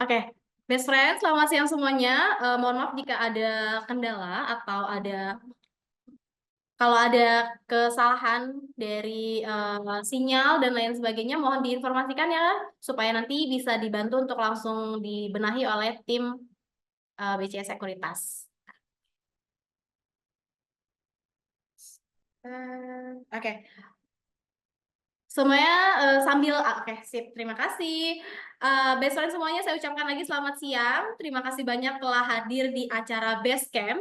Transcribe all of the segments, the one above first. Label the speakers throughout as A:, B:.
A: Oke, best friend, selamat siang semuanya. Mohon maaf jika ada kendala atau kalau ada kesalahan dari sinyal dan lain sebagainya, mohon diinformasikan ya, supaya nanti bisa dibantu untuk langsung dibenahi oleh tim BCA Sekuritas. Oke, semuanya oke, sip, terima kasih. Best friend semuanya, saya ucapkan lagi selamat siang. Terima kasih banyak telah hadir di acara Base Camp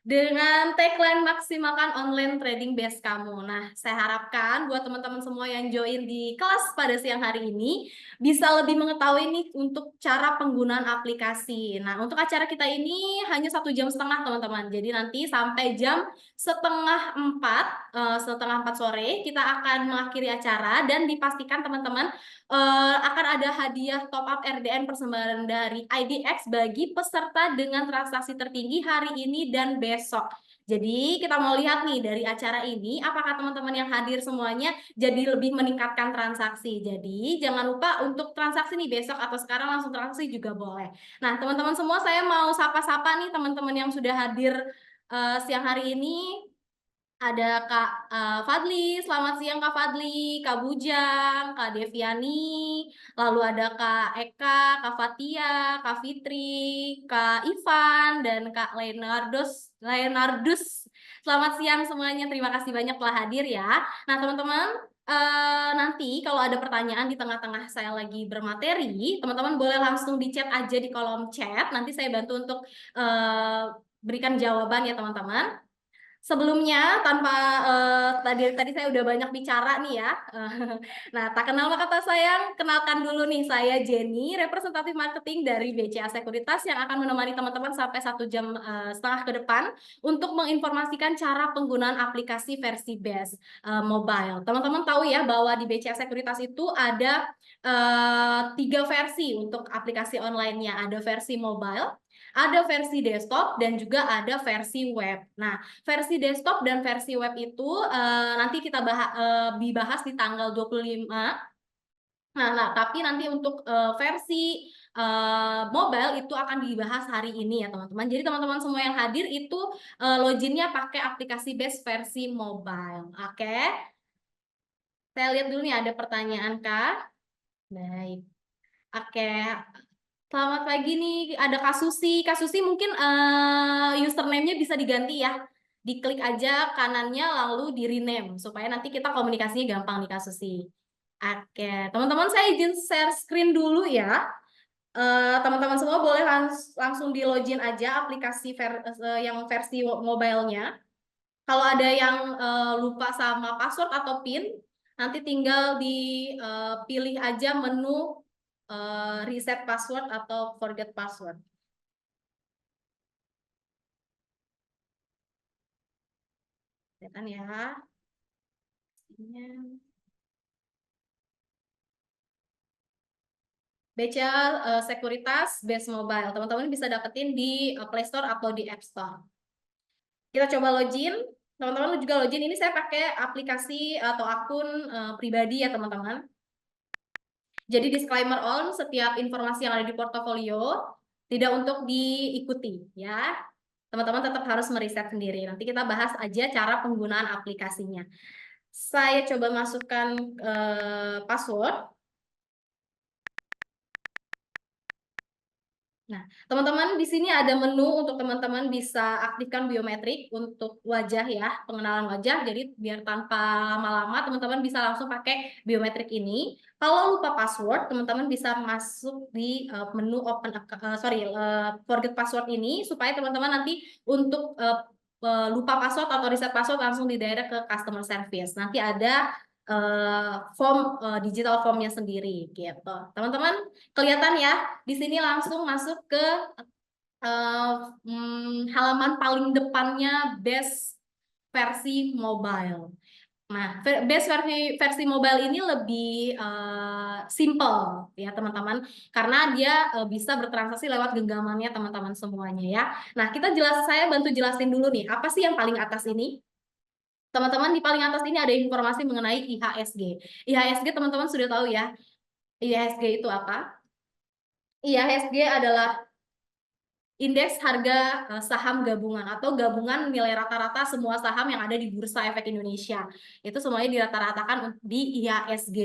A: dengan tagline maksimalkan online trading base kamu. Nah, saya harapkan buat teman-teman semua yang join di kelas pada siang hari ini bisa lebih mengetahui nih untuk cara penggunaan aplikasi. Nah, untuk acara kita ini hanya 1,5 jam, teman-teman. Jadi nanti sampai jam setengah empat sore kita akan mengakhiri acara dan dipastikan teman-teman akan ada hadiah top up RDN persembahan dari IDX bagi peserta dengan transaksi tertinggi hari ini dan besok. Jadi kita mau lihat nih dari acara ini, apakah teman-teman yang hadir semuanya jadi lebih meningkatkan transaksi. Jadi jangan lupa untuk transaksi nih besok atau sekarang langsung transaksi juga boleh. Nah, teman-teman semua, saya mau sapa-sapa nih teman-teman yang sudah hadir siang hari ini. Ada Kak Fadli, selamat siang Kak Fadli, Kak Bujang, Kak Deviani, lalu ada Kak Eka, Kak Fatia, Kak Fitri, Kak Ivan, dan Kak Leonardus. Selamat siang semuanya, terima kasih banyak telah hadir ya. Nah teman-teman, nanti kalau ada pertanyaan di tengah-tengah saya lagi bermateri, teman-teman boleh langsung di chat aja di kolom chat, nanti saya bantu untuk berikan jawaban ya teman-teman. Sebelumnya, tanpa tadi saya udah banyak bicara nih ya. Nah, tak kenal maka tak sayang, kenalkan dulu nih, saya Jenny, representatif marketing dari BCA Sekuritas yang akan menemani teman-teman sampai 1,5 jam ke depan untuk menginformasikan cara penggunaan aplikasi versi base mobile. Teman-teman tahu ya bahwa di BCA Sekuritas itu ada 3 versi untuk aplikasi online-nya. Ada versi mobile, ada versi desktop, dan juga ada versi web. Nah, versi desktop dan versi web itu nanti kita dibahas di tanggal 25. Nah, tapi nanti untuk versi mobile itu akan dibahas hari ini ya teman-teman. Jadi teman-teman semua yang hadir itu loginnya pakai aplikasi base versi mobile. Oke. Saya lihat dulu nih ada pertanyaan Kak. Baik. Oke. Selamat pagi nih, ada Kak Susi. Kak Susi mungkin username-nya bisa diganti ya. Diklik aja kanannya lalu di rename supaya nanti kita komunikasinya gampang nih Kak Susi. Oke, teman-teman saya izin share screen dulu ya. Teman-teman semua boleh langsung di login aja aplikasi yang versi mobile-nya. Kalau ada yang lupa sama password atau PIN, nanti tinggal dipilih aja menu reset password atau forget password. Lihat ya. BCA Sekuritas Base Mobile. Teman-teman bisa dapetin di Play Store atau di App Store. Kita coba login. Teman-teman juga login. Ini saya pakai aplikasi atau akun pribadi ya teman-teman. Jadi disclaimer on, setiap informasi yang ada di portofolio tidak untuk diikuti ya. Teman-teman tetap harus meriset sendiri. Nanti kita bahas aja cara penggunaan aplikasinya. Saya coba masukkan password. Nah, teman-teman di sini ada menu untuk teman-teman bisa aktifkan biometrik untuk wajah ya, pengenalan wajah. Jadi biar tanpa lama-lama teman-teman bisa langsung pakai biometrik ini. Kalau lupa password, teman-teman bisa masuk di menu forget password ini supaya teman-teman nanti untuk lupa password atau reset password langsung didirect ke customer service. Nanti ada digital formnya sendiri gitu. Teman-teman kelihatan ya, di sini langsung masuk ke halaman paling depannya base versi mobile. Nah, base versi mobile ini lebih simple ya teman-teman, karena dia bisa bertransaksi lewat genggamannya teman-teman semuanya ya. Nah, saya bantu jelasin dulu nih, apa sih yang paling atas ini? Teman-teman, di paling atas ini ada informasi mengenai IHSG. IHSG teman-teman sudah tahu ya, IHSG itu apa? IHSG adalah indeks harga saham gabungan atau gabungan nilai rata-rata semua saham yang ada di Bursa Efek Indonesia. Itu semuanya dirata-ratakan di IHSG.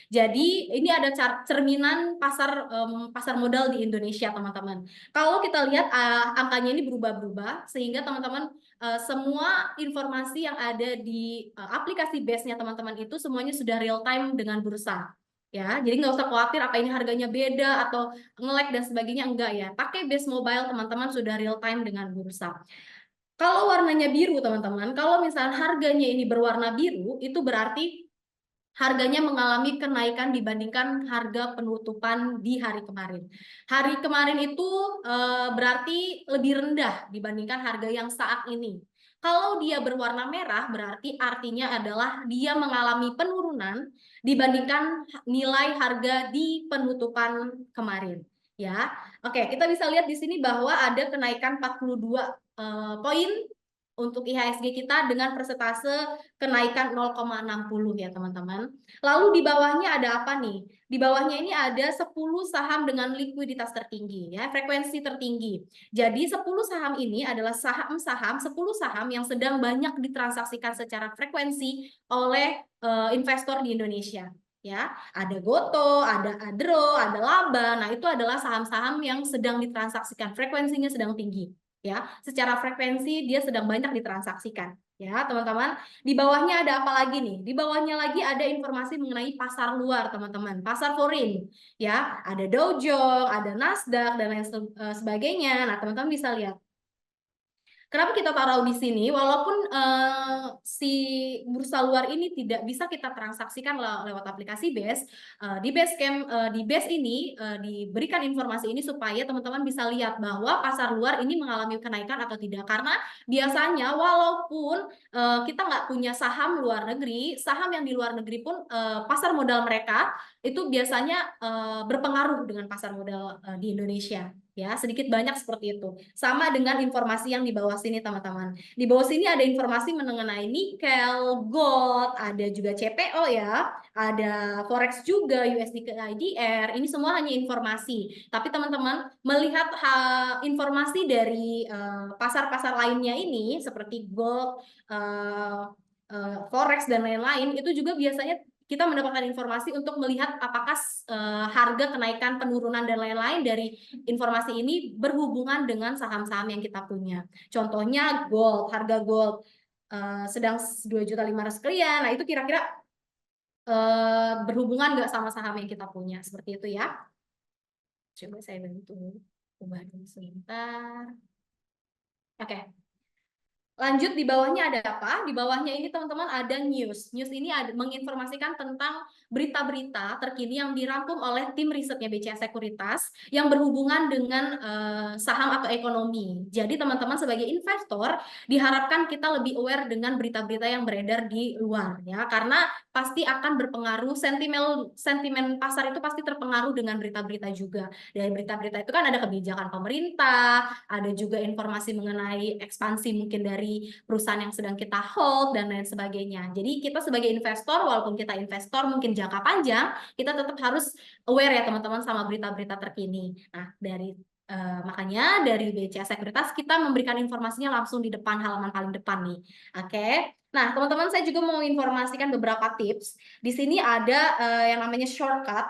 A: Jadi ini ada cerminan pasar modal di Indonesia, teman-teman. Kalau kita lihat angkanya ini berubah-berubah sehingga teman-teman semua informasi yang ada di aplikasi base-nya teman-teman itu semuanya sudah real time dengan bursa. Ya, jadi nggak usah khawatir apa ini harganya beda atau nge-lag dan sebagainya, enggak ya. Pakai base mobile teman-teman sudah real time dengan bursa. Kalau warnanya biru teman-teman, kalau misalnya harganya ini berwarna biru, itu berarti harganya mengalami kenaikan dibandingkan harga penutupan di hari kemarin. Hari kemarin itu berarti lebih rendah dibandingkan harga yang saat ini. Kalau dia berwarna merah, berarti artinya adalah dia mengalami penurunan dibandingkan nilai harga di penutupan kemarin. Ya, oke, kita bisa lihat di sini bahwa ada kenaikan 42 poin untuk IHSG kita dengan persentase kenaikan 0,60 ya teman-teman. Lalu di bawahnya ada apa nih? Di bawahnya ini ada 10 saham dengan likuiditas tertinggi ya, frekuensi tertinggi. Jadi 10 saham ini adalah saham-saham 10 saham yang sedang banyak ditransaksikan secara frekuensi oleh investor di Indonesia. Ya, ada Goto, ada Adro, ada Laba. Nah, itu adalah saham-saham yang sedang ditransaksikan, frekuensinya sedang tinggi. Ya, secara frekuensi dia sedang banyak ditransaksikan. Ya, teman-teman. Di bawahnya ada apa lagi nih? Di bawahnya lagi ada informasi mengenai pasar luar, teman-teman. Pasar foreign. Ya, ada Dow Jones, ada Nasdaq dan lain sebagainya. Nah, teman-teman bisa lihat. Kenapa kita taruh di sini? Walaupun si bursa luar ini tidak bisa kita transaksikan lewat aplikasi Base, di Basecamp, di Base ini diberikan informasi ini supaya teman-teman bisa lihat bahwa pasar luar ini mengalami kenaikan atau tidak. Karena biasanya walaupun kita nggak punya saham luar negeri, saham yang di luar negeri pun pasar modal mereka itu biasanya berpengaruh dengan pasar modal di Indonesia. Ya, sedikit banyak seperti itu. Sama dengan informasi yang di bawah sini, teman-teman. Di bawah sini ada informasi mengenai nikel, gold, ada juga CPO ya, ada forex juga, USD ke IDR. Ini semua hanya informasi. Tapi teman-teman melihat informasi dari pasar-pasar lainnya ini, seperti gold, forex dan lain-lain, itu juga biasanya kita mendapatkan informasi untuk melihat apakah harga kenaikan, penurunan dan lain-lain dari informasi ini berhubungan dengan saham-saham yang kita punya. Contohnya gold, harga gold sedang 2.500.000 sekian. Nah, itu kira-kira berhubungan nggak sama saham yang kita punya? Seperti itu ya. Coba saya bantu ubah dulu sebentar. Oke. Lanjut, di bawahnya ada apa? Di bawahnya ini teman-teman ada news. News ini menginformasikan tentang berita-berita terkini yang dirangkum oleh tim risetnya BCA Sekuritas yang berhubungan dengan saham atau ekonomi. Jadi teman-teman sebagai investor diharapkan kita lebih aware dengan berita-berita yang beredar di luar ya, karena pasti akan berpengaruh, sentimen pasar itu pasti terpengaruh dengan berita-berita juga. Dari berita-berita itu kan ada kebijakan pemerintah, ada juga informasi mengenai ekspansi mungkin dari perusahaan yang sedang kita hold dan lain sebagainya. Jadi kita sebagai investor, walaupun kita investor mungkin jangka panjang, kita tetap harus aware ya teman-teman sama berita-berita terkini. Nah, makanya dari BCA Sekuritas kita memberikan informasinya langsung di depan, halaman paling depan nih. Oke. Nah, teman-teman, saya juga mau informasikan beberapa tips. Di sini ada yang namanya shortcut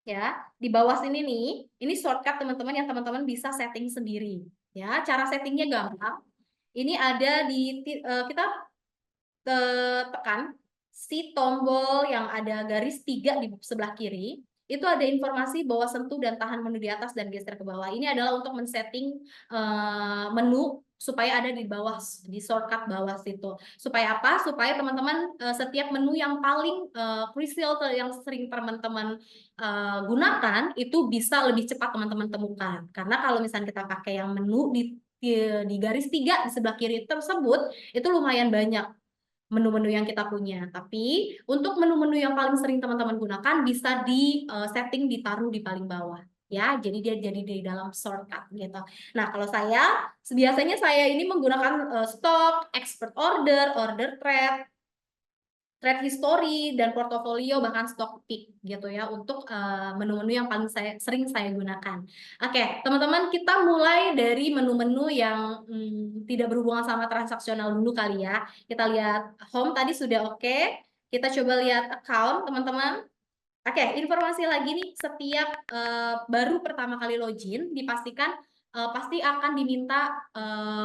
A: ya. Di bawah sini nih, ini shortcut teman-teman yang teman-teman bisa setting sendiri. Ya, cara settingnya gampang. Ini ada kita tekan si tombol yang ada garis 3 di sebelah kiri. Itu ada informasi bahwa sentuh dan tahan menu di atas dan geser ke bawah. Ini adalah untuk men-setting menu supaya ada di bawah, di shortcut bawah situ. Supaya apa? Supaya teman-teman setiap menu yang paling crucial yang sering teman-teman gunakan itu bisa lebih cepat teman-teman temukan. Karena kalau misalnya kita pakai yang menu di garis 3 di sebelah kiri tersebut, itu lumayan banyak menu-menu yang kita punya. Tapi untuk menu-menu yang paling sering teman-teman gunakan bisa di setting ditaruh di paling bawah. Ya, jadi dia jadi di dalam shortcut gitu. Nah, kalau biasanya saya ini menggunakan stock, expert order, order trade, trade history dan portofolio bahkan stock pick gitu ya untuk menu-menu yang paling sering saya gunakan. Oke, teman-teman kita mulai dari menu-menu yang tidak berhubungan sama transaksional dulu kali ya. Kita lihat home tadi sudah oke. Kita coba lihat account teman-teman. Oke, informasi lagi nih, setiap baru pertama kali login dipastikan pasti akan diminta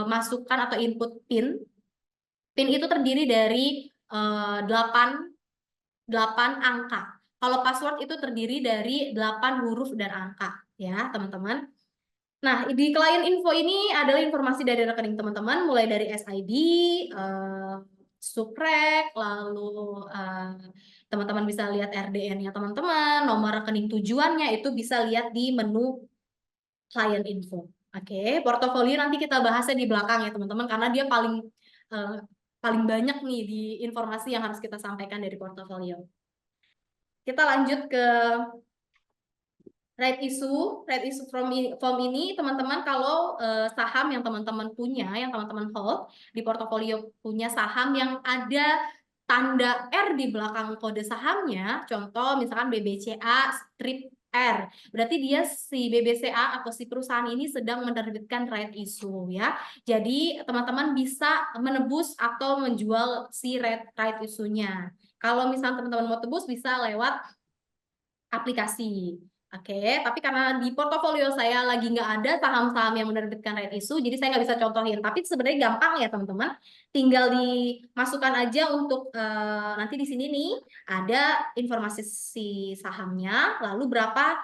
A: masukkan atau input PIN. PIN itu terdiri dari 8 angka. Kalau password itu terdiri dari 8 huruf dan angka, ya teman-teman. Nah, di klien info ini adalah informasi dari rekening teman-teman, mulai dari SID, subrek, lalu teman-teman bisa lihat RDN-nya teman-teman, nomor rekening tujuannya itu bisa lihat di menu client info. Oke, portofolio nanti kita bahasnya di belakang ya teman-teman, karena dia paling banyak nih di informasi yang harus kita sampaikan dari portofolio. Kita lanjut ke right issue form ini teman-teman kalau saham yang teman-teman punya, yang teman-teman hold di portofolio punya saham yang ada tanda R di belakang kode sahamnya, contoh misalkan BBCA strip R, berarti dia si BBCA atau si perusahaan ini sedang menerbitkan right issue ya. Jadi teman-teman bisa menebus atau menjual si right issue-nya. Kalau misalnya teman-teman mau tebus bisa lewat aplikasi. Oke, tapi karena di portofolio saya lagi nggak ada saham-saham yang menerbitkan right issue, jadi saya nggak bisa contohin. Tapi sebenarnya gampang ya teman-teman, tinggal dimasukkan aja untuk nanti di sini nih ada informasi si sahamnya, lalu berapa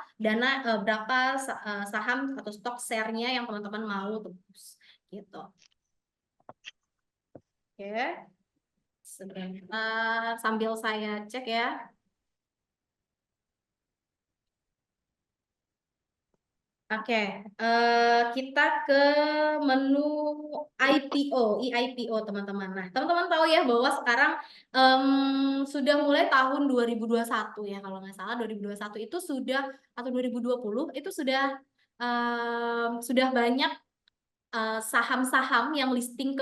A: saham atau stok share-nya yang teman-teman mau tebus, gitu. Oke, sebentar sambil saya cek ya. Oke, kita ke menu IPO, EIPO teman-teman. Nah, teman-teman tahu ya bahwa sekarang sudah mulai tahun 2021 ya, kalau nggak salah 2021 itu sudah, atau 2020 itu sudah banyak saham-saham yang listing ke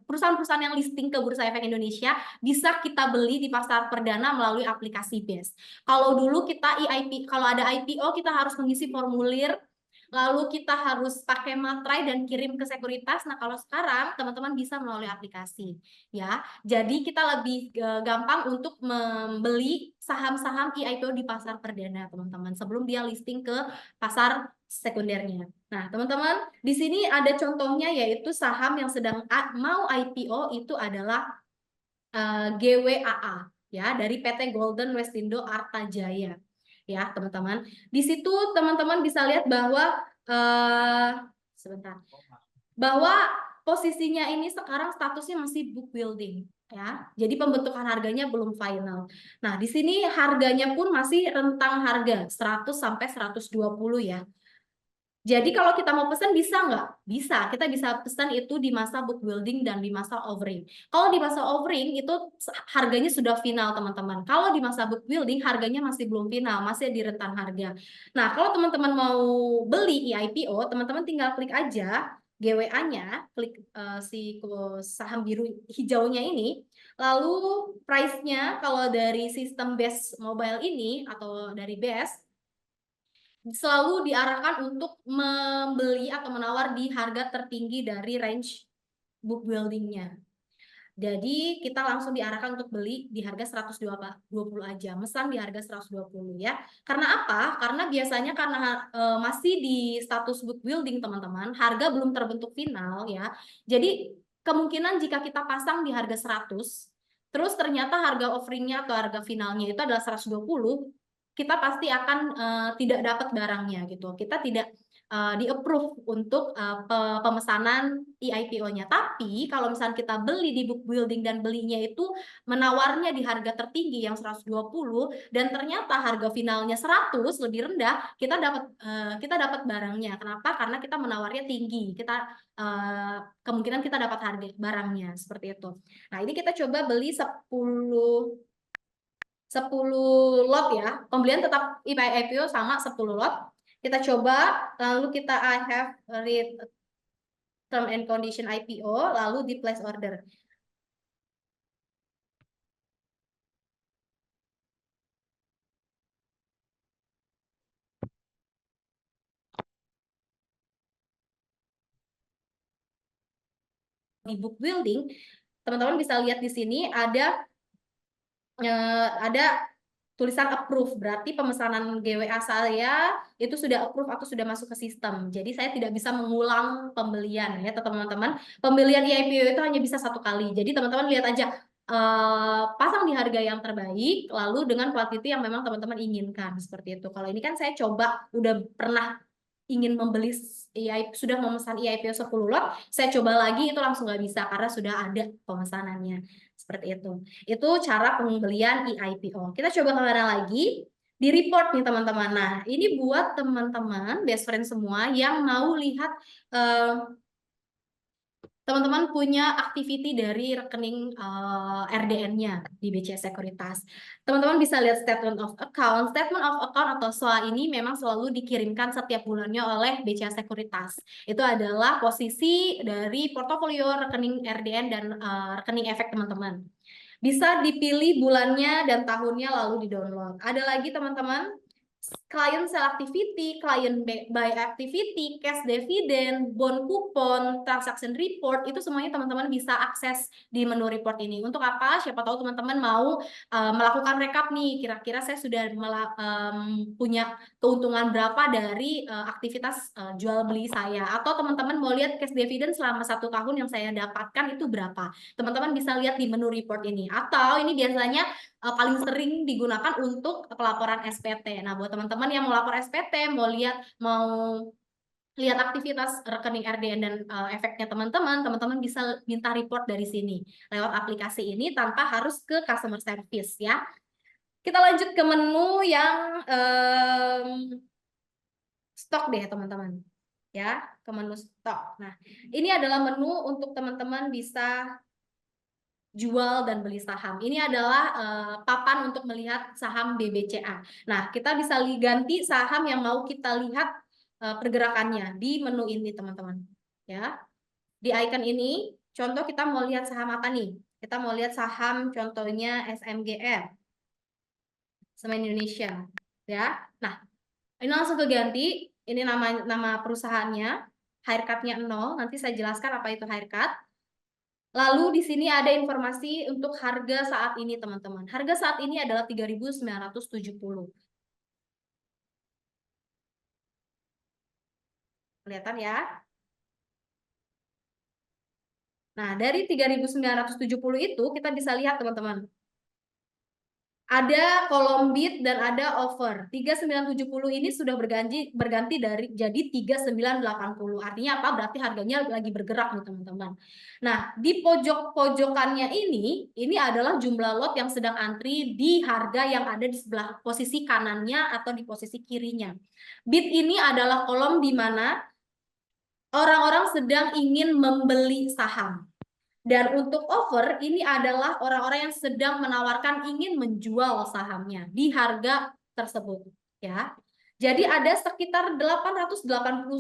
A: perusahaan-perusahaan yang listing ke Bursa Efek Indonesia bisa kita beli di pasar perdana melalui aplikasi BES. Kalau dulu kita kalau ada IPO kita harus mengisi formulir, lalu kita harus pakai materai dan kirim ke sekuritas. Nah, kalau sekarang teman-teman bisa melalui aplikasi ya. Jadi kita lebih gampang untuk membeli saham-saham IPO di pasar perdana, teman-teman, sebelum dia listing ke pasar sekundernya. Nah, teman-teman, di sini ada contohnya yaitu saham yang sedang mau IPO itu adalah GWAA ya, dari PT Golden Westindo Arta Jaya. Ya, teman-teman. Di situ teman-teman bisa lihat bahwa sebentar. Bahwa posisinya ini sekarang statusnya masih book building ya. Jadi pembentukan harganya belum final. Nah, di sini harganya pun masih rentang harga 100 sampai 120 ya. Jadi kalau kita mau pesan bisa nggak? Bisa, kita bisa pesan itu di masa book building dan di masa offering. Kalau di masa offering itu harganya sudah final teman-teman. Kalau di masa book building harganya masih belum final, masih di rentan harga. Nah, kalau teman-teman mau beli IPO, teman-teman tinggal klik aja GWA-nya, klik si saham biru hijaunya ini. Lalu price-nya kalau dari sistem BES mobile ini atau dari BES selalu diarahkan untuk membeli atau menawar di harga tertinggi dari range book building-nya. Jadi kita langsung diarahkan untuk beli di harga 120 aja, mesan di harga 120 ya. Karena apa? Karena biasanya karena masih di status book building teman-teman, harga belum terbentuk final ya. Jadi kemungkinan jika kita pasang di harga 100, terus ternyata harga offeringnya atau harga finalnya itu adalah 120, kita pasti akan tidak dapat barangnya gitu. Kita tidak di-approve untuk pemesanan EIPO-nya. Tapi kalau misalnya kita beli di book building dan belinya itu menawarnya di harga tertinggi yang 120 dan ternyata harga finalnya 100 lebih rendah, kita dapat barangnya. Kenapa? Karena kita menawarnya tinggi. Kemungkinan kita dapat harga barangnya seperti itu. Nah, ini kita coba beli 10 lot ya. Pembelian tetap IPO sama 10 lot. Kita coba, lalu kita I have read term and condition IPO, lalu di place order. di book building, teman-teman bisa lihat di sini ada tulisan approve, berarti pemesanan GWA saya itu sudah approve atau sudah masuk ke sistem. Jadi saya tidak bisa mengulang pembelian ya teman-teman. Pembelian IPO itu hanya bisa 1 kali. Jadi teman-teman lihat aja, pasang di harga yang terbaik, lalu dengan quantity yang memang teman-teman inginkan seperti itu. Kalau ini kan saya coba udah pernah ingin membeli sudah memesan IPO 10 lot, saya coba lagi itu langsung nggak bisa karena sudah ada pemesanannya. Seperti itu. Itu cara pembelian IPO. Kita coba kemana lagi? Di report nih teman-teman. Nah, ini buat teman-teman, best friend semua yang mau lihat teman-teman punya activity dari rekening RDN-nya di BCA Sekuritas. Teman-teman bisa lihat statement of account. Statement of account atau SOA ini memang selalu dikirimkan setiap bulannya oleh BCA Sekuritas. Itu adalah posisi dari portofolio rekening RDN dan rekening efek teman-teman. Bisa dipilih bulannya dan tahunnya lalu di-download. Ada lagi teman-teman, client sell activity, client buy activity, cash dividend, bond coupon, transaction report, itu semuanya teman-teman bisa akses di menu report ini. Untuk apa? Siapa tahu teman-teman mau melakukan rekap nih, kira-kira saya sudah punya keuntungan berapa dari aktivitas jual beli saya, atau teman-teman mau lihat cash dividend selama 1 tahun yang saya dapatkan itu berapa. Teman-teman bisa lihat di menu report ini, atau ini biasanya paling sering digunakan untuk pelaporan SPT. Nah, buat teman-teman yang mau lapor SPT, mau lihat aktivitas rekening RDN dan efeknya teman-teman bisa minta report dari sini lewat aplikasi ini tanpa harus ke customer service ya. Kita lanjut ke menu yang stok deh teman-teman. Ya, ke menu stok. Nah, ini adalah menu untuk teman-teman bisa jual dan beli saham. Ini adalah papan untuk melihat saham BBCA. Nah, kita bisa ganti saham yang mau kita lihat pergerakannya di menu ini, teman-teman. Ya, di icon ini, contoh kita mau lihat saham apa nih? Kita mau lihat saham contohnya SMGR, Semen Indonesia. Ya, nah ini langsung keganti. Ini nama perusahaannya, haircut-nya 0. Nanti saya jelaskan apa itu haircut. Lalu di sini ada informasi untuk harga saat ini, teman-teman. Harga saat ini adalah 3.970. Kelihatan ya? Nah, dari 3.970 itu kita bisa lihat, teman-teman. Ada kolom bid dan ada offer. 3.970 ini sudah berganti dari jadi 3.980. Artinya apa? Berarti harganya lagi bergerak nih, teman-teman. Nah, di pojok-pojokannya ini adalah jumlah lot yang sedang antri di harga yang ada di sebelah posisi kanannya atau di posisi kirinya. Bid ini adalah kolom di mana orang-orang sedang ingin membeli saham. Dan untuk offer, ini adalah orang-orang yang sedang menawarkan ingin menjual sahamnya di harga tersebut. Ya. Jadi ada sekitar 881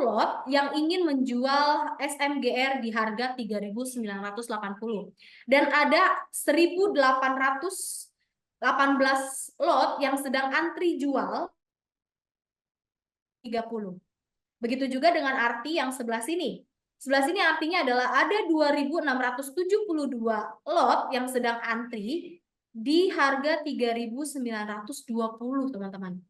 A: lot yang ingin menjual SMGR di harga 3.980. Dan ada 1.818 lot yang sedang antri jual 30. Begitu juga dengan arti yang sebelah sini. Sebelah sini artinya adalah ada 2.672 lot yang sedang antri di harga 3.920, teman-teman.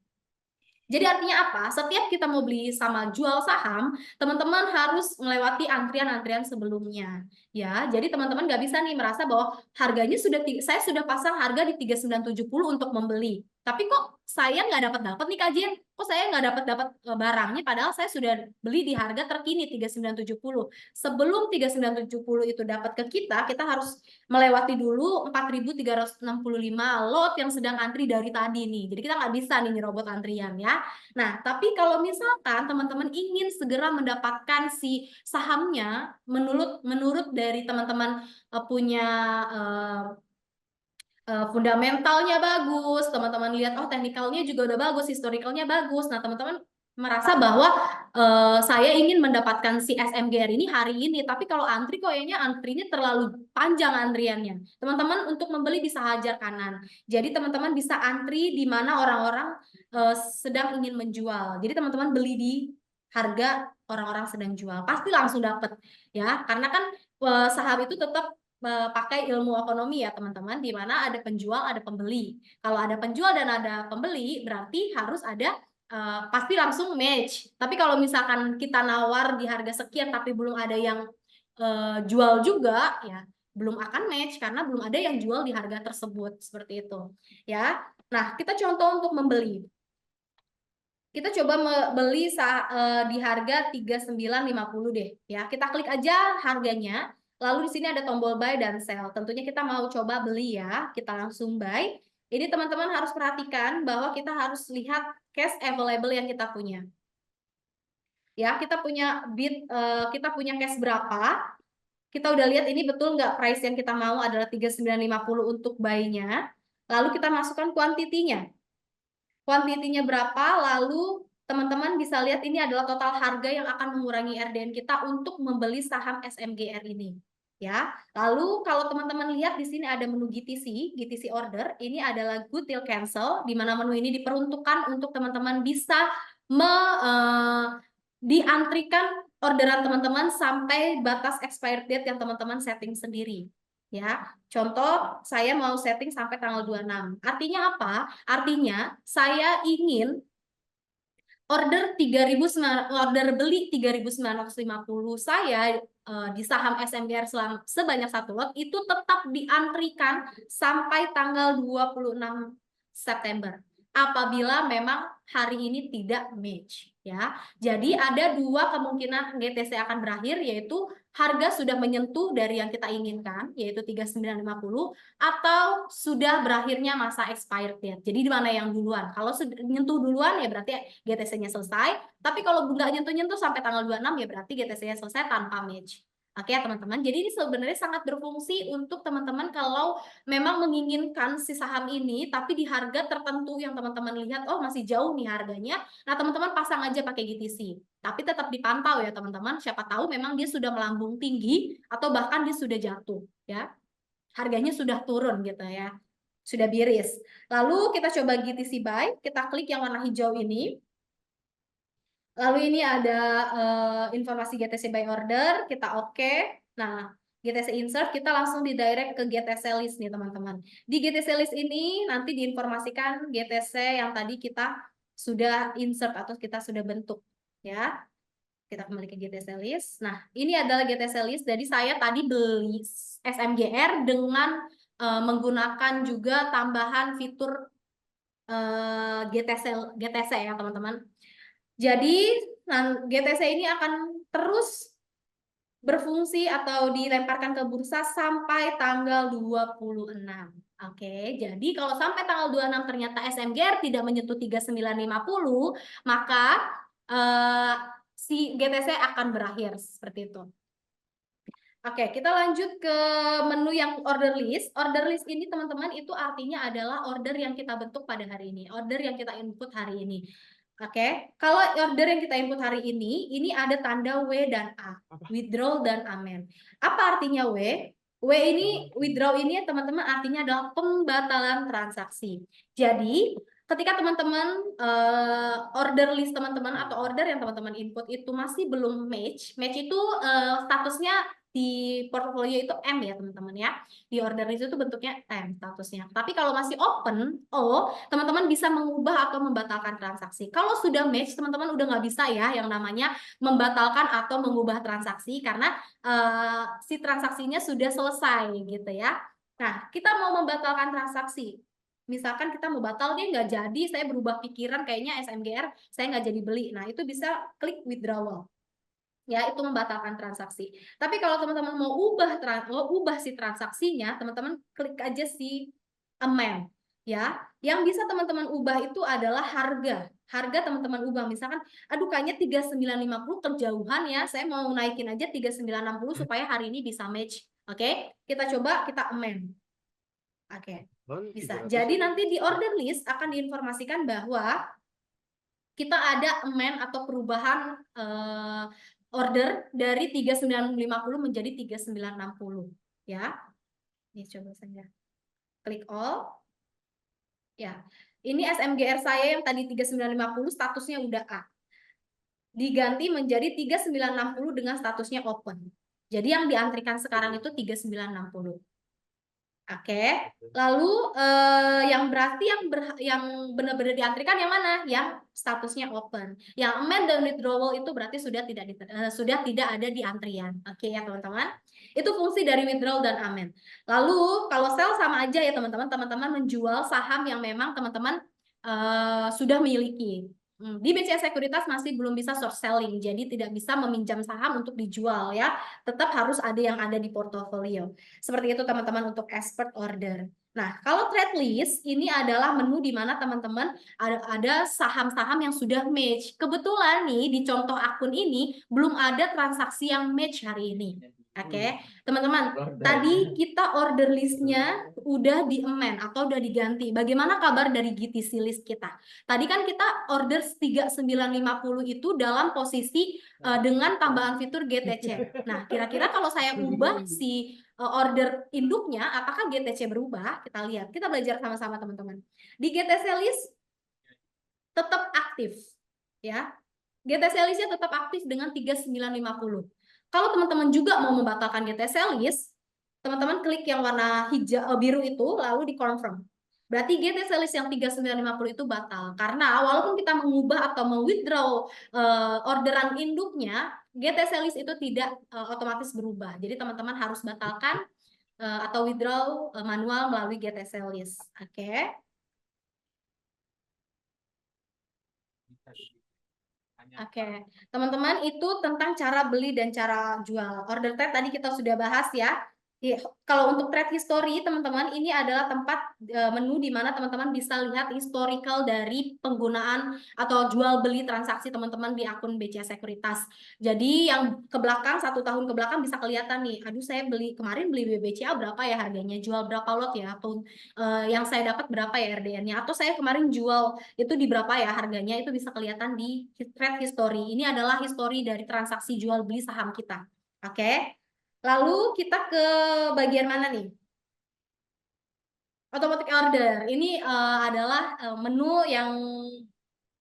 A: Jadi artinya apa? Setiap kita mau beli sama jual saham, teman-teman harus melewati antrian-antrian sebelumnya. Ya, jadi teman-teman nggak bisa nih merasa bahwa harganya saya sudah pasang harga di 3.970 untuk membeli. Tapi kok saya nggak dapat nih kajian? Kok saya nggak dapat barangnya? Padahal saya sudah beli di harga terkini 3.970. Sebelum 3.970 itu dapat ke kita harus melewati dulu 4.365 lot yang sedang antri dari tadi nih. Jadi kita nggak bisa nih nyerobot antrian ya. Nah, tapi kalau misalkan teman-teman ingin segera mendapatkan si sahamnya, menurut dari teman-teman punya fundamentalnya bagus, teman-teman lihat oh teknikalnya juga udah bagus, historicalnya bagus. Nah, teman-teman merasa bahwa saya ingin mendapatkan si SMGR ini hari ini, tapi kalau antri kayaknya antrinya terlalu panjang antriannya. Teman-teman untuk membeli bisa hajar kanan. Jadi teman-teman bisa antri di mana orang-orang sedang ingin menjual. Jadi teman-teman beli di harga orang-orang sedang jual, pasti langsung dapat ya, karena kan saham itu tetap pakai ilmu ekonomi ya teman-teman, di mana ada penjual, ada pembeli. Kalau ada penjual dan ada pembeli, berarti harus ada pasti langsung match. Tapi kalau misalkan kita nawar di harga sekian tapi belum ada yang jual juga, ya belum akan match karena belum ada yang jual di harga tersebut seperti itu. Ya, nah kita contoh untuk membeli. Kita coba beli di harga 3950 deh ya. Kita klik aja harganya. Lalu di sini ada tombol buy dan sell. Tentunya kita mau coba beli ya. Kita langsung buy. Ini teman-teman harus perhatikan bahwa kita harus lihat cash available yang kita punya. Ya, kita punya kita punya cash berapa? Kita udah lihat ini betul nggak price yang kita mau adalah 3950 untuk buy-nya. Lalu kita masukkan kuantitinya. Kuantitinya berapa, lalu teman-teman bisa lihat ini adalah total harga yang akan mengurangi RDN kita untuk membeli saham SMGR ini. Ya, lalu kalau teman-teman lihat di sini ada menu GTC order, ini adalah good till cancel, di mana menu ini diperuntukkan untuk teman-teman bisa diantrikan orderan teman-teman sampai batas expired date yang teman-teman setting sendiri. Ya, contoh saya mau setting sampai tanggal 26. Artinya apa? Artinya saya ingin order beli 3.950 saya di saham SMGR sebanyak 1 lot itu tetap diantrikan sampai tanggal 26 September. Apabila memang hari ini tidak match ya. Jadi ada 2 kemungkinan GTC akan berakhir, yaitu harga sudah menyentuh dari yang kita inginkan yaitu 3950 atau sudah berakhirnya masa expired date. Jadi di mana yang duluan? Kalau sudah nyentuh duluan ya berarti GTC-nya selesai. Tapi kalau nggak nyentuh-nyentuh sampai tanggal 26 ya berarti GTC-nya selesai tanpa match. Oke ya teman-teman, jadi ini sebenarnya sangat berfungsi untuk teman-teman kalau memang menginginkan si saham ini tapi di harga tertentu yang teman-teman lihat, oh masih jauh nih harganya, nah teman-teman pasang aja pakai GTC. Tapi tetap dipantau ya teman-teman, siapa tahu memang dia sudah melambung tinggi atau bahkan dia sudah jatuh ya. Harganya sudah turun gitu ya. Sudah miris. Lalu kita coba GTC buy, kita klik yang warna hijau ini. Lalu ini ada informasi GTC buy order, kita oke. Nah, GTC insert, kita langsung didirect ke GTC list nih teman-teman. Di GTC list ini nanti diinformasikan GTC yang tadi kita sudah insert atau kita sudah bentuk ya. Kita kembali ke GTC list. Nah, ini adalah GTC list. Jadi saya tadi beli SMGR dengan menggunakan juga tambahan fitur GTC ya teman-teman. Jadi GTC ini akan terus berfungsi atau dilemparkan ke bursa sampai tanggal 26. Oke, jadi kalau sampai tanggal 26 ternyata SMGR tidak menyentuh 3950, maka si GTC akan berakhir seperti itu. Oke, kita lanjut ke menu yang order list. Order list ini teman-teman itu artinya adalah order yang kita bentuk pada hari ini, order yang kita input hari ini. Oke, kalau order yang kita input hari ini ada tanda W dan A, withdraw dan amen. Apa artinya W? W ini, withdraw ini teman-teman artinya adalah pembatalan transaksi. Jadi, ketika teman-teman order list teman-teman atau order yang teman-teman input itu masih belum match itu statusnya di portfolio itu M ya teman-teman ya. Di order list itu bentuknya M statusnya. Tapi kalau masih open O, teman-teman bisa mengubah atau membatalkan transaksi. Kalau sudah match, teman-teman udah nggak bisa ya yang namanya membatalkan atau mengubah transaksi karena si transaksinya sudah selesai gitu ya. Nah, kita mau membatalkan transaksi. Misalkan kita mau batal, dia nggak jadi, saya berubah pikiran, kayaknya SMGR saya nggak jadi beli. Nah, itu bisa klik withdrawal. Ya, itu membatalkan transaksi. Tapi kalau teman-teman mau ubah si transaksinya, teman-teman klik aja si amend. Ya, yang bisa teman-teman ubah itu adalah harga. Harga teman-teman ubah. Misalkan, aduh kayaknya 3950 kejauhan ya, saya mau naikin aja 3960 supaya hari ini bisa match. Oke, kita coba, kita amend. Oke, bisa. Jadi nanti di order list akan diinformasikan bahwa kita ada amend atau perubahan order dari 3950 menjadi 3960 ya. Ini coba saya klik all. Ya. Ini SMGR saya yang tadi 3950 statusnya udah A. Diganti menjadi 3960 dengan statusnya open. Jadi yang diantrikan sekarang itu 3960. Oke, lalu yang berarti yang benar-benar diantrikan yang mana? Yang statusnya open. Yang amend dan withdrawal itu berarti sudah tidak ada di antrian. Oke ya teman-teman. Itu fungsi dari withdrawal dan amend. Lalu kalau sell sama aja ya teman-teman. Teman-teman menjual saham yang memang teman-teman sudah miliki. Di BCA Sekuritas masih belum bisa short selling, jadi tidak bisa meminjam saham untuk dijual ya. Tetap harus ada yang ada di portofolio. Seperti itu teman-teman untuk expert order. Nah, kalau trade list ini adalah menu di mana teman-teman ada saham-saham yang sudah match. Kebetulan nih di contoh akun ini belum ada transaksi yang match hari ini. Oke, teman-teman, tadi kita order listnya udah di-amend atau udah diganti. Bagaimana kabar dari GTC list kita? Tadi kan kita order 3950 itu dalam posisi dengan tambahan fitur GTC. Nah, kira-kira kalau saya ubah si order induknya, apakah GTC berubah? Kita lihat, kita belajar sama-sama teman-teman. Di GTC list tetap aktif, ya. GTC listnya tetap aktif dengan 3950. Kalau teman-teman juga mau membatalkan GTC list, teman-teman klik yang warna hijau biru itu lalu di confirm. Berarti GTC list yang 3950 itu batal. Karena walaupun kita mengubah atau mewithdraw orderan induknya, GTC list itu tidak otomatis berubah. Jadi teman-teman harus batalkan atau withdraw manual melalui GTC list. Oke. Oke, teman-teman itu tentang cara beli dan cara jual. Order trade tadi kita sudah bahas ya. Kalau untuk trade history, teman-teman, ini adalah tempat menu di mana teman-teman bisa lihat historical dari penggunaan atau jual beli transaksi teman-teman di akun BCA Sekuritas. Jadi yang ke belakang, 1 tahun ke belakang bisa kelihatan nih, aduh saya kemarin beli BCA berapa ya harganya, jual berapa lot ya, atau yang saya dapat berapa ya RDN-nya, atau saya kemarin jual itu di berapa ya harganya, itu bisa kelihatan di trade history. Ini adalah history dari transaksi jual beli saham kita. Oke. Lalu kita ke bagian mana nih? Automatic order. Ini adalah menu yang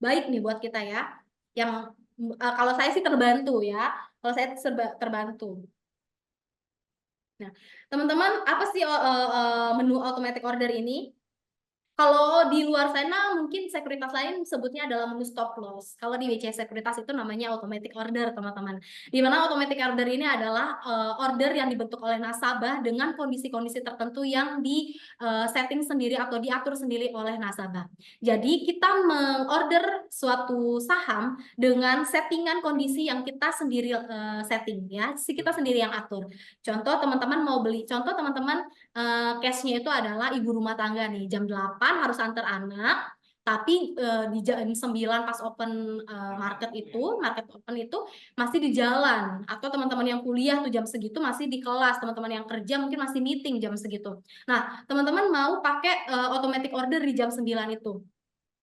A: baik nih buat kita ya. Yang kalau saya sih terbantu ya. Kalau saya terbantu. Nah, teman-teman, apa sih menu automatic order ini? Kalau di luar sana mungkin sekuritas lain sebutnya adalah menu stop loss. Kalau di BCA Sekuritas itu namanya automatic order, teman-teman. Di mana automatic order ini adalah order yang dibentuk oleh nasabah dengan kondisi-kondisi tertentu yang di setting sendiri atau diatur sendiri oleh nasabah. Jadi kita mengorder suatu saham dengan settingan kondisi yang kita sendiri setting ya, kita sendiri yang atur. Contoh teman-teman mau beli, contoh teman-teman case-nya itu adalah ibu rumah tangga nih, jam 8 harus antar anak, tapi di jam 9 pas open market open itu masih di jalan, atau teman-teman yang kuliah tuh jam segitu masih di kelas, teman-teman yang kerja mungkin masih meeting jam segitu. Nah, teman-teman mau pakai automatic order di jam 9 itu.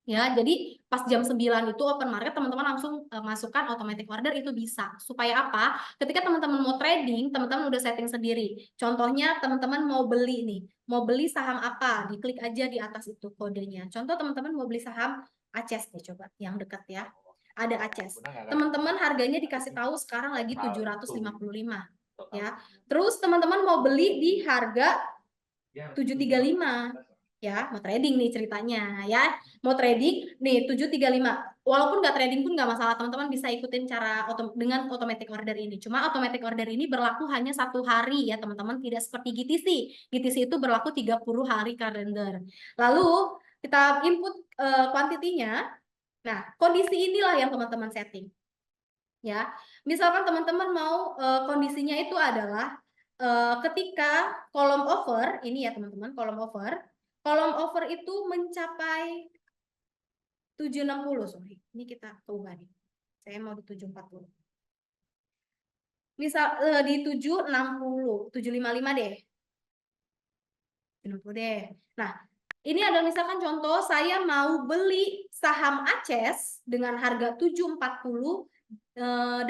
A: Ya, jadi pas jam 9 itu open market, teman-teman langsung masukkan automatic order, itu bisa. Supaya apa? Ketika teman-teman mau trading, teman-teman udah setting sendiri. Contohnya teman-teman mau beli nih, mau beli saham apa, diklik aja di atas itu kodenya. Contoh teman-teman mau beli saham ACES nih, coba yang dekat ya. Ada ACES. Teman-teman harganya dikasih tahu sekarang lagi 755 ya. Terus teman-teman mau beli di harga 735 ya, mau trading nih ceritanya ya, mau trading nih 735, walaupun nggak trading pun nggak masalah, teman-teman bisa ikutin cara dengan automatic order ini. Cuma automatic order ini berlaku hanya 1 hari ya teman-teman, tidak seperti GTC. GTC itu berlaku 30 hari kalender. Lalu kita input kuantitinya. Nah, kondisi inilah yang teman-teman setting ya. Misalkan teman-teman mau kondisinya itu adalah ketika kolom over ini ya teman-teman, kolom over itu mencapai 760, sorry. Ini kita ubah nih. Saya mau di 740. Misal di 760, 755 deh. 760 deh. Nah, ini adalah misalkan contoh saya mau beli saham ACES dengan harga 740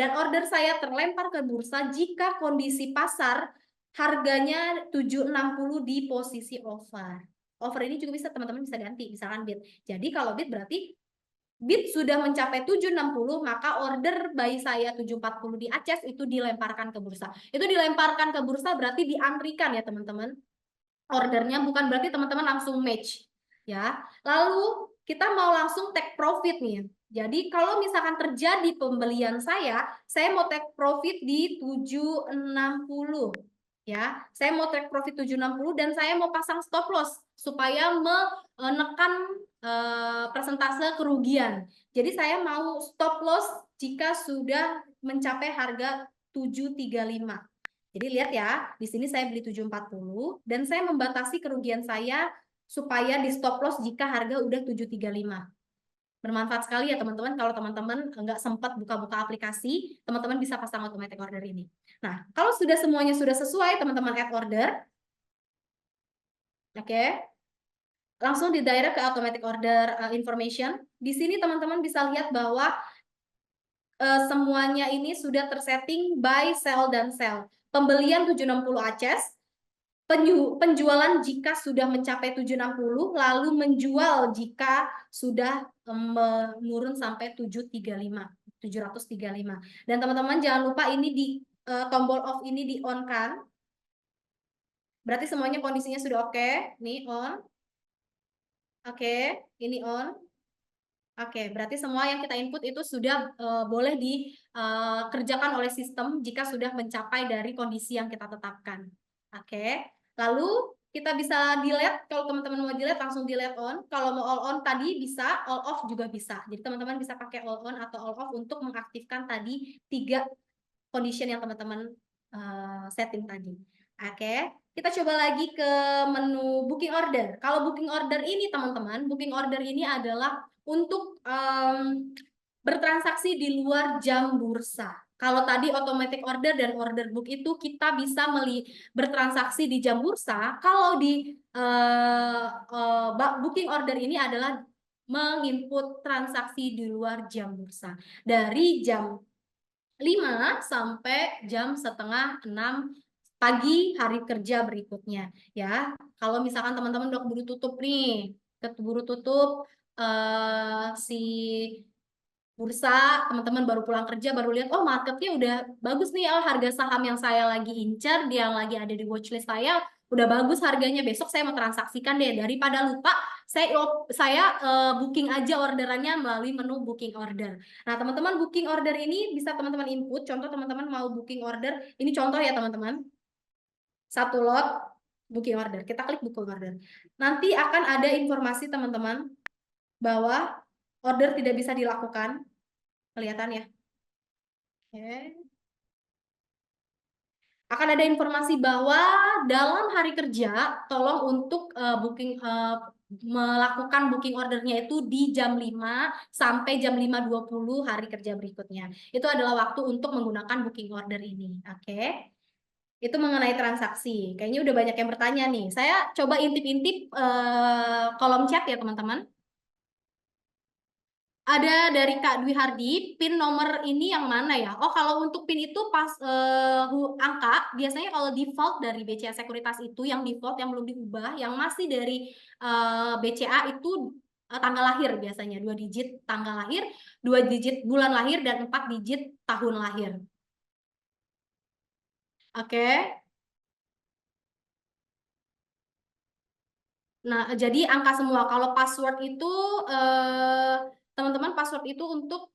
A: dan order saya terlempar ke bursa jika kondisi pasar harganya 760 di posisi over. Over ini juga bisa teman-teman bisa ganti, misalkan bid. Jadi kalau bid berarti bid sudah mencapai 760, maka order buy saya 740 di Aces itu dilemparkan ke bursa. Itu dilemparkan ke bursa berarti diantrikan ya teman-teman. Ordernya bukan berarti teman-teman langsung match ya. Lalu kita mau langsung take profit nih. Jadi kalau misalkan terjadi pembelian saya mau take profit di 760 ya. Saya mau take profit 760 dan saya mau pasang stop loss supaya menekan persentase kerugian. Jadi saya mau stop loss jika sudah mencapai harga 735. Jadi lihat ya, di sini saya beli 740 dan saya membatasi kerugian saya supaya di stop loss jika harga udah 735. Bermanfaat sekali ya teman-teman. Kalau teman-teman nggak sempat buka-buka aplikasi, teman-teman bisa pasang automatic order ini. Nah, kalau sudah semuanya sudah sesuai, teman-teman add order. Oke. Langsung di direct ke automatic order information. Di sini teman-teman bisa lihat bahwa semuanya ini sudah tersetting buy, sell, dan sell. Pembelian 760 Aces, penjualan jika sudah mencapai 760, lalu menjual jika sudah menurun sampai 735. Dan teman-teman jangan lupa ini di tombol off ini di on kan. Berarti semuanya kondisinya sudah oke. Nih on. Oke, ini on. Oke, berarti semua yang kita input itu sudah boleh dikerjakan oleh sistem jika sudah mencapai dari kondisi yang kita tetapkan. Oke, lalu kita bisa delete. Kalau teman-teman mau delete, langsung delete on. Kalau mau all on tadi bisa, all off juga bisa. Jadi teman-teman bisa pakai all on atau all off untuk mengaktifkan tadi 3 condition yang teman-teman setting tadi. Oke, kita coba lagi ke menu booking order. Kalau booking order ini teman-teman, booking order ini adalah untuk bertransaksi di luar jam bursa. Kalau tadi automatic order dan order book itu kita bisa bertransaksi di jam bursa. Kalau di booking order ini adalah menginput transaksi di luar jam bursa. Dari jam 5 sampai jam setengah 6 pagi hari kerja berikutnya ya. Kalau misalkan teman-teman udah keburu tutup nih, keburu tutup si bursa, teman-teman baru pulang kerja baru lihat oh marketnya udah bagus nih, oh harga saham yang saya lagi incer, dia yang lagi ada di watchlist saya udah bagus harganya, besok saya mau transaksikan deh, daripada lupa saya booking aja orderannya melalui menu booking order. Nah teman-teman, booking order ini bisa teman-teman input. Contoh teman-teman mau booking order, ini contoh ya teman-teman, 1 lot booking order, kita klik booking order, nanti akan ada informasi teman-teman bahwa order tidak bisa dilakukan. Kelihatan ya. Oke. Akan ada informasi bahwa dalam hari kerja tolong untuk melakukan booking ordernya itu di jam 5 sampai jam 5.20 hari kerja berikutnya. Itu adalah waktu untuk menggunakan booking order ini. Oke. Itu mengenai transaksi. Kayaknya udah banyak yang bertanya nih. Saya coba intip-intip kolom chat ya teman-teman. Ada dari Kak Dwi Hardi, PIN nomor ini yang mana ya? Oh, kalau untuk PIN itu pas angka, biasanya kalau default dari BCA Sekuritas itu, yang default, yang belum diubah, yang masih dari BCA itu tanggal lahir biasanya, 2 digit tanggal lahir, 2 digit bulan lahir, dan 4 digit tahun lahir. Oke. Nah, jadi angka semua. Kalau password itu, teman-teman password itu untuk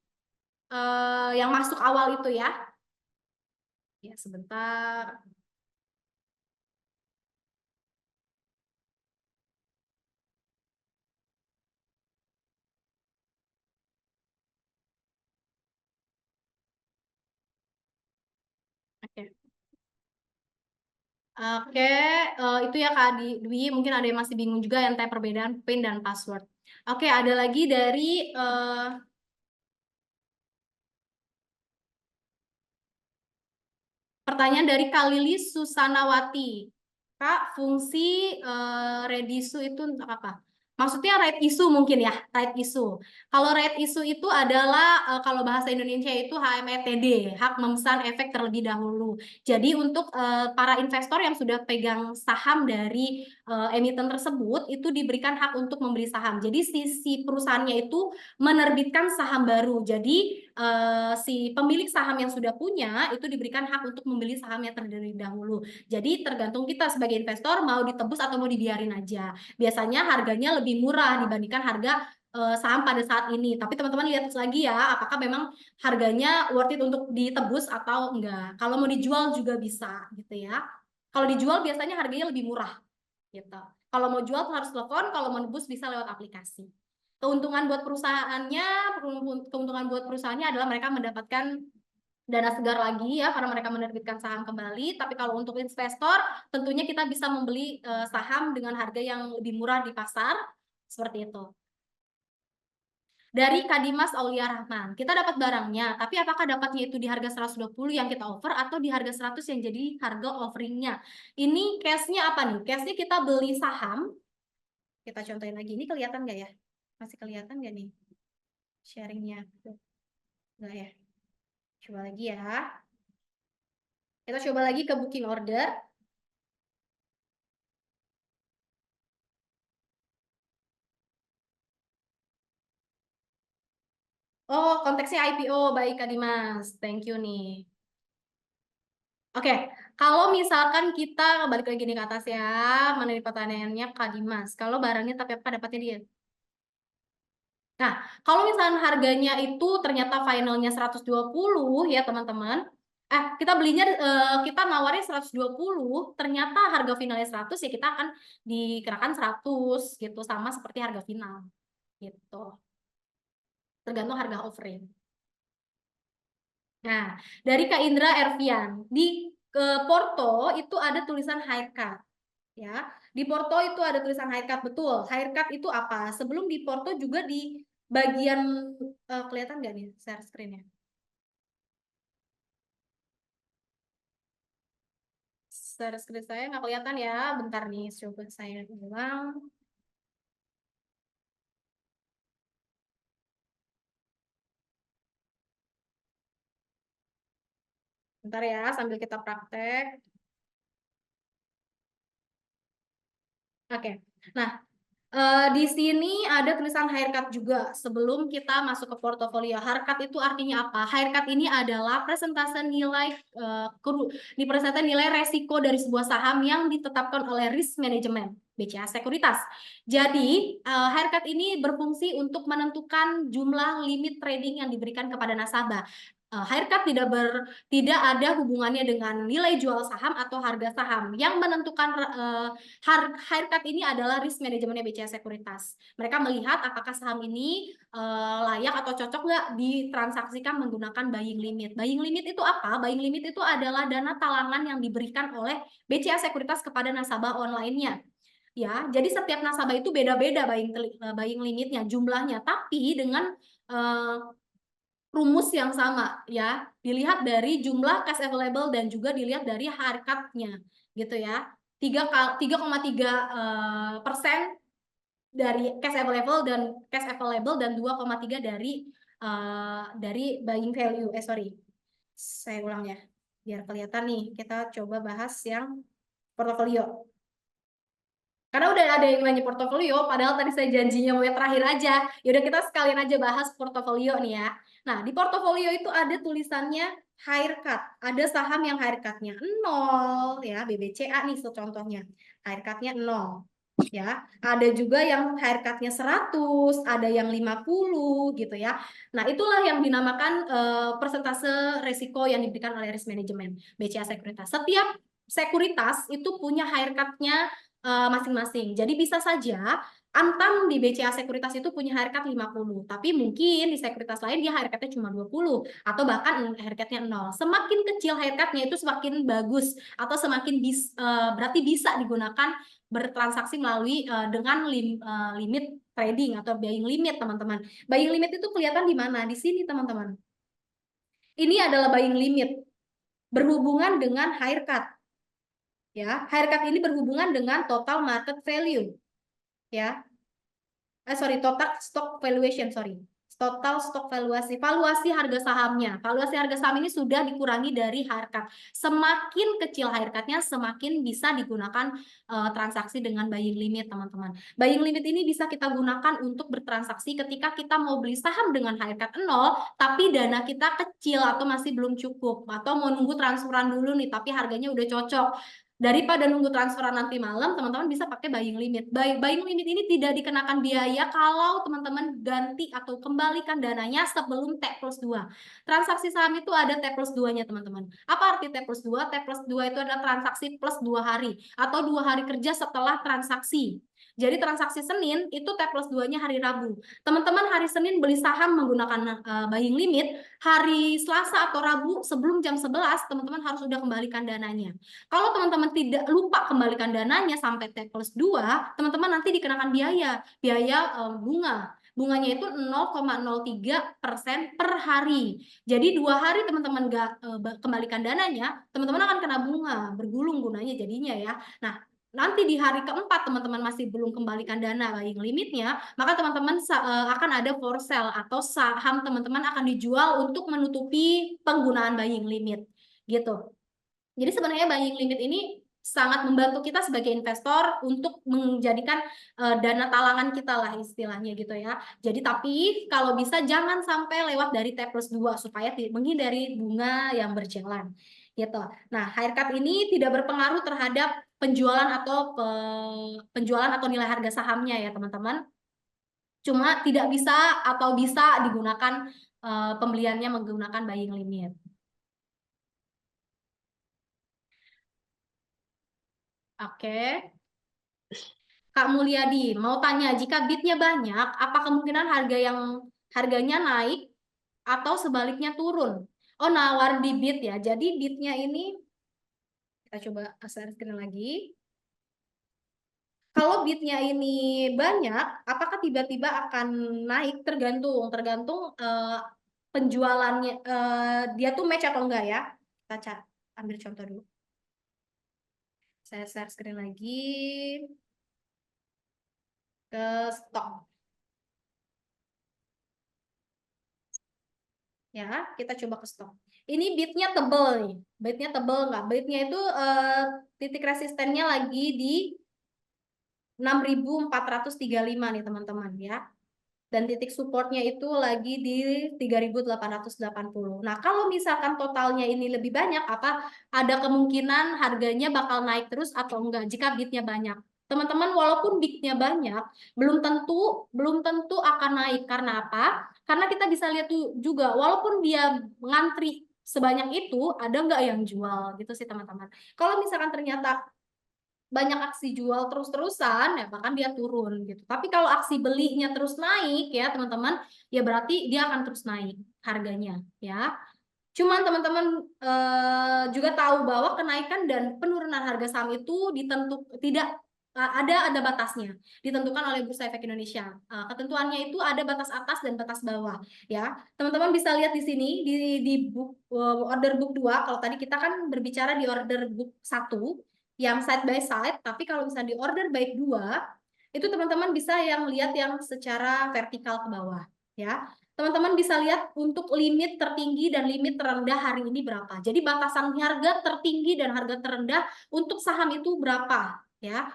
A: yang masuk awal itu ya. Ya, sebentar. Oke. Oke, itu ya Kak Dwi, mungkin ada yang masih bingung juga yang tanya perbedaan PIN dan password. Oke, ada lagi dari pertanyaan dari Kak Lili Susanawati. Kak, fungsi redisu itu untuk apa? Maksudnya right issue mungkin ya, right issue. Kalau right issue itu adalah kalau bahasa Indonesia itu HMETD, hak memesan efek terlebih dahulu. Jadi untuk para investor yang sudah pegang saham dari emiten tersebut itu diberikan hak untuk membeli saham. Jadi si perusahaannya itu menerbitkan saham baru. Jadi si pemilik saham yang sudah punya itu diberikan hak untuk membeli sahamnya terlebih dahulu. Jadi tergantung kita sebagai investor mau ditebus atau mau dibiarin aja. Biasanya harganya lebih murah dibandingkan harga saham pada saat ini. Tapi teman-teman lihat lagi ya, apakah memang harganya worth it untuk ditebus atau enggak. Kalau mau dijual juga bisa gitu ya. Kalau dijual biasanya harganya lebih murah gitu. Kalau mau jual harus telepon, kalau mau nebus bisa lewat aplikasi. Keuntungan buat perusahaannya, keuntungan buat perusahaannya adalah mereka mendapatkan dana segar lagi ya karena mereka menerbitkan saham kembali. Tapi kalau untuk investor tentunya kita bisa membeli saham dengan harga yang lebih murah di pasar seperti itu. Dari Kadimas Aulia Rahman. Kita dapat barangnya, tapi apakah dapatnya itu di harga 120 yang kita offer atau di harga 100 yang jadi harga offeringnya? Ini case-nya apa nih? Case-nya kita beli saham. Kita contohin lagi. Ini kelihatan nggak ya? Masih kelihatan nggak nih? Sharingnya. Nggak ya? Coba lagi ya. Kita coba lagi ke booking order. Oh, konteksnya IPO. Baik, Kak Dimas. Thank you nih. Oke, kalau misalkan kita balik lagi nih ke atas ya, mana nih pertanyaannya Kak Dimas. Kalau barangnya tapi apa dapatnya dia? Nah, kalau misalkan harganya itu ternyata finalnya 120 ya teman-teman. Kita belinya, kita nawarin 120, ternyata harga finalnya 100 ya kita akan dikenakan 100 gitu, sama seperti harga final gitu. Tergantung harga offering. Nah, dari Kak Indra Ervian, di Porto itu ada tulisan haircut ya. Di Porto itu ada tulisan haircut, betul. Haircut itu apa? Sebelum di Porto juga di bagian kelihatan nggak nih share screen-nya? Share screen saya nggak kelihatan ya. Bentar nih, coba saya ulang. Bentar ya, sambil kita praktek. Oke. Nah, di sini ada tulisan haircut juga sebelum kita masuk ke portofolio. Haircut itu artinya apa? Haircut ini adalah persentase nilai di persentase nilai resiko dari sebuah saham yang ditetapkan oleh risk management BCA Sekuritas. Jadi, haircut ini berfungsi untuk menentukan jumlah limit trading yang diberikan kepada nasabah. Haircut tidak ada hubungannya dengan nilai jual saham atau harga saham. Yang menentukan haircut ini adalah risk manajemennya BCA Sekuritas. Mereka melihat apakah saham ini layak atau cocok nggak ditransaksikan menggunakan buying limit. Buying limit itu apa? Buying limit itu adalah dana talangan yang diberikan oleh BCA Sekuritas kepada nasabah online-nya. Ya, jadi setiap nasabah itu beda-beda buying limitnya, jumlahnya, tapi dengan rumus yang sama ya. Dilihat dari jumlah cash available dan juga dilihat dari haircut-nya gitu ya. 3,3% dari cash available dan 2,3 dari buying value. Sorry. Saya ulang ya. Biar kelihatan nih. Kita coba bahas yang portofolio. Karena udah ada yang nanya portofolio, padahal tadi saya janjinya mau yang terakhir aja. Yaudah kita sekalian aja bahas portofolio nih ya. Nah, di portofolio itu ada tulisannya haircut. Ada saham yang haircutnya 0 ya, BBCA nih contohnya. Haircutnya 0 ya. Ada juga yang haircutnya 100, ada yang 50 gitu ya. Nah, itulah yang dinamakan persentase resiko yang diberikan oleh risk management BCA Sekuritas. Setiap sekuritas itu punya haircutnya masing-masing. Jadi bisa saja Antam di BCA Sekuritas itu punya haircut 50, tapi mungkin di sekuritas lain dia haircutnya cuma 20 atau bahkan haircutnya 0. Semakin kecil haircutnya itu semakin bagus atau semakin berarti bisa digunakan bertransaksi melalui dengan limit trading atau buying limit, teman-teman. Buying limit itu kelihatan di mana? Di sini, teman-teman. Ini adalah buying limit berhubungan dengan haircut. Ya, haircut ini berhubungan dengan total market value. Ya. Total stock valuation, sorry. Total stok valuasi, valuasi harga sahamnya. Valuasi harga saham ini sudah dikurangi dari haircut. Semakin kecil haircutnya, semakin bisa digunakan transaksi dengan buying limit, teman-teman. Buying limit ini bisa kita gunakan untuk bertransaksi ketika kita mau beli saham dengan haircut 0, tapi dana kita kecil atau masih belum cukup, atau mau nunggu transferan dulu nih, tapi harganya udah cocok. Daripada nunggu transferan nanti malam, teman-teman bisa pakai buying limit. Buying limit ini tidak dikenakan biaya kalau teman-teman ganti atau kembalikan dananya sebelum T+2. Transaksi saham itu ada T+2-nya, teman-teman. Apa arti T+2? T+2 itu adalah transaksi plus 2 hari atau 2 hari kerja setelah transaksi. Jadi transaksi Senin itu T+2-nya hari Rabu. Teman-teman hari Senin beli saham menggunakan buying limit, hari Selasa atau Rabu sebelum jam 11, teman-teman harus sudah kembalikan dananya. Kalau teman-teman tidak lupa kembalikan dananya sampai T+2, teman-teman nanti dikenakan biaya bunga. Bunganya itu 0,03% per hari. Jadi 2 hari teman-teman nggak kembalikan dananya, teman-teman akan kena bunga, bergulung bunganya jadinya ya. Nah, nanti di hari keempat teman-teman masih belum kembalikan dana buying limitnya, maka teman-teman akan ada for sale atau saham teman-teman akan dijual untuk menutupi penggunaan buying limit gitu. Jadi sebenarnya buying limit ini sangat membantu kita sebagai investor untuk menjadikan dana talangan kita lah istilahnya gitu ya. Jadi tapi kalau bisa jangan sampai lewat dari T+2 supaya menghindari bunga yang berjalan gitu. Nah, haircut ini tidak berpengaruh terhadap penjualan atau nilai harga sahamnya ya teman-teman. Cuma tidak bisa atau bisa digunakan pembeliannya menggunakan buying limit. Oke. Kak Mulyadi, mau tanya, jika bidnya banyak, apa kemungkinan harganya naik atau sebaliknya turun? Oh, nawar di bid ya. Jadi bidnya ini, kita coba share screen lagi. Kalau bidnya ini banyak, apakah tiba-tiba akan naik? Tergantung penjualannya, dia tuh match atau enggak ya? Kita ambil contoh dulu. Saya share screen lagi ke stok. Ya, kita coba ke stok. Ini bidnya tebel nih. Bidnya tebel nggak? Bidnya itu titik resistennya lagi di 6.435 nih teman-teman ya. Dan titik supportnya itu lagi di 3.880. Nah, kalau misalkan totalnya ini lebih banyak, apa ada kemungkinan harganya bakal naik terus atau enggak jika bidnya banyak? Teman-teman, walaupun bidnya banyak, belum tentu akan naik. Karena apa? Karena kita bisa lihat juga, walaupun dia ngantri sebanyak itu, ada nggak yang jual gitu sih teman-teman. Kalau misalkan ternyata banyak aksi jual terus-terusan ya bahkan dia turun gitu. Tapi kalau aksi belinya terus naik ya teman-teman, ya berarti dia akan terus naik harganya ya. Cuman teman-teman juga tahu bahwa kenaikan dan penurunan harga saham itu tidak ada batasnya, ditentukan oleh Bursa Efek Indonesia. Ketentuannya itu ada batas atas dan batas bawah ya. Teman-teman bisa lihat di sini di order book 2. Kalau tadi kita kan berbicara di order book 1 yang side by side, tapi kalau misalnya di order by 2 itu teman-teman bisa yang lihat yang secara vertikal ke bawah ya. Teman-teman bisa lihat untuk limit tertinggi dan limit terendah hari ini berapa. Jadi batasan harga tertinggi dan harga terendah untuk saham itu berapa ya.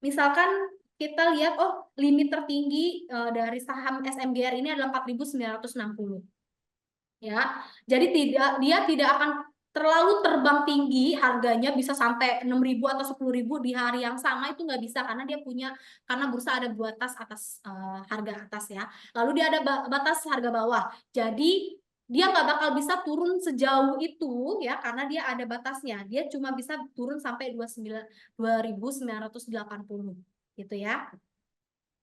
A: Misalkan kita lihat, oh limit tertinggi dari saham SMGR ini adalah 4.960 ya. Jadi dia tidak akan terlalu terbang tinggi harganya bisa sampai 6.000 atau 10.000 di hari yang sama, itu nggak bisa karena bursa ada batas atas harga atas ya. Lalu dia ada batas harga bawah. Jadi dia nggak bakal bisa turun sejauh itu ya karena dia ada batasnya. Dia cuma bisa turun sampai 2.980 gitu ya.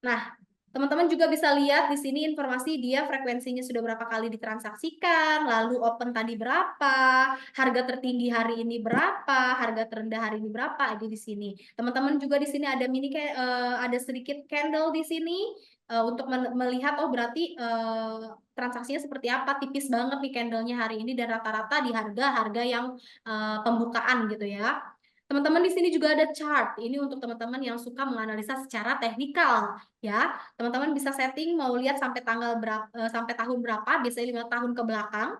A: Nah, teman-teman juga bisa lihat di sini informasi dia frekuensinya sudah berapa kali ditransaksikan, lalu open tadi berapa, harga tertinggi hari ini berapa, harga terendah hari ini berapa, ada di sini. Teman-teman juga di sini ada ada sedikit candle di sini untuk melihat oh berarti transaksinya seperti apa, tipis banget nih candlenya hari ini dan rata-rata di harga-harga yang pembukaan gitu ya. Teman-teman di sini juga ada chart. Ini untuk teman-teman yang suka menganalisa secara teknikal, ya. Teman-teman bisa setting mau lihat sampai tanggal berapa, sampai tahun berapa, biasanya 5 tahun ke belakang.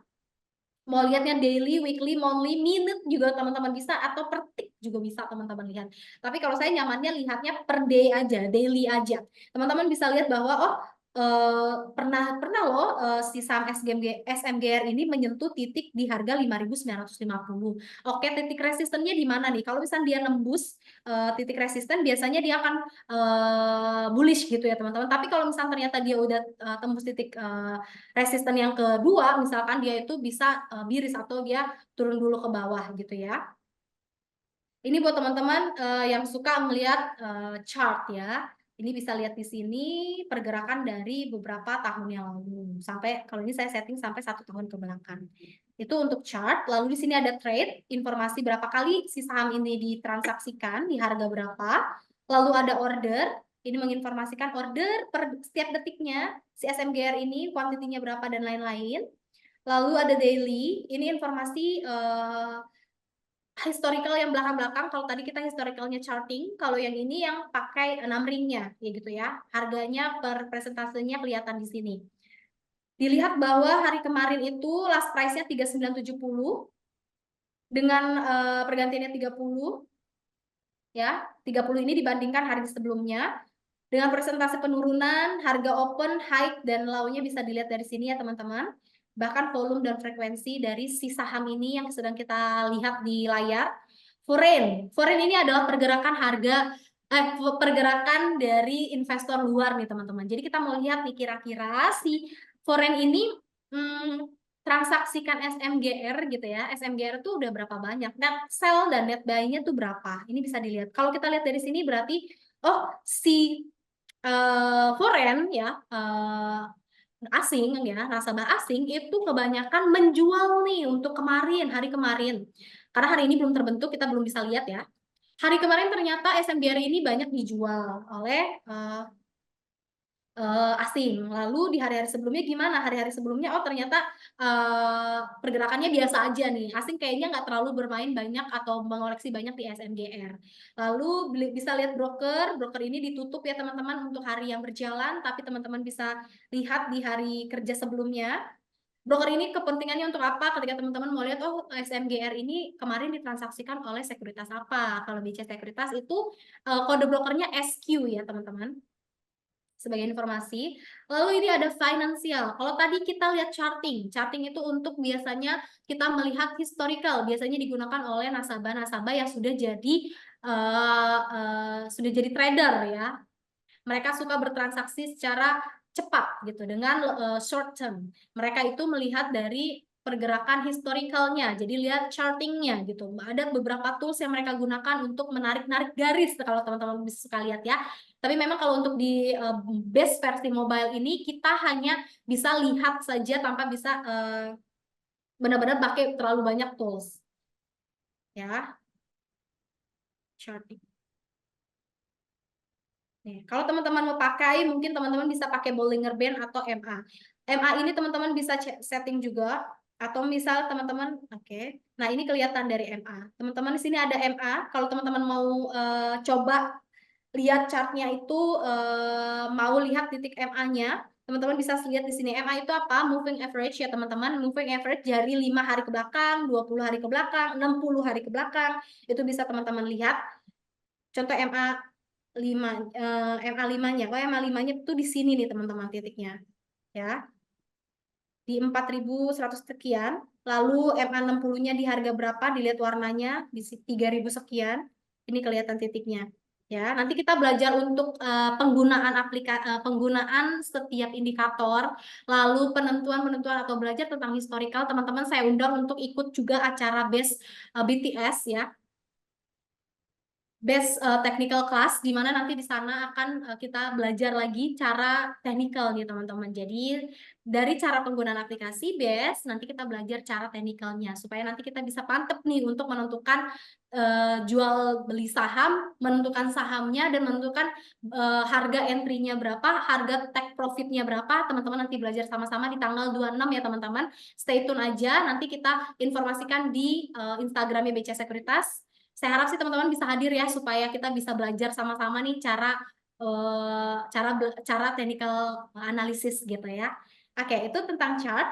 A: Mau lihatnya daily, weekly, monthly, minute juga teman-teman bisa, atau per tick juga bisa teman-teman lihat. Tapi kalau saya nyamannya lihatnya per day aja, daily aja. Teman-teman bisa lihat bahwa pernah loh si saham SMGR ini menyentuh titik di harga 5.950. Oke, titik resistennya di mana nih? Kalau misalnya dia nembus titik resisten, biasanya dia akan bullish gitu ya teman-teman. Tapi kalau misalnya ternyata dia udah tembus titik resisten yang kedua, misalkan dia itu bisa biris atau dia turun dulu ke bawah gitu ya. Ini buat teman-teman yang suka melihat chart ya. Ini bisa lihat di sini pergerakan dari beberapa tahun yang lalu. Sampai kalau ini saya setting sampai 1 tahun ke belakang. Itu untuk chart. Lalu di sini ada trade, informasi berapa kali si saham ini ditransaksikan, di harga berapa. Lalu ada order, ini menginformasikan order per setiap detiknya si SMGR ini, kuantitinya berapa dan lain-lain. Lalu ada daily, ini informasi historical yang belakang-belakang. Kalau tadi kita historicalnya charting, kalau yang ini yang pakai 6 ringnya, ya gitu ya. Harganya per presentasenya kelihatan di sini. Dilihat bahwa hari kemarin itu last price-nya 3970 dengan pergantiannya 30 ya. 30 ini dibandingkan hari sebelumnya. Dengan presentasi penurunan, harga open, high, dan low-nya bisa dilihat dari sini ya teman-teman. Bahkan volume dan frekuensi dari si saham ini yang sedang kita lihat di layar. Foreign ini adalah pergerakan dari investor luar nih teman-teman. Jadi kita mau lihat nih kira-kira si foreign ini transaksikan SMGR gitu ya. SMGR itu udah berapa banyak. Net sell dan net buy-nya tuh berapa. Ini bisa dilihat. Kalau kita lihat dari sini berarti si foreign ya, asing ya, nasabah asing itu kebanyakan menjual nih untuk hari kemarin. Karena hari ini belum terbentuk, kita belum bisa lihat ya. Hari kemarin ternyata SMBR ini banyak dijual oleh asing. Lalu di hari-hari sebelumnya gimana? Hari-hari sebelumnya ternyata pergerakannya biasa aja nih. Asing kayaknya nggak terlalu bermain banyak atau mengoleksi banyak di SMGR. Lalu bisa lihat broker ini ditutup ya teman-teman untuk hari yang berjalan, tapi teman-teman bisa lihat di hari kerja sebelumnya. Broker ini kepentingannya untuk apa? Ketika teman-teman mau lihat, SMGR ini kemarin ditransaksikan oleh sekuritas apa? Kalau BC Sekuritas itu kode brokernya SQ ya teman-teman, sebagai informasi. Lalu ini ada finansial. Kalau tadi kita lihat charting itu untuk biasanya kita melihat historical, biasanya digunakan oleh nasabah-nasabah yang sudah jadi trader ya. Mereka suka bertransaksi secara cepat gitu dengan short term. Mereka itu melihat dari pergerakan historicalnya, jadi lihat chartingnya gitu. Ada beberapa tools yang mereka gunakan untuk menarik-narik garis kalau teman-teman bisa suka lihat ya. Tapi memang kalau untuk di base versi mobile ini kita hanya bisa lihat saja tanpa bisa benar-benar pakai terlalu banyak tools ya. Charting. Nih, kalau teman-teman mau pakai, mungkin teman-teman bisa pakai Bollinger Band atau MA. MA ini teman-teman bisa setting juga, atau misal teman-teman, oke. Nah, ini kelihatan dari MA. Teman-teman di sini ada MA. Kalau teman-teman mau coba lihat chartnya itu, mau lihat titik MA-nya, teman-teman bisa lihat di sini. MA itu apa? Moving average ya teman-teman. Moving average dari 5 hari ke belakang, 20 hari ke belakang, 60 hari ke belakang. Itu bisa teman-teman lihat. Contoh MA 5-nya. Kalau MA5-nya itu di sini nih teman-teman titiknya. Ya. Di 4.100 sekian. Lalu MA60-nya di harga berapa? Dilihat warnanya di 3.000 sekian. Ini kelihatan titiknya. Ya, nanti kita belajar untuk penggunaan setiap indikator, lalu penentuan atau belajar tentang historical. Teman-teman saya undang untuk ikut juga acara BTS ya. Technical class, di mana nanti di sana akan kita belajar lagi cara teknikal nih teman-teman. Jadi dari cara penggunaan aplikasi base, nanti kita belajar cara teknikalnya supaya nanti kita bisa mantep nih untuk menentukan jual beli saham, menentukan sahamnya, dan menentukan harga entry-nya berapa, harga take profit-nya berapa. Teman-teman nanti belajar sama-sama di tanggal 26 ya teman-teman. Stay tune aja, nanti kita informasikan di Instagramnya BC Sekuritas. Saya harap sih teman-teman bisa hadir ya supaya kita bisa belajar sama-sama nih cara technical analisis gitu ya. Oke, itu tentang chart.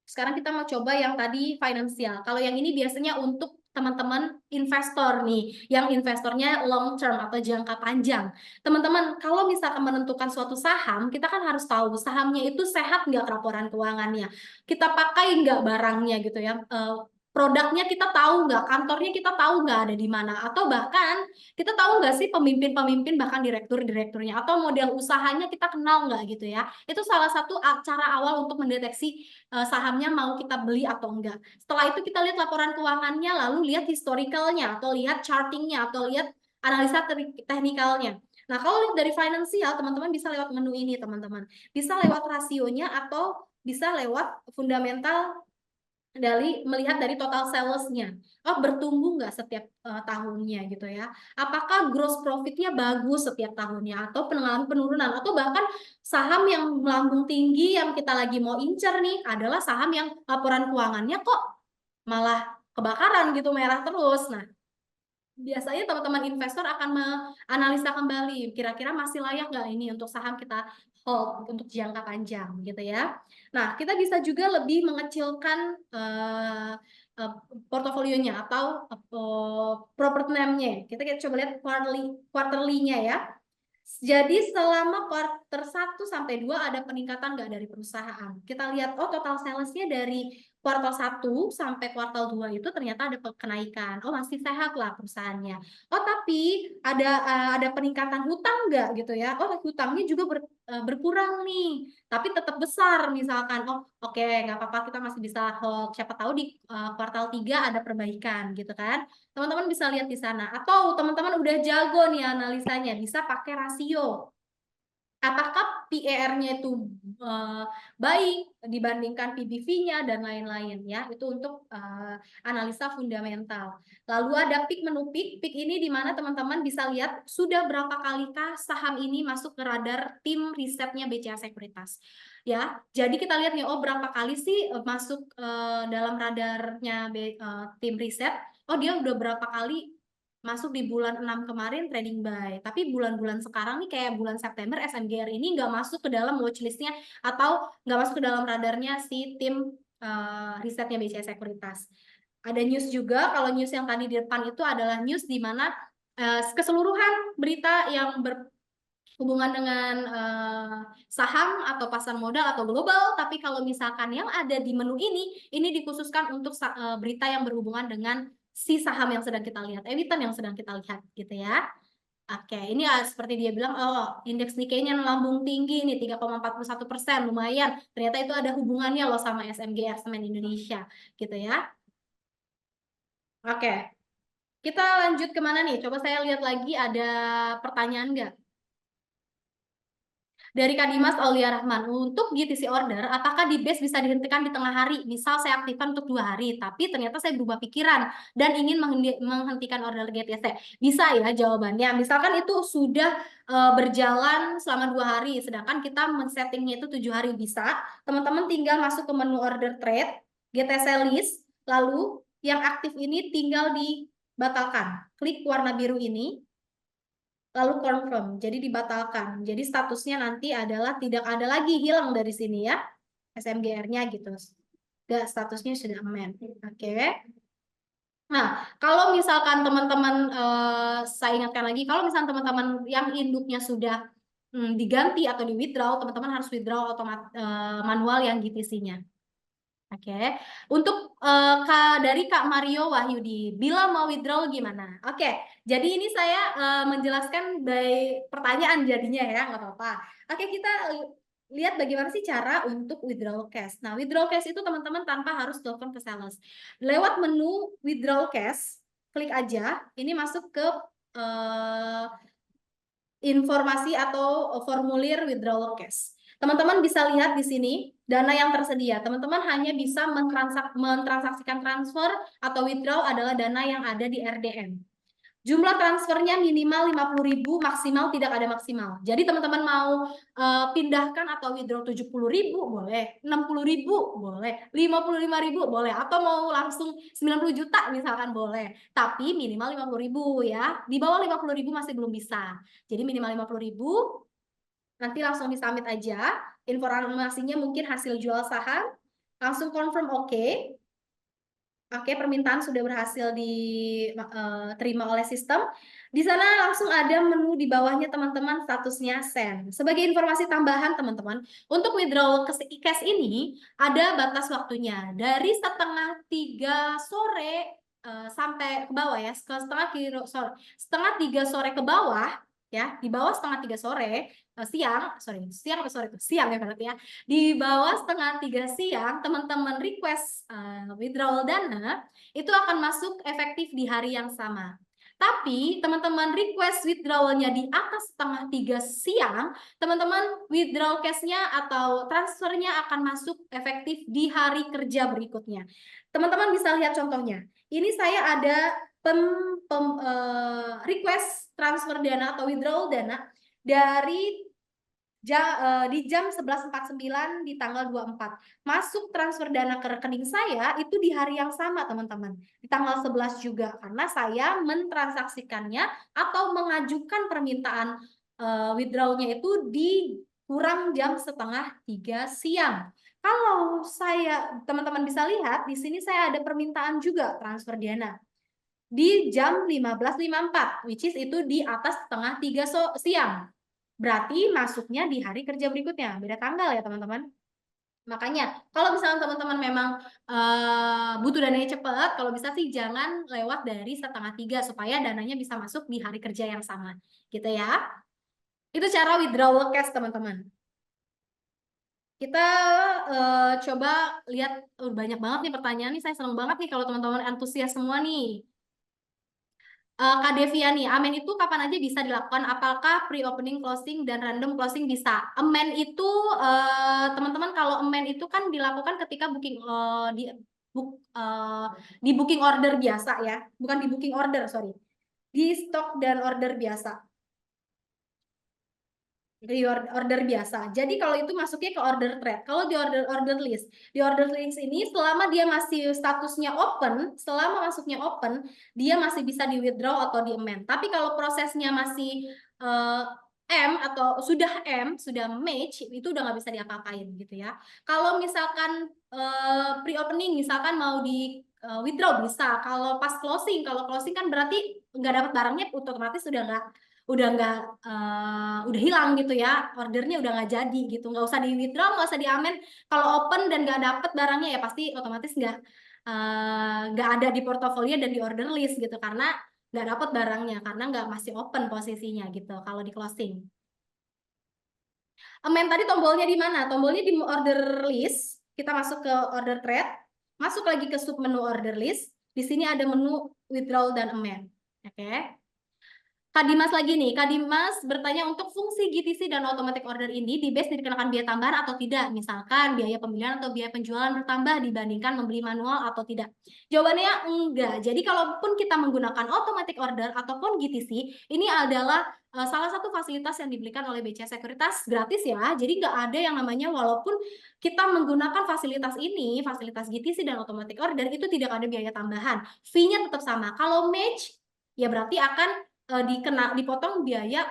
A: Sekarang kita mau coba yang tadi finansial. Kalau yang ini biasanya untuk teman-teman investor nih, yang investornya long term atau jangka panjang. Teman-teman, kalau misalkan menentukan suatu saham, kita kan harus tahu sahamnya itu sehat nggak laporan keuangannya. Kita pakai nggak barangnya gitu ya. Produknya kita tahu nggak, kantornya kita tahu nggak ada di mana, atau bahkan kita tahu nggak sih pemimpin-pemimpin bahkan direktur-direkturnya, atau model usahanya kita kenal nggak gitu ya. Itu salah satu cara awal untuk mendeteksi sahamnya mau kita beli atau enggak. Setelah itu kita lihat laporan keuangannya, lalu lihat historicalnya, atau lihat chartingnya, atau lihat analisa teknikalnya. Nah, kalau lihat dari finansial, teman-teman bisa lewat menu ini, teman-teman. Bisa lewat rasionya, atau bisa lewat fundamental dari melihat dari total salesnya. Oh, bertumbuh nggak setiap tahunnya gitu ya. Apakah gross profitnya bagus setiap tahunnya, atau mengalami penurunan, atau bahkan saham yang melambung tinggi yang kita lagi mau incer nih adalah saham yang laporan keuangannya kok malah kebakaran gitu, merah terus. Nah, biasanya teman-teman investor akan menganalisa kembali kira-kira masih layak nggak ini untuk saham kita hold untuk jangka panjang gitu ya. Nah, kita bisa juga lebih mengecilkan portofolionya atau property name-nya. Kita coba lihat quarterly-nya ya. Jadi selama kuartal 1 sampai 2 ada peningkatan nggak dari perusahaan? Kita lihat, oh total salesnya dari kuartal 1 sampai kuartal 2 itu ternyata ada kenaikan. Oh masih sehat lah perusahaannya. Oh tapi ada peningkatan hutang nggak gitu ya? Oh hutangnya juga berkurang nih, tapi tetap besar misalkan. Oh oke, nggak apa-apa, kita masih bisa hold. Siapa tahu di kuartal 3 ada perbaikan gitu kan. Teman-teman bisa lihat di sana. Atau teman-teman udah jago nih analisanya, bisa pakai rasio. Apakah PER-nya itu baik dibandingkan PBV-nya dan lain-lain ya. Itu untuk analisa fundamental. Lalu ada PIK menu PIK. PIK ini di mana teman-teman bisa lihat sudah berapa kalikah saham ini masuk ke radar tim risetnya BCA Sekuritas. Ya, jadi kita lihat nih, oh berapa kali sih masuk dalam radarnya tim riset. Oh dia udah berapa kali masuk di bulan 6 kemarin trading buy. Tapi bulan-bulan sekarang nih kayak bulan September SMGR ini nggak masuk ke dalam watchlistnya atau nggak masuk ke dalam radarnya si tim risetnya BCA Sekuritas. Ada news juga, kalau news yang tadi di depan itu adalah news di mana keseluruhan berita yang berhubungan dengan saham atau pasar modal atau global, tapi kalau misalkan yang ada di menu ini dikhususkan untuk berita yang berhubungan dengan si saham yang sedang kita lihat, emiten yang sedang kita lihat gitu ya. Oke, ini seperti dia bilang, oh indeks Nikkei-nya melambung tinggi nih 3,41%, lumayan. Ternyata itu ada hubungannya loh sama SMGR Semen Indonesia gitu ya. Oke, kita lanjut kemana nih? Coba saya lihat lagi ada pertanyaan nggak? Dari Kak Dimas Aulia Rahman, untuk GTC order, apakah di base bisa dihentikan di tengah hari? Misal saya aktifkan untuk 2 hari, tapi ternyata saya berubah pikiran dan ingin menghentikan order GTC. Bisa ya jawabannya. Misalkan itu sudah berjalan selama 2 hari, sedangkan kita men-settingnya itu 7 hari bisa. Teman-teman tinggal masuk ke menu order trade, GTC list, lalu yang aktif ini tinggal dibatalkan. Klik warna biru ini, lalu confirm, jadi dibatalkan. Jadi statusnya nanti adalah tidak ada lagi, hilang dari sini ya, SMGR-nya gitu. Enggak, statusnya sudah amend. Oke. Nah, kalau misalkan teman-teman, saya ingatkan lagi, kalau misalkan teman-teman yang induknya sudah diganti atau di withdraw, teman-teman harus withdraw manual yang GTC-nya. Oke, untuk dari Kak Mario Wahyudi, bila mau withdraw gimana? Oke, jadi ini saya menjelaskan by pertanyaan jadinya ya, nggak apa-apa. Oke, kita lihat bagaimana sih cara untuk withdraw cash. Nah, withdraw cash itu teman-teman tanpa harus telepon ke sales. Lewat menu withdraw cash, klik aja, ini masuk ke informasi atau formulir withdrawal cash. Teman-teman bisa lihat di sini dana yang tersedia. Teman-teman hanya bisa mentransaksikan transfer atau withdraw adalah dana yang ada di RDM. Jumlah transfernya minimal 50.000, maksimal tidak ada maksimal. Jadi teman-teman mau pindahkan atau withdraw 70.000 boleh, 60.000 boleh, 55.000 boleh, atau mau langsung 90 juta misalkan boleh. Tapi minimal 50.000 ya. Di bawah 50.000 masih belum bisa. Jadi minimal 50.000, nanti langsung di-submit aja. Informasinya mungkin hasil jual saham, langsung confirm oke. Oke, permintaan sudah berhasil diterima oleh sistem. Di sana langsung ada menu di bawahnya teman-teman, statusnya send. Sebagai informasi tambahan teman-teman, untuk withdrawal cash ini ada batas waktunya. Dari setengah 3 sore sampai ke bawah ya, setengah 3 sore ke bawah ya, di bawah setengah 3 sore, siang atau sore itu siang ya berarti ya. Di bawah setengah 3 siang, teman-teman request withdrawal dana, itu akan masuk efektif di hari yang sama. Tapi teman-teman request withdrawalnya di atas setengah 3 siang, teman-teman withdraw cash-nya atau transfernya akan masuk efektif di hari kerja berikutnya. Teman-teman bisa lihat contohnya. Ini saya ada request transfer dana atau withdrawal dana dari di jam 11.49 di tanggal 24. Masuk transfer dana ke rekening saya itu di hari yang sama, teman-teman. Di tanggal 11 juga, karena saya mentransaksikannya atau mengajukan permintaan withdrawal-nya itu di kurang jam setengah 3 siang. Kalau teman-teman bisa lihat, di sini saya ada permintaan juga transfer dana di jam 15.54, which is itu di atas setengah 3 siang. Berarti masuknya di hari kerja berikutnya, beda tanggal ya teman-teman. Makanya kalau misalnya teman-teman memang butuh dananya cepat, kalau bisa sih jangan lewat dari setengah 3 supaya dananya bisa masuk di hari kerja yang sama, gitu ya. Itu cara withdrawal cash teman-teman. Kita coba lihat, banyak banget nih pertanyaan nih, saya senang banget nih kalau teman-teman antusias semua nih. Kak Devia nih, amen itu kapan aja bisa dilakukan? Apakah pre-opening closing dan random closing bisa? Amen itu teman-teman, kalau amen itu kan dilakukan ketika booking di booking order biasa ya, bukan di booking order, sorry, di stok dan order biasa. Di order biasa. Jadi kalau itu masuknya ke order trade. Kalau di order list, di order list ini selama dia masih statusnya open, selama masuknya open, dia masih bisa di withdraw atau di amend. Tapi kalau prosesnya masih M atau sudah match, itu udah nggak bisa diapa-apain gitu ya. Kalau misalkan pre-opening, misalkan mau di withdraw bisa. Kalau pas closing, kalau closing kan berarti nggak dapat barangnya, otomatis udah hilang gitu ya, ordernya udah nggak jadi gitu, nggak usah di withdraw, nggak usah di amen. Kalau open dan nggak dapet barangnya ya pasti otomatis nggak ada di portofolio dan di order list gitu, karena nggak dapet barangnya, karena nggak masih open posisinya gitu kalau di closing. Amen tadi tombolnya di mana? Tombolnya di order list, kita masuk ke order trade, masuk lagi ke sub menu order list, di sini ada menu withdrawal dan amend. Oke. Kak Dimas lagi nih, Kak Dimas bertanya untuk fungsi GTC dan automatic order ini di base dikenakan biaya tambahan atau tidak? Misalkan biaya pembelian atau biaya penjualan bertambah dibandingkan membeli manual atau tidak? Jawabannya enggak. Jadi kalaupun kita menggunakan automatic order ataupun GTC, ini adalah salah satu fasilitas yang diberikan oleh BCA Sekuritas gratis ya. Jadi nggak ada yang namanya walaupun kita menggunakan fasilitas ini, fasilitas GTC dan automatic order, itu tidak ada biaya tambahan. Fee-nya tetap sama. Kalau match, ya berarti akan dipotong biaya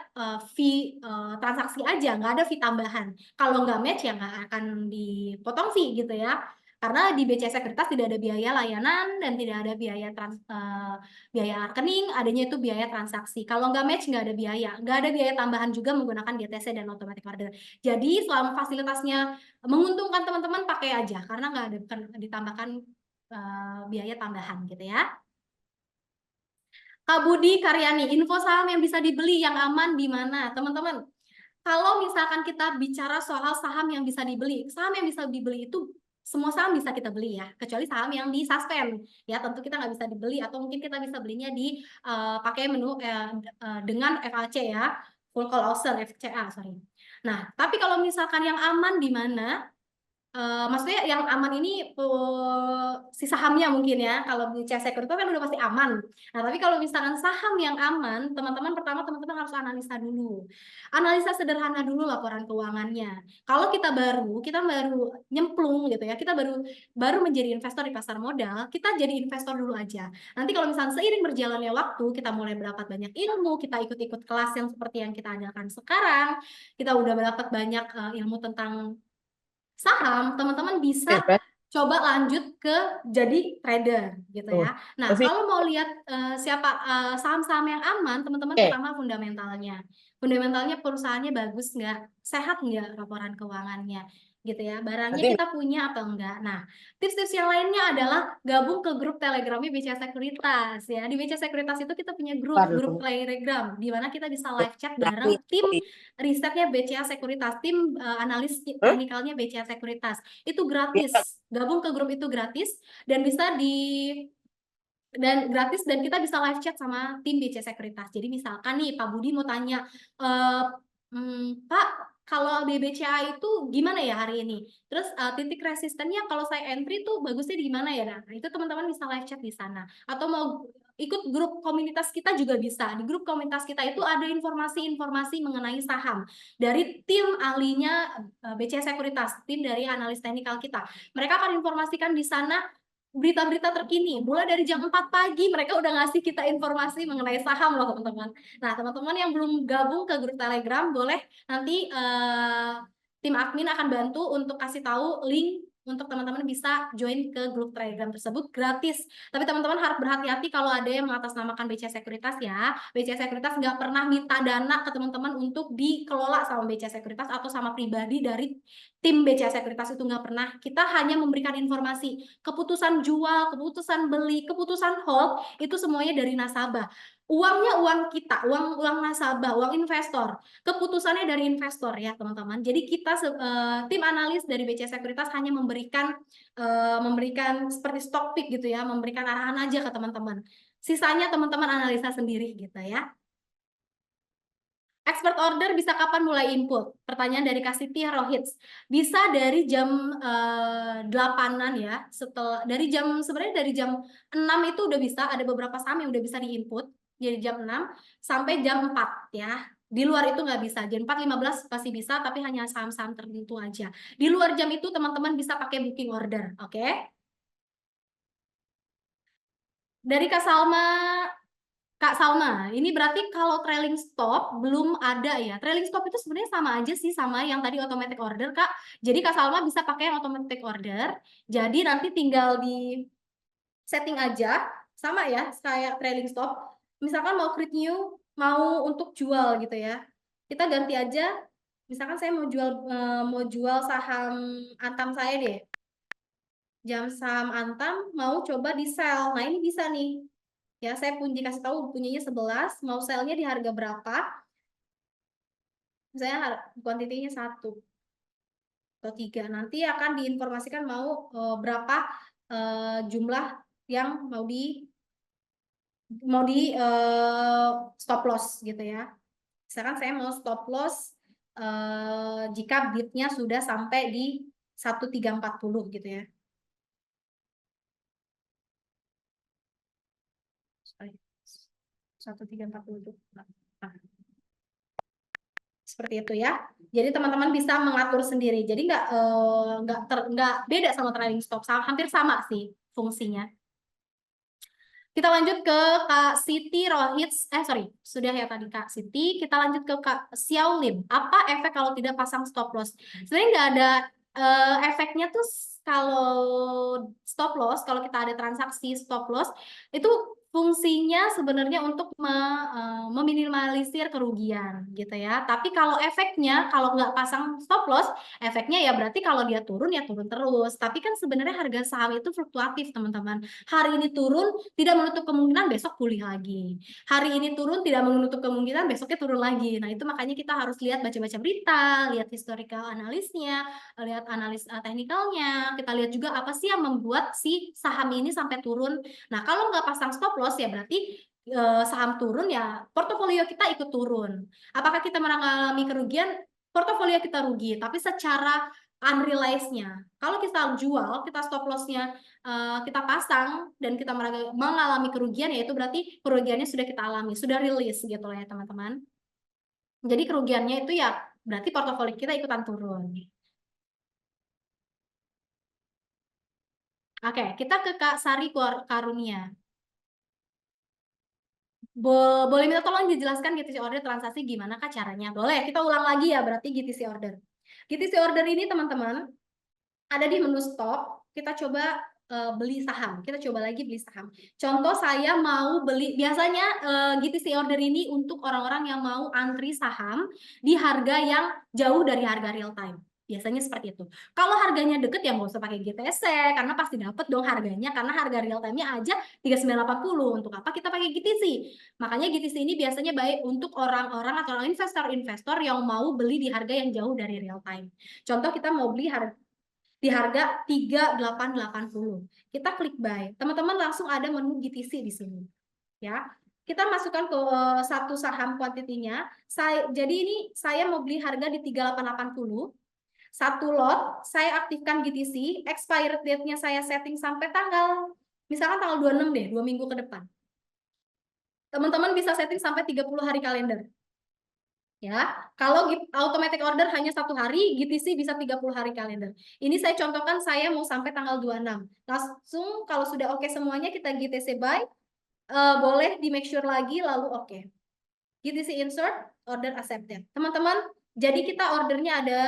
A: fee transaksi aja, nggak ada fee tambahan. Kalau nggak match ya nggak akan dipotong fee gitu ya. Karena di BCA Sekuritas tidak ada biaya layanan dan tidak ada biaya rekening, adanya itu biaya transaksi. Kalau nggak match nggak ada biaya tambahan juga menggunakan GTC dan automatic order. Jadi selama fasilitasnya menguntungkan teman-teman pakai aja, karena nggak ada ditambahkan biaya tambahan gitu ya. Kak Budi Karyani, info saham yang bisa dibeli yang aman di mana? Teman-teman, kalau misalkan kita bicara soal saham yang bisa dibeli, saham yang bisa dibeli itu semua saham bisa kita beli ya, kecuali saham yang di suspend ya, tentu kita nggak bisa dibeli, atau mungkin kita bisa belinya di pakai menu dengan FAC ya, full call option FCA sorry. Nah, tapi kalau misalkan yang aman di mana? maksudnya yang aman ini si sahamnya mungkin ya. Kalau BCA Sekuritas kan udah pasti aman. Nah, tapi kalau misalkan saham yang aman, teman-teman pertama teman-teman harus analisa dulu. Analisa sederhana dulu laporan keuangannya. Kalau kita baru nyemplung gitu ya, kita baru baru menjadi investor di pasar modal, kita jadi investor dulu aja. Nanti kalau misalnya seiring berjalannya waktu, kita mulai mendapat banyak ilmu, kita ikut-ikut kelas yang seperti yang kita adakan sekarang, kita udah mendapat banyak ilmu tentang saham, teman-teman bisa coba lanjut ke jadi trader gitu ya. Nah, kalau mau lihat siapa saham-saham yang aman, teman-teman pertama fundamentalnya. Fundamentalnya perusahaannya bagus nggak, sehat nggak laporan keuangannya gitu ya. Barangnya kita punya atau enggak. Nah, tips-tips yang lainnya adalah gabung ke grup Telegramnya BCA Sekuritas ya. Di BCA Sekuritas itu kita punya grup Telegram di mana kita bisa live chat bareng tim risetnya BCA Sekuritas, tim analis teknikalnya BCA Sekuritas. Itu gratis. Gabung ke grup itu gratis dan bisa gratis dan kita bisa live chat sama tim BCA Sekuritas. Jadi misalkan nih Pak Budi mau tanya, Pak, kalau di BCA itu gimana ya hari ini? Terus titik resistennya kalau saya entry tuh bagusnya di gimana ya? Nah, itu teman-teman bisa live chat di sana. Atau mau ikut grup komunitas kita juga bisa. Di grup komunitas kita itu ada informasi-informasi mengenai saham dari tim ahlinya BCA Sekuritas, tim dari analis teknikal kita. Mereka akan informasikan di sana berita-berita terkini. Mulai dari jam 4 pagi mereka udah ngasih kita informasi mengenai saham loh teman-teman. Nah, teman-teman yang belum gabung ke grup Telegram boleh nanti tim admin akan bantu untuk kasih tahu link untuk teman-teman bisa join ke grup Telegram tersebut gratis. Tapi teman-teman harus berhati-hati kalau ada yang mengatasnamakan BCA Sekuritas ya. BCA Sekuritas nggak pernah minta dana ke teman-teman untuk dikelola sama BCA Sekuritas atau sama pribadi dari tim BCA Sekuritas, itu nggak pernah. Kita hanya memberikan informasi. Keputusan jual, keputusan beli, keputusan hold, itu semuanya dari nasabah. Uangnya uang kita, uang nasabah, uang investor. Keputusannya dari investor ya teman-teman. Jadi kita tim analis dari BCA Sekuritas hanya memberikan seperti stock pick gitu ya, memberikan arahan aja ke teman-teman. Sisanya teman-teman analisa sendiri gitu ya. Expert order bisa kapan mulai input? Pertanyaan dari Kak Siti Rohits. Bisa dari jam 8-an ya. Sebenarnya dari jam 6 itu udah bisa, ada beberapa saham yang udah bisa diinput. Jadi jam 6 sampai jam 4 ya. Di luar itu nggak bisa. Jam 4.15 pasti bisa, tapi hanya saham-saham tertentu aja. Di luar jam itu teman-teman bisa pakai booking order, oke? Dari Kak Salma, ini berarti kalau trailing stop belum ada ya. Trailing stop itu sebenarnya sama aja sih sama yang tadi automatic order, Kak. Jadi Kak Salma bisa pakai yang automatic order. Jadi nanti tinggal di setting aja, sama ya kayak trailing stop. Misalkan mau create new, mau untuk jual gitu ya. Kita ganti aja. Misalkan saya mau jual saham Antam saya deh. Jam saham Antam mau coba di sell. Nah, ini bisa nih. Ya, saya pun dikasih tahu punyanya 11, mau sell-nya di harga berapa? Misalnya kuantitinya 1 atau 3. Nanti akan diinformasikan mau berapa jumlah yang mau di stop loss gitu ya. Misalkan saya mau stop loss jika bidnya sudah sampai di 1340 gitu ya. 1340. Seperti itu ya. Jadi teman-teman bisa mengatur sendiri. Jadi nggak beda sama trailing stop, hampir sama sih fungsinya. Kita lanjut ke Kak Siti Rohits. Sorry, sudah ya tadi Kak Siti. Kita lanjut ke Kak Xiaolim. Apa efek kalau tidak pasang stop loss? Sebenarnya nggak ada efeknya tuh kalau stop loss, kalau kita ada transaksi stop loss, itu fungsinya sebenarnya untuk meminimalisir kerugian gitu ya. Tapi kalau efeknya, kalau nggak pasang stop loss, efeknya ya berarti kalau dia turun ya turun terus. Tapi kan sebenarnya harga saham itu fluktuatif teman-teman. Hari ini turun, tidak menutup kemungkinan besok pulih lagi. Hari ini turun, tidak menutup kemungkinan besoknya turun lagi. Nah itu makanya kita harus lihat baca-baca berita, lihat historical analisnya, lihat analis teknikalnya. Kita lihat juga apa sih yang membuat si saham ini sampai turun. Nah kalau nggak pasang stop loss ya berarti saham turun ya portofolio kita ikut turun. Apakah kita mengalami kerugian? Portofolio kita rugi, tapi secara unrealized-nya. Kalau kita jual, kita stop loss-nya kita pasang dan kita mengalami kerugian, yaitu berarti kerugiannya sudah kita alami, sudah rilis gitu ya teman-teman. Jadi kerugiannya itu ya berarti portofolio kita ikutan turun. Oke, kita ke Kak Sari Karunia. Boleh minta tolong dijelaskan GTC order transaksi gimana Kak caranya? Boleh, kita ulang lagi ya berarti GTC order. GTC order ini teman-teman ada di menu stop, kita coba beli saham. Kita coba lagi beli saham. Contoh saya mau beli, biasanya GTC order ini untuk orang-orang yang mau antri saham di harga yang jauh dari harga real time. Biasanya seperti itu. Kalau harganya deket ya nggak usah pakai GTC, karena pasti dapet dong harganya, karena harga real time-nya aja 3980. Untuk apa kita pakai GTC? Makanya GTC ini biasanya baik untuk orang-orang atau investor-investor yang mau beli di harga yang jauh dari real time. Contoh kita mau beli di harga 3880. Kita klik buy. Teman-teman langsung ada menu GTC di sini. Ya. Kita masukkan ke satu saham kuantitinya. Jadi ini saya mau beli harga di 3880. Satu lot, saya aktifkan GTC, expired date-nya saya setting sampai tanggal, misalkan tanggal 26 deh, 2 minggu ke depan. Teman-teman bisa setting sampai 30 hari kalender. Ya, kalau automatic order hanya 1 hari, GTC bisa 30 hari kalender. Ini saya contohkan saya mau sampai tanggal 26. Langsung kalau sudah oke semuanya kita GTC buy, boleh di make sure lagi lalu oke. GTC insert, order accepted. Teman-teman, jadi kita ordernya ada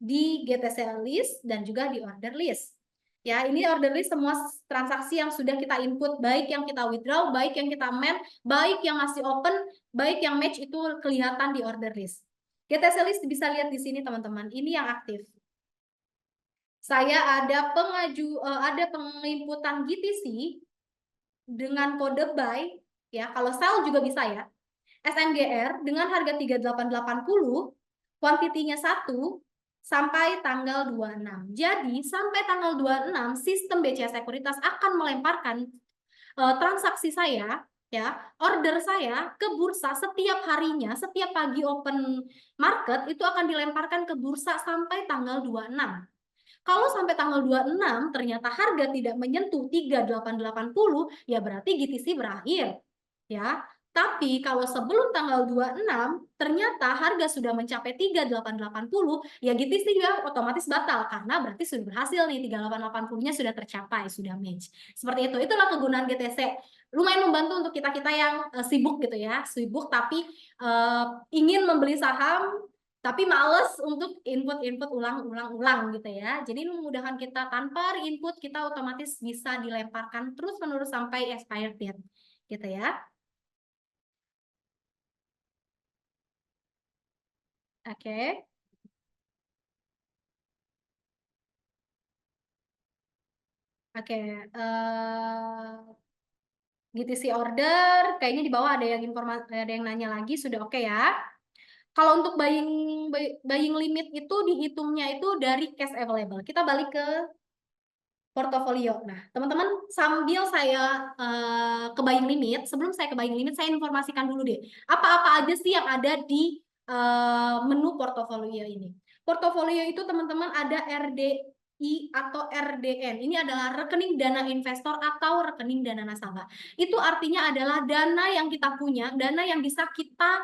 A: di GTC list dan juga di order list. Ya, ini order list semua transaksi yang sudah kita input, baik yang kita withdraw, baik yang kita mend, baik yang masih open, baik yang match itu kelihatan di order list. GTC list bisa lihat di sini teman-teman, ini yang aktif. Saya ada ada penginputan GTC dengan kode buy, ya kalau sell juga bisa ya. SMGR dengan harga 3880, kuantitinya 1 sampai tanggal 26. Jadi sampai tanggal 26 sistem BCA Sekuritas akan melemparkan transaksi saya, ya, order saya ke bursa setiap harinya, setiap pagi open market itu akan dilemparkan ke bursa sampai tanggal 26. Kalau sampai tanggal 26 ternyata harga tidak menyentuh 3880, ya berarti GTC berakhir. Ya, tapi kalau sebelum tanggal 26 ternyata harga sudah mencapai 3880, ya GTC juga otomatis batal karena berarti sudah berhasil nih 3880-nya sudah tercapai, sudah match. Seperti itu. Itulah kegunaan GTC. Lumayan membantu untuk kita-kita yang sibuk gitu ya, sibuk tapi ingin membeli saham tapi males untuk input ulang gitu ya. Jadi memudahkan kita tanpa input kita otomatis bisa dilemparkan terus-menerus sampai expired date gitu ya. Oke. Oke. GTC order kayaknya di bawah ada yang ada yang nanya lagi, sudah oke ya. Kalau untuk buying limit itu dihitungnya itu dari cash available. Kita balik ke portofolio. Nah, teman-teman sambil saya ke buying limit, sebelum saya ke buying limit, saya informasikan dulu deh. Apa-apa aja sih yang ada di menu portofolio ini. Portofolio itu teman-teman ada RDI atau RDN. Ini adalah rekening dana investor atau rekening dana nasabah. Itu artinya adalah dana yang kita punya, dana yang bisa kita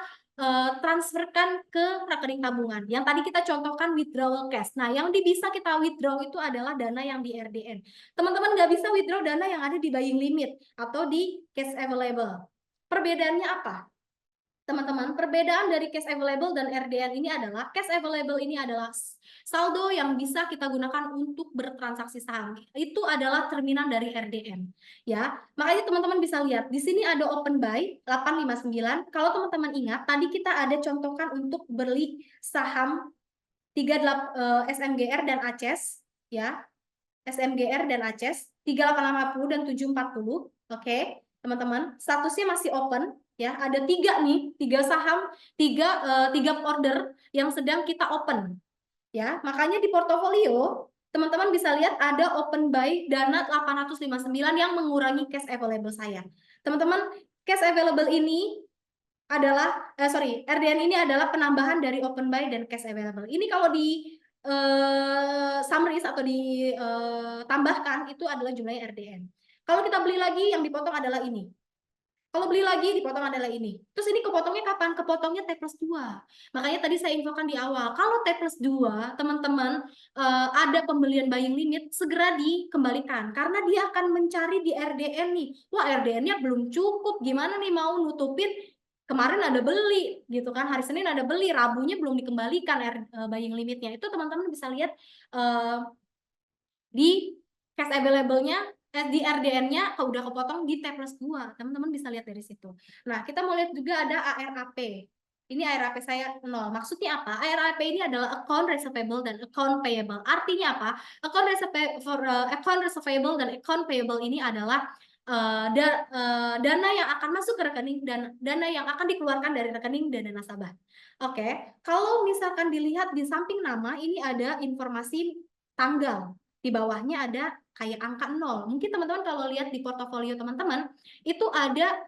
A: transferkan ke rekening tabungan. Yang tadi kita contohkan withdrawal cash. Nah, yang bisa kita withdraw itu adalah dana yang di RDN. Teman-teman nggak bisa withdraw dana yang ada di buying limit atau di cash available. Perbedaannya apa? Teman-teman, perbedaan dari cash available dan RDN ini adalah cash available ini adalah saldo yang bisa kita gunakan untuk bertransaksi saham. Itu adalah cerminan dari RDN. Ya, makanya teman-teman bisa lihat di sini ada open buy 859. Kalau teman-teman ingat, tadi kita ada contohkan untuk beli saham 38 SMGR dan ACES, ya. SMGR dan ACES 3850 dan 740. Oke, teman-teman, statusnya masih open. Ya, ada 3 saham, 3 order yang sedang kita open. Ya, makanya di portofolio teman-teman bisa lihat ada open buy dana 859 yang mengurangi cash available saya. Teman-teman, cash available ini adalah RDN ini adalah penambahan dari open buy dan cash available. Ini kalau di summaries atau ditambahkan itu adalah jumlahnya RDN. Kalau kita beli lagi yang dipotong adalah ini. Kalau beli lagi dipotong adalah ini. Terus ini kepotongnya kapan? Kepotongnya T+2. Makanya tadi saya infokan di awal, kalau T+2, teman-teman ada pembelian buying limit, segera dikembalikan. Karena dia akan mencari di RDN nih. Wah, RDN-nya belum cukup. Gimana nih mau nutupin? Kemarin ada beli, gitu kan. Hari Senin ada beli, Rabunya belum dikembalikan buying limitnya. Itu teman-teman bisa lihat di cash available-nya di RDN-nya udah kepotong di T+2. Teman-teman bisa lihat dari situ. Nah, kita mau lihat juga ada ARAP. Ini ARAP saya 0. Maksudnya apa? ARAP ini adalah account receivable dan account payable. Artinya apa? Account receivable dan account payable ini adalah dana yang akan masuk ke rekening dan dana yang akan dikeluarkan dari rekening dana nasabah. Oke, kalau misalkan dilihat di samping nama, ini ada informasi tanggal. Di bawahnya ada kayak angka 0. Mungkin teman-teman kalau lihat di portofolio teman-teman, itu ada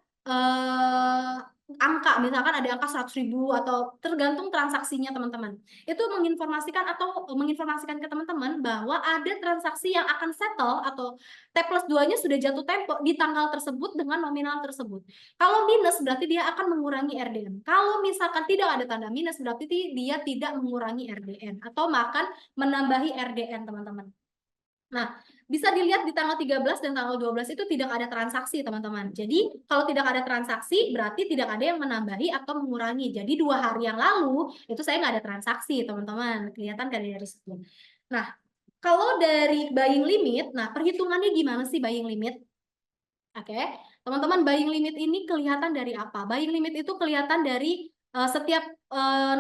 A: angka, misalkan ada angka 100.000 atau tergantung transaksinya teman-teman. Itu menginformasikan ke teman-teman bahwa ada transaksi yang akan settle atau T+2-nya sudah jatuh tempo di tanggal tersebut dengan nominal tersebut. Kalau minus berarti dia akan mengurangi RDN. Kalau misalkan tidak ada tanda minus berarti dia tidak mengurangi RDN atau bahkan menambahi RDN teman-teman. Nah, bisa dilihat di tanggal 13 dan tanggal 12 itu tidak ada transaksi, teman-teman. Jadi, kalau tidak ada transaksi, berarti tidak ada yang menambahi atau mengurangi. Jadi, 2 hari yang lalu, itu saya nggak ada transaksi, teman-teman. Kelihatan kan dari situ. Nah, kalau dari buying limit, nah perhitungannya gimana sih buying limit? Oke, teman-teman, buying limit ini kelihatan dari apa? Buying limit itu kelihatan dari setiap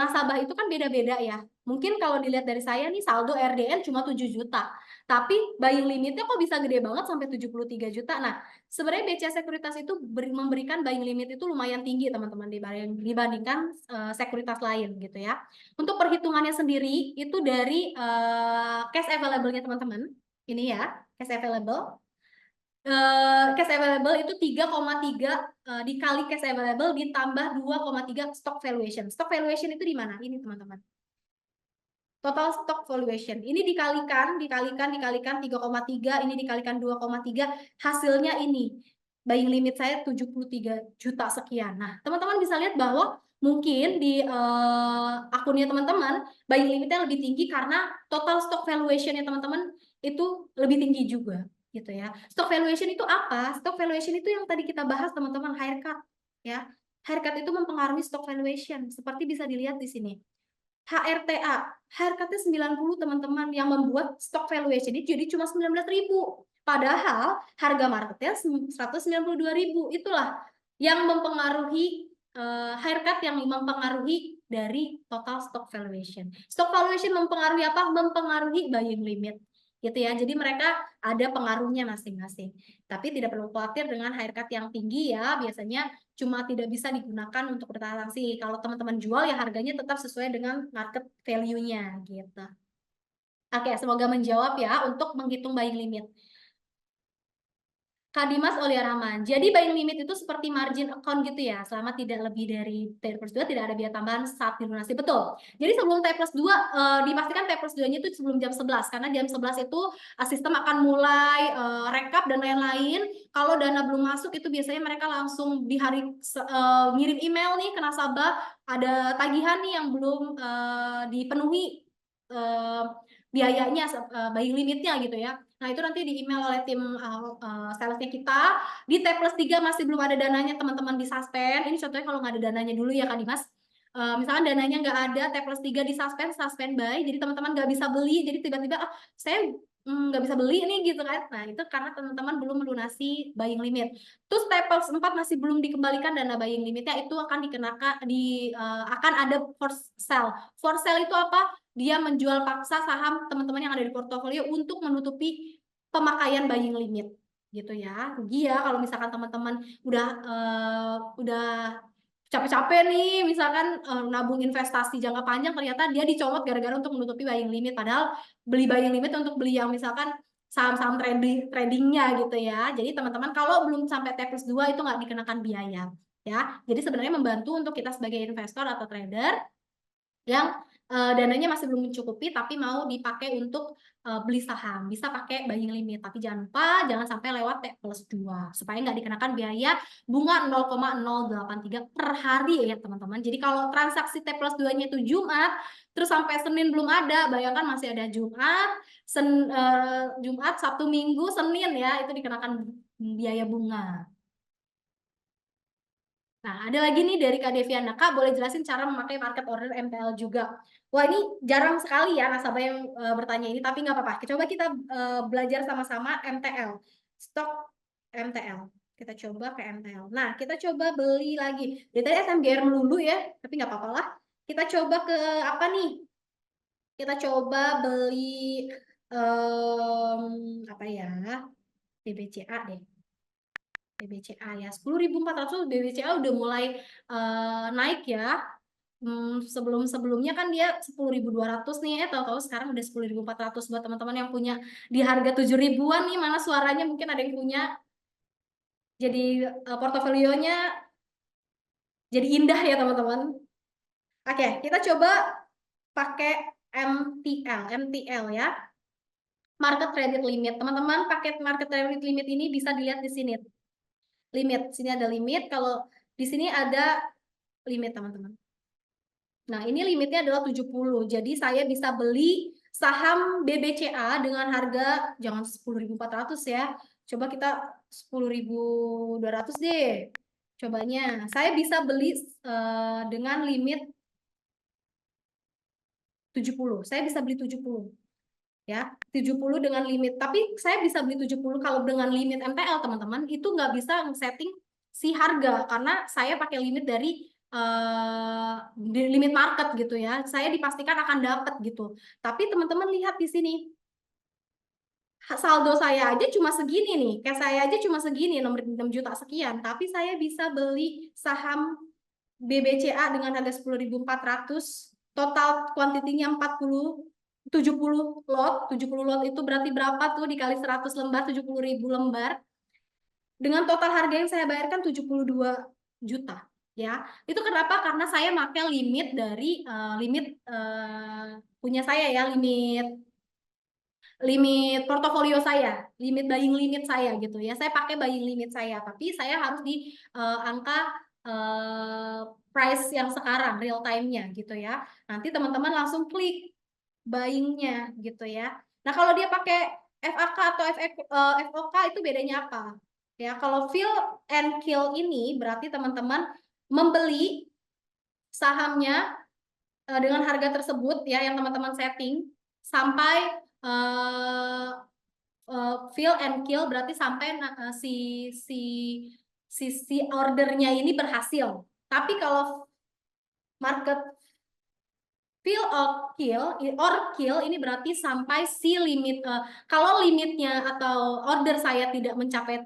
A: nasabah itu kan beda-beda ya. Mungkin kalau dilihat dari saya nih saldo RDN cuma 7 juta. Tapi buying limitnya kok bisa gede banget sampai 73 juta. Nah, sebenarnya BCA Sekuritas itu memberikan buying limit itu lumayan tinggi teman-teman dibandingkan sekuritas lain gitu ya. Untuk perhitungannya sendiri itu dari cash available-nya teman-teman. Ini ya, cash available. Cash available itu 3,3 dikali cash available ditambah 2,3 stock valuation. Stock valuation itu di mana? Ini teman-teman. Total stock valuation. Ini dikalikan 3,3, ini dikalikan 2,3, hasilnya ini. Buying limit saya 73 juta sekian. Nah, teman-teman bisa lihat bahwa mungkin di akunnya teman-teman buying limitnya lebih tinggi karena total stock valuation-nya teman-teman itu lebih tinggi juga gitu ya. Stock valuation itu apa? Stock valuation itu yang tadi kita bahas teman-teman, haircut ya. Haircut itu mempengaruhi stock valuation seperti bisa dilihat di sini. HRTA, haircutnya 90 teman-teman, yang membuat stock valuation ini jadi cuma 19.000. Padahal harga marketnya 192.000. Itulah yang mempengaruhi haircut yang mempengaruhi dari total stock valuation. Stock valuation mempengaruhi apa? Mempengaruhi buying limit. Gitu ya. Jadi mereka ada pengaruhnya masing-masing. Tapi tidak perlu khawatir dengan haircut yang tinggi ya. Biasanya cuma tidak bisa digunakan untuk bertransaksi. Kalau teman-teman jual ya harganya tetap sesuai dengan market value-nya gitu. Oke, semoga menjawab ya untuk menghitung buying limit. Kak Dimas Aulia Rahman. Jadi buying limit itu seperti margin account gitu ya, selama tidak lebih dari T+2 tidak ada biaya tambahan saat dilunasi. Betul. Jadi sebelum T+2 dipastikan T+2-nya itu sebelum jam 11 karena jam 11 itu sistem akan mulai rekap dan lain-lain. Kalau dana belum masuk itu biasanya mereka langsung di hari ngirim email nih ke nasabah, ada tagihan nih yang belum dipenuhi biayanya, buying limitnya gitu ya. Nah, itu nanti di email oleh tim salesnya kita. Di T+3 masih belum ada dananya, teman-teman di suspend. Ini contohnya kalau nggak ada dananya dulu ya Kak Dimas. Misalkan dananya nggak ada, T+3 di suspend buy. Jadi teman-teman nggak bisa beli. Jadi tiba-tiba, saya nggak bisa beli nih gitu kan. Nah, itu karena teman-teman belum melunasi buying limit. Terus T+4 masih belum dikembalikan dana buying limitnya, itu akan dikenakan akan ada for sale. For sale itu apa? Dia menjual paksa saham teman-teman yang ada di portofolio untuk menutupi pemakaian buying limit gitu ya. Rugi ya kalau misalkan teman-teman udah capek-capek nih misalkan nabung investasi jangka panjang, ternyata dia dicomot gara-gara untuk menutupi buying limit, padahal beli buying limit untuk beli yang misalkan saham-saham tradingnya gitu ya. Jadi teman-teman kalau belum sampai T+2 itu nggak dikenakan biaya ya. Jadi sebenarnya membantu untuk kita sebagai investor atau trader yang dananya masih belum mencukupi tapi mau dipakai untuk beli saham, bisa pakai buying limit, tapi jangan lupa jangan sampai lewat T+2 supaya nggak dikenakan biaya bunga 0,083 per hari ya teman-teman. Jadi kalau transaksi T+2-nya itu Jumat terus sampai Senin belum ada, bayangkan masih ada Jumat, Sabtu, Minggu, Senin ya, itu dikenakan biaya bunga. Nah, ada lagi nih dari Kak Deviana. Kak, boleh jelasin cara memakai market order MTL juga? Wah, ini jarang sekali ya nasabah yang bertanya ini, tapi nggak apa-apa. Coba kita belajar sama-sama MTL. Stok MTL. Kita coba ke MTL. Nah, kita coba beli lagi. Dari tadi SMGR melulu ya, tapi nggak apa-apa lah. Kita coba ke apa nih? Kita coba beli apa ya? BBCA deh. BBCA ya 10.400 BBCA udah mulai naik ya. Sebelumnya kan dia 10.200 nih, tahu-tahu sekarang udah 10.400 buat teman-teman yang punya di harga 7 ribuan nih, mana suaranya mungkin ada yang punya, jadi portofolionya jadi indah ya teman-teman. Oke, kita coba pakai MTL ya, market credit limit. Teman-teman, paket market credit limit ini bisa dilihat di sini. Limit, sini ada limit, kalau di sini ada limit teman-teman. Nah, ini limitnya adalah 70. Jadi saya bisa beli saham BBCA dengan harga jangan 10.400 ya. Coba kita 10.200 deh. Cobanya. Saya bisa beli dengan limit 70. Saya bisa beli 70. Ya, 70 dengan limit. Tapi saya bisa beli 70 kalau dengan limit MTL, teman-teman, itu nggak bisa setting si harga karena saya pakai limit dari limit market gitu ya. Saya dipastikan akan dapat gitu. Tapi teman-teman lihat di sini. Saldo saya aja cuma segini nih. Kayak saya aja cuma segini, 6 juta sekian. Tapi saya bisa beli saham BBCA dengan harga 10.400, total kuantitinya 70 lot. 70 lot itu berarti berapa tuh dikali 100 lembar, 70.000 lembar. Dengan total harga yang saya bayarkan 72 juta. Ya, itu kenapa? Karena saya pakai limit dari punya saya ya, limit portofolio saya, limit buying limit saya gitu ya. Saya pakai buying limit saya, tapi saya harus di angka price yang sekarang real time-nya gitu ya. Nanti teman-teman langsung klik buying-nya gitu ya. Nah, kalau dia pakai FAK atau FOK itu bedanya apa? Ya, kalau fill and kill ini berarti teman-teman membeli sahamnya dengan harga tersebut ya yang teman-teman setting sampai fill and kill berarti sampai si ordernya ini berhasil. Tapi kalau market fill or kill ini berarti sampai si limit, kalau limitnya atau order saya tidak mencapai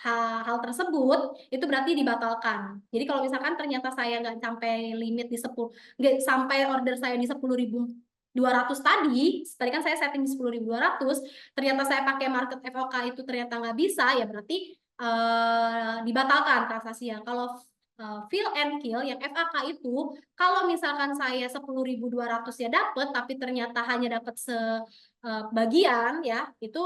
A: hal tersebut, itu berarti dibatalkan. Jadi kalau misalkan ternyata saya nggak sampai limit di 10, nggak sampai order saya di 10.200 tadi kan saya setting di 10.200, ternyata saya pakai market FOK itu ternyata nggak bisa, ya berarti dibatalkan transaksinya. Kalau fill and kill yang FAK itu, kalau misalkan saya 10.200 ya dapat, tapi ternyata hanya dapat sebagian ya, itu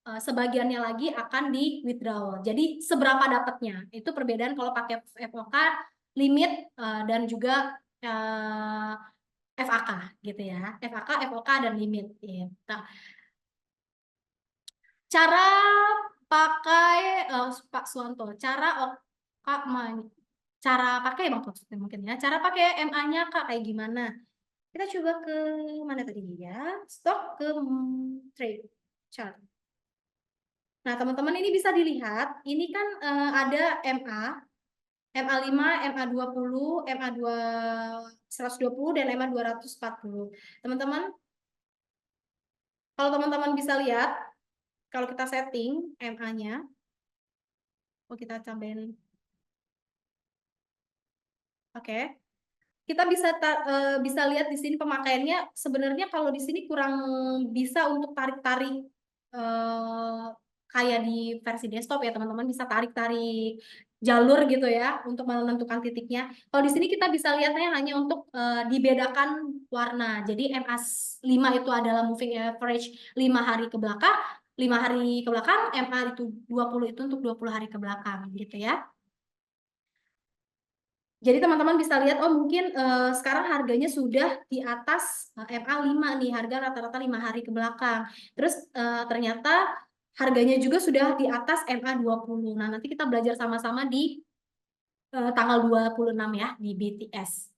A: sebagiannya lagi akan di withdraw. Jadi seberapa dapatnya? Itu perbedaan kalau pakai FOK, limit dan juga FAK gitu ya. FAK, FOK dan limit. Gitu. Cara pakai Pak Suwanto, cara pakai Bang maksudnya mungkin ya. Cara pakai MA-nya Kak kayak gimana? Kita coba ke mana tadi ya? Stok ke trade chart. Nah, teman-teman ini bisa dilihat, ini kan ada MA5, MA20, MA120 dan MA240. Teman-teman, kalau teman-teman bisa lihat, kalau kita setting MA-nya, kita tambahin. Oke. Kita bisa lihat di sini pemakaiannya sebenarnya kalau di sini kurang bisa untuk tarik-tarik kayak di versi desktop ya teman-teman, bisa tarik-tarik jalur gitu ya untuk menentukan titiknya. Kalau di sini kita bisa lihatnya hanya untuk dibedakan warna. Jadi MA5 itu adalah moving average 5 hari ke belakang, 5 hari ke belakang, MA itu 20 itu untuk 20 hari ke belakang gitu ya. Jadi teman-teman bisa lihat, oh mungkin sekarang harganya sudah di atas MA5 nih, harga rata-rata 5 hari ke belakang. Terus ternyata harganya juga sudah di atas MA20. Nah, nanti kita belajar sama-sama di tanggal 26 ya, di BTS.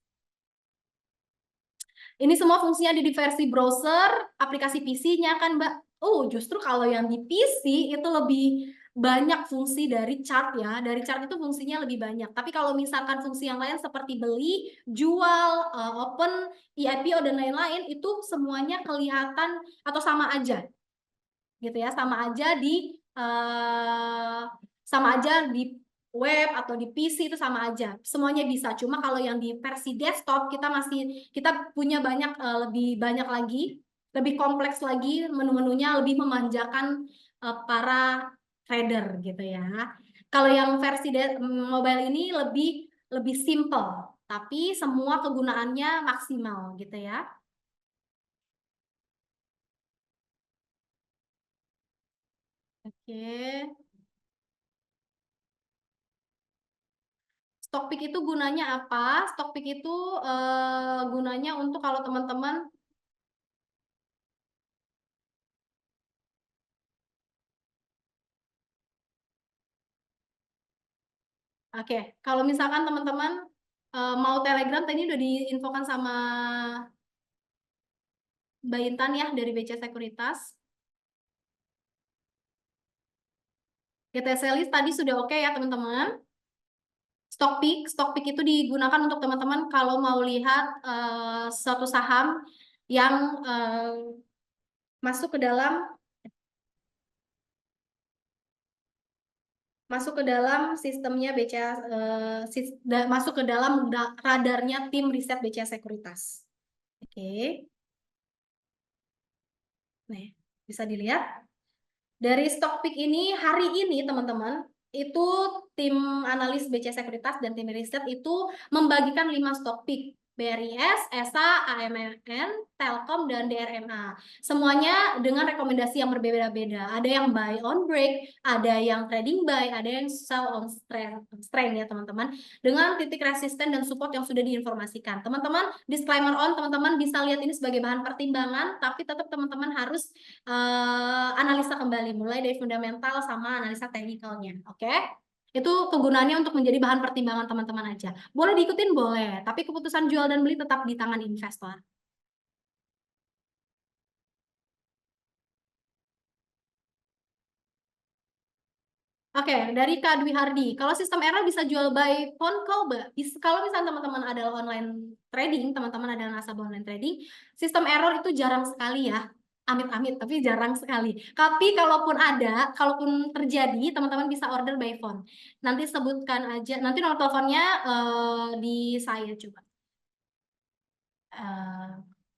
A: Ini semua fungsinya ada di versi browser, aplikasi PC-nya kan, Mbak. Oh, justru kalau yang di PC itu lebih banyak fungsi dari chart ya. Dari chart itu fungsinya lebih banyak. Tapi kalau misalkan fungsi yang lain seperti beli, jual, open, EIPO dan lain-lain itu semuanya kelihatan atau sama aja. Gitu ya, sama aja di web atau di PC itu sama aja, semuanya bisa. Cuma kalau yang di versi desktop kita punya lebih banyak lagi, lebih kompleks lagi menu-menunya, lebih memanjakan para trader gitu ya. Kalau yang versi mobile ini lebih lebih simple, tapi semua kegunaannya maksimal gitu ya. Oke. Stockpick itu gunanya apa? Stockpick itu gunanya untuk kalau teman-teman, oke, kalau misalkan teman-teman mau Telegram, tadi udah diinfokan sama Mbak Intan ya dari BC Sekuritas. GTC list tadi sudah oke ya teman-teman. Stockpick itu digunakan untuk teman-teman kalau mau lihat suatu saham yang masuk ke dalam sistemnya BCA, masuk ke dalam radarnya tim riset BCA Sekuritas. Oke. Nih, bisa dilihat. Dari Stockpick ini, hari ini teman-teman, itu tim analis BCA Sekuritas dan tim riset itu membagikan 5 Stockpick. BRIS, ESA, AMN, Telkom, dan DRMA. Semuanya dengan rekomendasi yang berbeda-beda. Ada yang buy on break, ada yang trading buy, ada yang sell on strength ya teman-teman. Dengan titik resisten dan support yang sudah diinformasikan. Teman-teman, disclaimer on, teman-teman bisa lihat ini sebagai bahan pertimbangan, tapi tetap teman-teman harus analisa kembali, mulai dari fundamental sama analisa teknikalnya. Oke? Itu kegunaannya untuk menjadi bahan pertimbangan teman-teman aja. Boleh diikutin, boleh. Tapi keputusan jual dan beli tetap di tangan investor. Oke, dari Kak Dwi Hardi. Kalau sistem error bisa jual by phone call, Mbak. Kalau misalnya teman-teman adalah online trading, teman-teman adalah nasabah online trading, sistem error itu jarang sekali ya. Amit-amit, tapi jarang sekali. Tapi kalaupun terjadi, teman-teman bisa order by phone. Nanti sebutkan aja, nanti nomor teleponnya di saya coba.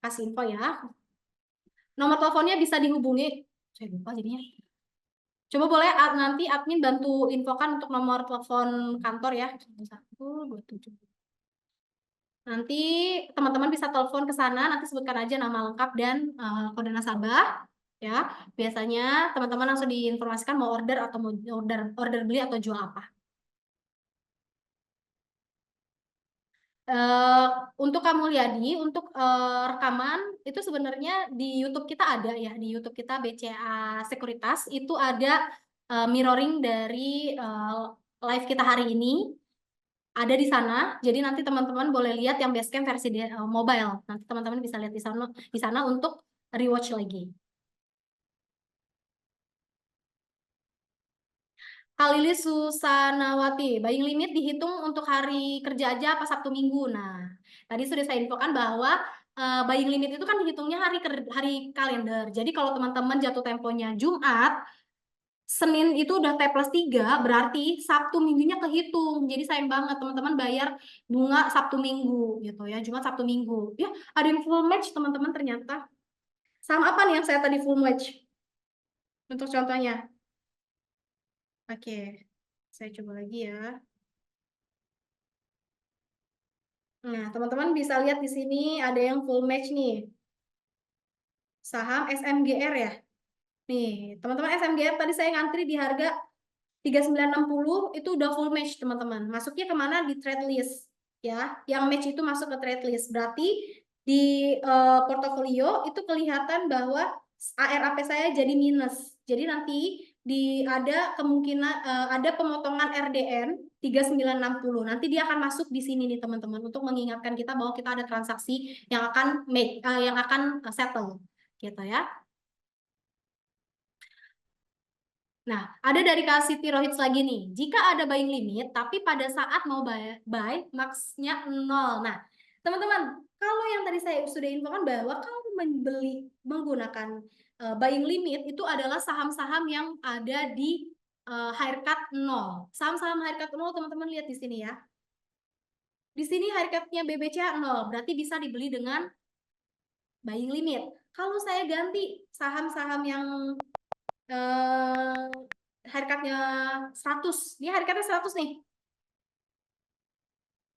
A: Kasih info ya. Nomor teleponnya bisa dihubungi. Saya lupa jadinya. Coba boleh nanti admin bantu infokan untuk nomor telepon kantor ya. 127. Nanti teman-teman bisa telepon ke sana, nanti sebutkan aja nama lengkap dan kode nasabah ya. Biasanya teman-teman langsung diinformasikan mau order atau mau order beli atau jual apa. Uh, untuk kamu lihat nih, untuk rekaman itu sebenarnya di YouTube kita ada ya, di YouTube kita BCA Sekuritas itu ada mirroring dari live kita hari ini, ada di sana. Jadi nanti teman-teman boleh lihat yang Basecamp versi mobile. Nanti teman-teman bisa lihat di sana untuk rewatch lagi. Halili Susanawati, buying limit dihitung untuk hari kerja aja apa Sabtu Minggu. Nah, tadi sudah saya infokan bahwa buying limit itu kan dihitungnya hari kalender. Jadi kalau teman-teman jatuh temponya Jumat, Senin itu udah T+3, berarti Sabtu Minggunya kehitung. Jadi sayang banget teman-teman bayar bunga Sabtu Minggu gitu ya, Jumat Sabtu Minggu. Ya, ada yang full match teman-teman ternyata. Sama apa nih yang saya tadi full match? Untuk contohnya. Oke, saya coba lagi ya. Nah, teman-teman bisa lihat di sini ada yang full match nih. Saham SMGR ya. Nih, teman-teman SMGR tadi saya ngantri di harga 3960 itu udah full match, teman-teman. Masuknya kemana? Di trade list ya. Yang match itu masuk ke trade list. Berarti di portofolio itu kelihatan bahwa ARAP saya jadi minus. Jadi nanti ada kemungkinan ada pemotongan RDN 3960. Nanti dia akan masuk di sini nih, teman-teman, untuk mengingatkan kita bahwa kita ada transaksi yang akan settle gitu ya. Nah, ada dari Kak Siti Rohits lagi nih. Jika ada buying limit, tapi pada saat mau buy max-nya 0. Nah, teman-teman, kalau yang tadi saya sudah infokan bahwa kalau membeli menggunakan buying limit itu adalah saham-saham yang ada di haircut 0. Saham-saham haircut 0, teman-teman lihat di sini ya. Di sini haircut-nya BBCA 0, berarti bisa dibeli dengan buying limit. Kalau saya ganti saham-saham yang haircutnya 100, dia haircutnya 100 nih,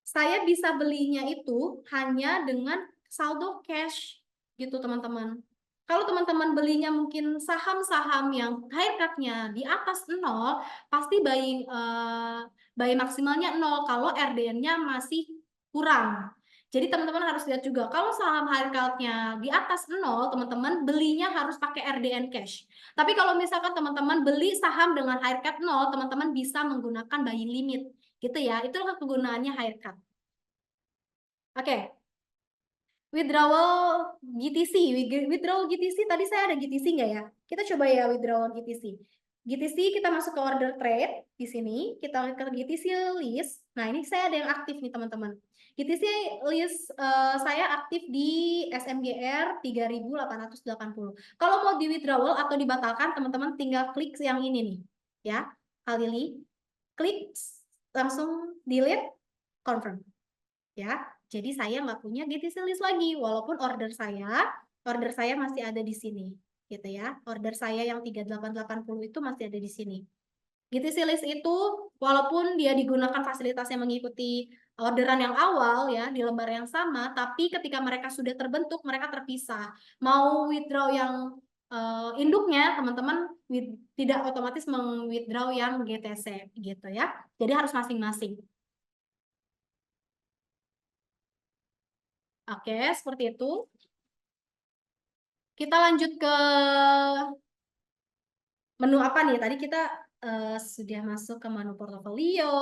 A: saya bisa belinya itu hanya dengan saldo cash gitu, teman-teman. Kalau teman-teman belinya mungkin saham-saham yang haircutnya di atas 0, pasti buy maksimalnya 0 kalau RDN-nya masih kurang. Jadi teman-teman harus lihat juga, kalau saham haircutnya di atas 0, teman-teman belinya harus pakai RDN cash. Tapi kalau misalkan teman-teman beli saham dengan haircut 0, teman-teman bisa menggunakan buying limit. Gitu ya, itulah kegunaannya haircut. Oke, withdrawal GTC. Withdrawal GTC, tadi saya ada GTC nggak ya? Kita coba ya withdrawal GTC. GTC kita masuk ke order trade di sini, kita lihat ke GTC list. Nah, ini saya ada yang aktif nih, teman-teman. GTC list saya aktif di SMGR 3880. Kalau mau di withdrawal atau dibatalkan, teman-teman tinggal klik yang ini nih, ya. Kali klik langsung delete, confirm. Ya, jadi saya nggak punya GTC list lagi, walaupun order saya masih ada di sini, gitu ya. Order saya yang 3880 itu masih ada di sini. GTC list itu walaupun dia digunakan fasilitasnya mengikuti orderan yang awal ya di lembar yang sama, tapi ketika mereka sudah terbentuk, mereka terpisah. Mau withdraw yang induknya, teman-teman tidak otomatis meng-withdraw yang GTC gitu ya. Jadi harus masing-masing. Oke, seperti itu. Kita lanjut ke menu apa nih? Tadi kita sudah masuk ke menu portofolio,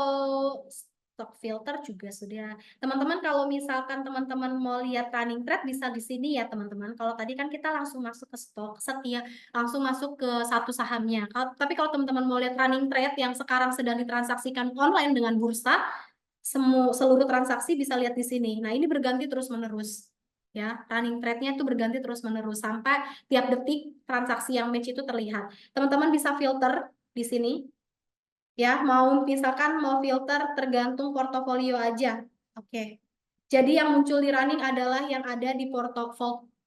A: stock filter juga sudah. Teman-teman, kalau misalkan teman-teman mau lihat running trade bisa di sini ya, teman-teman. Kalau tadi kan kita langsung masuk ke stok, langsung masuk ke satu sahamnya. Tapi kalau teman-teman mau lihat running trade yang sekarang sedang ditransaksikan online dengan bursa, seluruh transaksi bisa lihat di sini. Nah, ini berganti terus-menerus. Ya, running trade-nya itu berganti terus-menerus sampai tiap detik transaksi yang match itu terlihat. Teman-teman bisa filter di sini. Ya, misalkan mau filter tergantung portofolio aja. Oke. Jadi yang muncul di running adalah yang ada di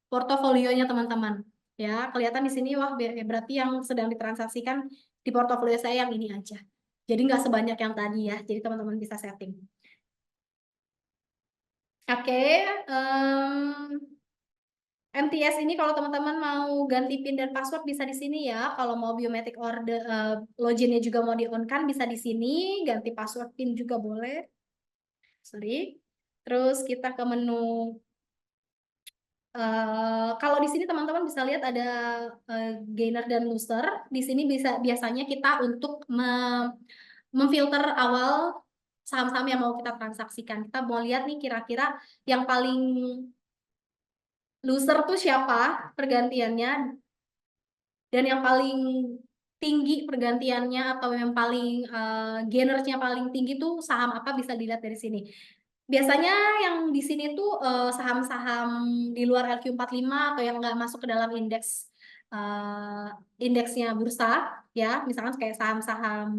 A: portofolionya teman-teman. Ya, kelihatan di sini, wah berarti yang sedang ditransaksikan di portofolio saya yang ini aja. Jadi nggak sebanyak yang tadi ya. Jadi teman-teman bisa setting. Oke, MTS ini kalau teman-teman mau ganti PIN dan password bisa di sini ya. Kalau mau biometric order loginnya juga mau di-on-kan bisa di sini. Ganti password PIN juga boleh. Sorry. Terus kita ke menu. Kalau di sini teman-teman bisa lihat ada gainer dan loser. Di sini biasanya kita untuk memfilter awal saham-saham yang mau kita transaksikan. Kita mau lihat nih kira-kira yang paling loser tuh siapa pergantiannya, dan yang paling tinggi pergantiannya atau yang paling gainersnya paling tinggi tuh saham apa, bisa dilihat dari sini. Biasanya yang di sini tuh saham-saham di luar LQ45 atau yang nggak masuk ke dalam indeksnya bursa ya, misalkan kayak saham-saham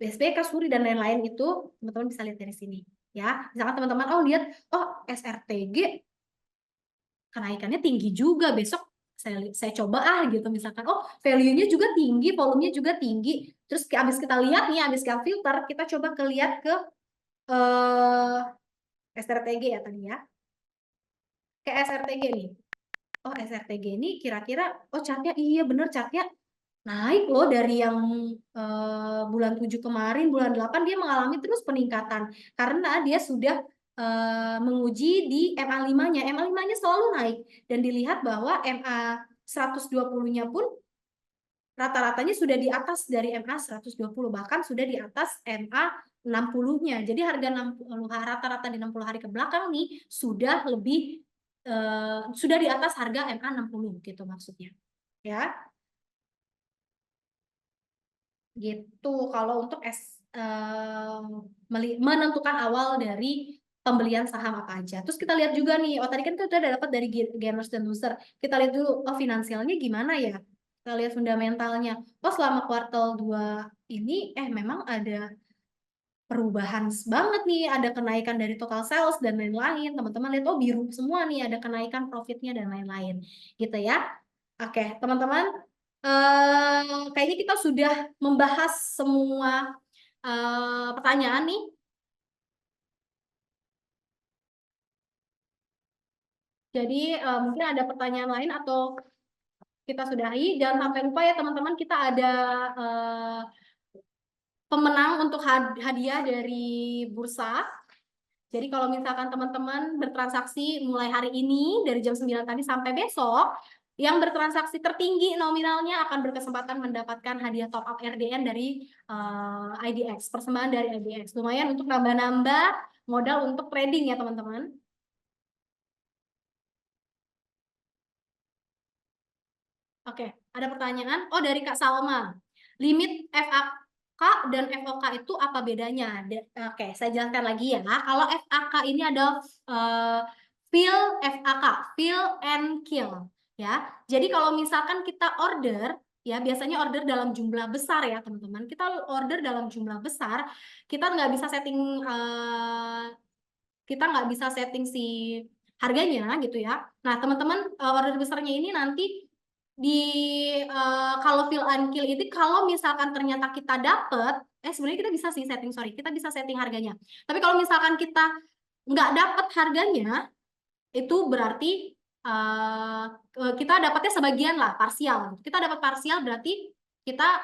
A: BSB, Kasuri dan lain-lain itu teman-teman bisa lihat dari sini ya. Misalkan teman-teman lihat SRTG kenaikannya tinggi juga, besok saya coba gitu, misalkan value-nya juga tinggi, volumenya juga tinggi, terus habis kita lihat nih, habis kita filter, kita coba lihat ke eh SRTG ya tadi ya. Kayak SRTG nih. Oh, SRTG ini kira-kira, oh chartnya, iya bener chartnya naik loh dari yang bulan 7 kemarin, bulan 8 dia mengalami terus peningkatan. Karena dia sudah menguji di MA5-nya. MA5-nya selalu naik. Dan dilihat bahwa MA 120-nya pun rata-ratanya sudah di atas dari MA 120, bahkan sudah di atas MA 60-nya. Jadi harga 60, rata-rata di 60 hari ke belakang nih sudah lebih sudah di atas harga MA 60 gitu maksudnya. Ya, gitu. Kalau untuk menentukan awal dari pembelian saham apa aja. Terus kita lihat juga nih, oh tadi kan kita udah dapat dari gainers dan loser. Kita lihat dulu, oh finansialnya gimana ya? Kita lihat fundamentalnya. Oh selama kuartal 2 ini, memang ada perubahan banget nih, ada kenaikan dari total sales dan lain-lain. Teman-teman lihat, oh biru semua nih, ada kenaikan profitnya dan lain-lain. Gitu ya. Oke, teman-teman, kayaknya kita sudah membahas semua pertanyaan nih. Jadi mungkin ada pertanyaan lain atau kita sudahi. Jangan sampai lupa ya teman-teman, kita ada pemenang untuk hadiah dari bursa. Jadi kalau misalkan teman-teman bertransaksi mulai hari ini dari jam 9 tadi sampai besok, yang bertransaksi tertinggi nominalnya akan berkesempatan mendapatkan hadiah top up RDN dari IDX, persembahan dari IDX. Lumayan untuk nambah-nambah modal untuk trading ya teman-teman. Oke, ada pertanyaan. Oh, dari Kak Salma. Limit FAK dan FOK itu apa bedanya? Oke, saya jelaskan lagi ya. Kalau FAK ini adalah fill FAK, fill and kill. Ya, jadi kalau misalkan kita order, ya biasanya order dalam jumlah besar ya teman-teman. Kita order dalam jumlah besar, kita nggak bisa setting si harganya gitu ya. Nah, teman-teman order besarnya ini nanti di kalau fill and kill itu kalau misalkan ternyata kita dapet, sebenarnya kita bisa sih setting, sorry, kita bisa setting harganya. Tapi kalau misalkan kita nggak dapet harganya, itu berarti kita dapatnya sebagian lah, parsial. Kita dapat parsial berarti kita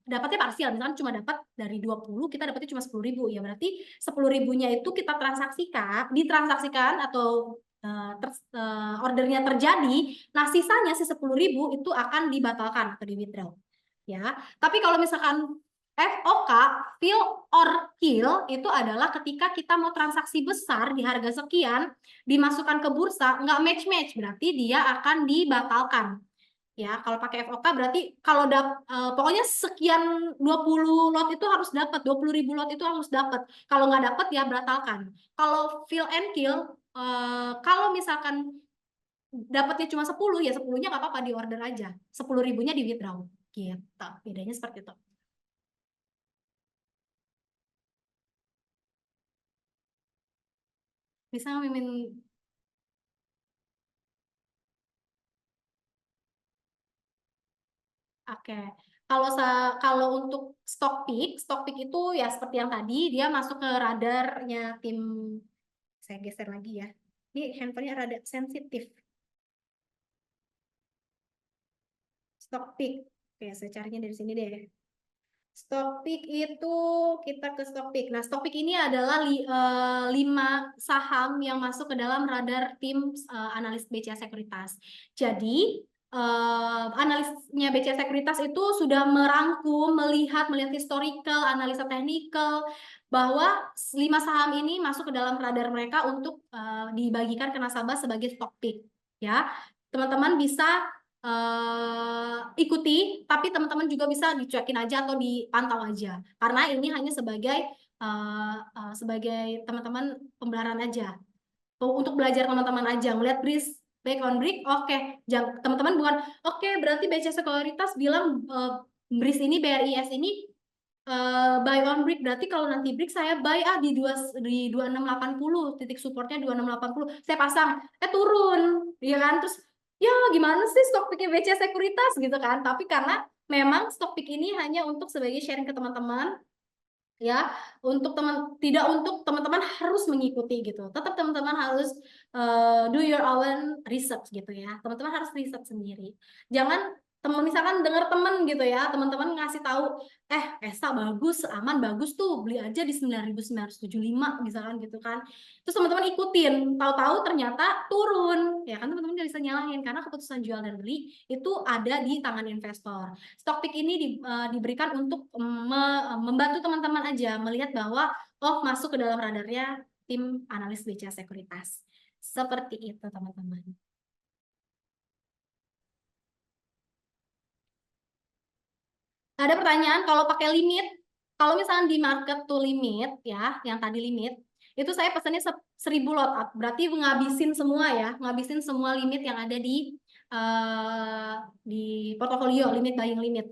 A: dapatnya parsial, misalkan cuma dapat dari 20, kita dapatnya cuma 10.000, ya berarti 10.000-nya itu kita ditransaksikan atau ordernya terjadi, nah sisanya si 10.000 itu akan dibatalkan atau di withdraw. Ya, tapi kalau misalkan FOK, fill or kill, itu adalah ketika kita mau transaksi besar di harga sekian, dimasukkan ke bursa, nggak match-match, berarti dia akan dibatalkan. Ya, kalau pakai FOK berarti kalau pokoknya sekian 20 lot itu harus dapat, 20.000 lot itu harus dapat. Kalau nggak dapat ya batalkan. Kalau fill and kill, kalau misalkan dapatnya cuma 10, ya 10-nya nggak apa-apa, di order aja. 10.000-nya di withdraw. Gitu. Bedanya seperti itu. Bisa mimin. Oke. Kalau untuk stock pick itu ya seperti yang tadi, dia masuk ke radarnya tim. Saya geser lagi ya. Ini handphonenya rada sensitif. Stock pick. Oke, saya carinya dari sini deh. Stock pick itu, kita ke stock pick. Nah, stock pick ini adalah 5 saham yang masuk ke dalam radar tim analis BCA Sekuritas. Jadi, analisnya BCA Sekuritas itu sudah merangkum, melihat historical, analisa teknikal, bahwa 5 saham ini masuk ke dalam radar mereka untuk dibagikan ke nasabah sebagai stock pick. Ya, teman-teman bisa ikuti, tapi teman-teman juga bisa dicuekin aja atau dipantau aja, karena ini hanya sebagai teman-teman pembelajaran aja, untuk belajar teman-teman aja, melihat back on brick. Oke, teman-teman bukan oke berarti BC Sekuritas bilang BRIS ini, BRIS ini buy on brick, berarti kalau nanti brick saya buy di 2680, titik supportnya 2680, saya pasang turun, ya kan? Terus ya gimana sih stock pick BC Sekuritas gitu kan? Tapi karena memang stock pick ini hanya untuk sebagai sharing ke teman-teman, ya, tidak untuk teman-teman harus mengikuti gitu, tetap teman-teman harus do your own research gitu ya, teman-teman harus riset sendiri. Jangan misalkan dengar teman gitu ya, teman-teman ngasih tahu, ESA bagus, aman bagus tuh, beli aja di 9.975 misalkan gitu kan, terus teman-teman ikutin, tahu-tahu ternyata turun, ya kan teman-teman nggak bisa nyalahin karena keputusan jual dan beli itu ada di tangan investor. Stock pick ini diberikan untuk membantu teman-teman aja melihat bahwa masuk ke dalam radarnya tim analis BCA Sekuritas. Seperti itu teman-teman. Ada pertanyaan kalau pakai limit, kalau misalnya di market to limit ya, yang tadi limit, itu saya pesannya 1000 lot, berarti ngabisin semua ya, ngabisin semua limit yang ada di portofolio, limit buying limit.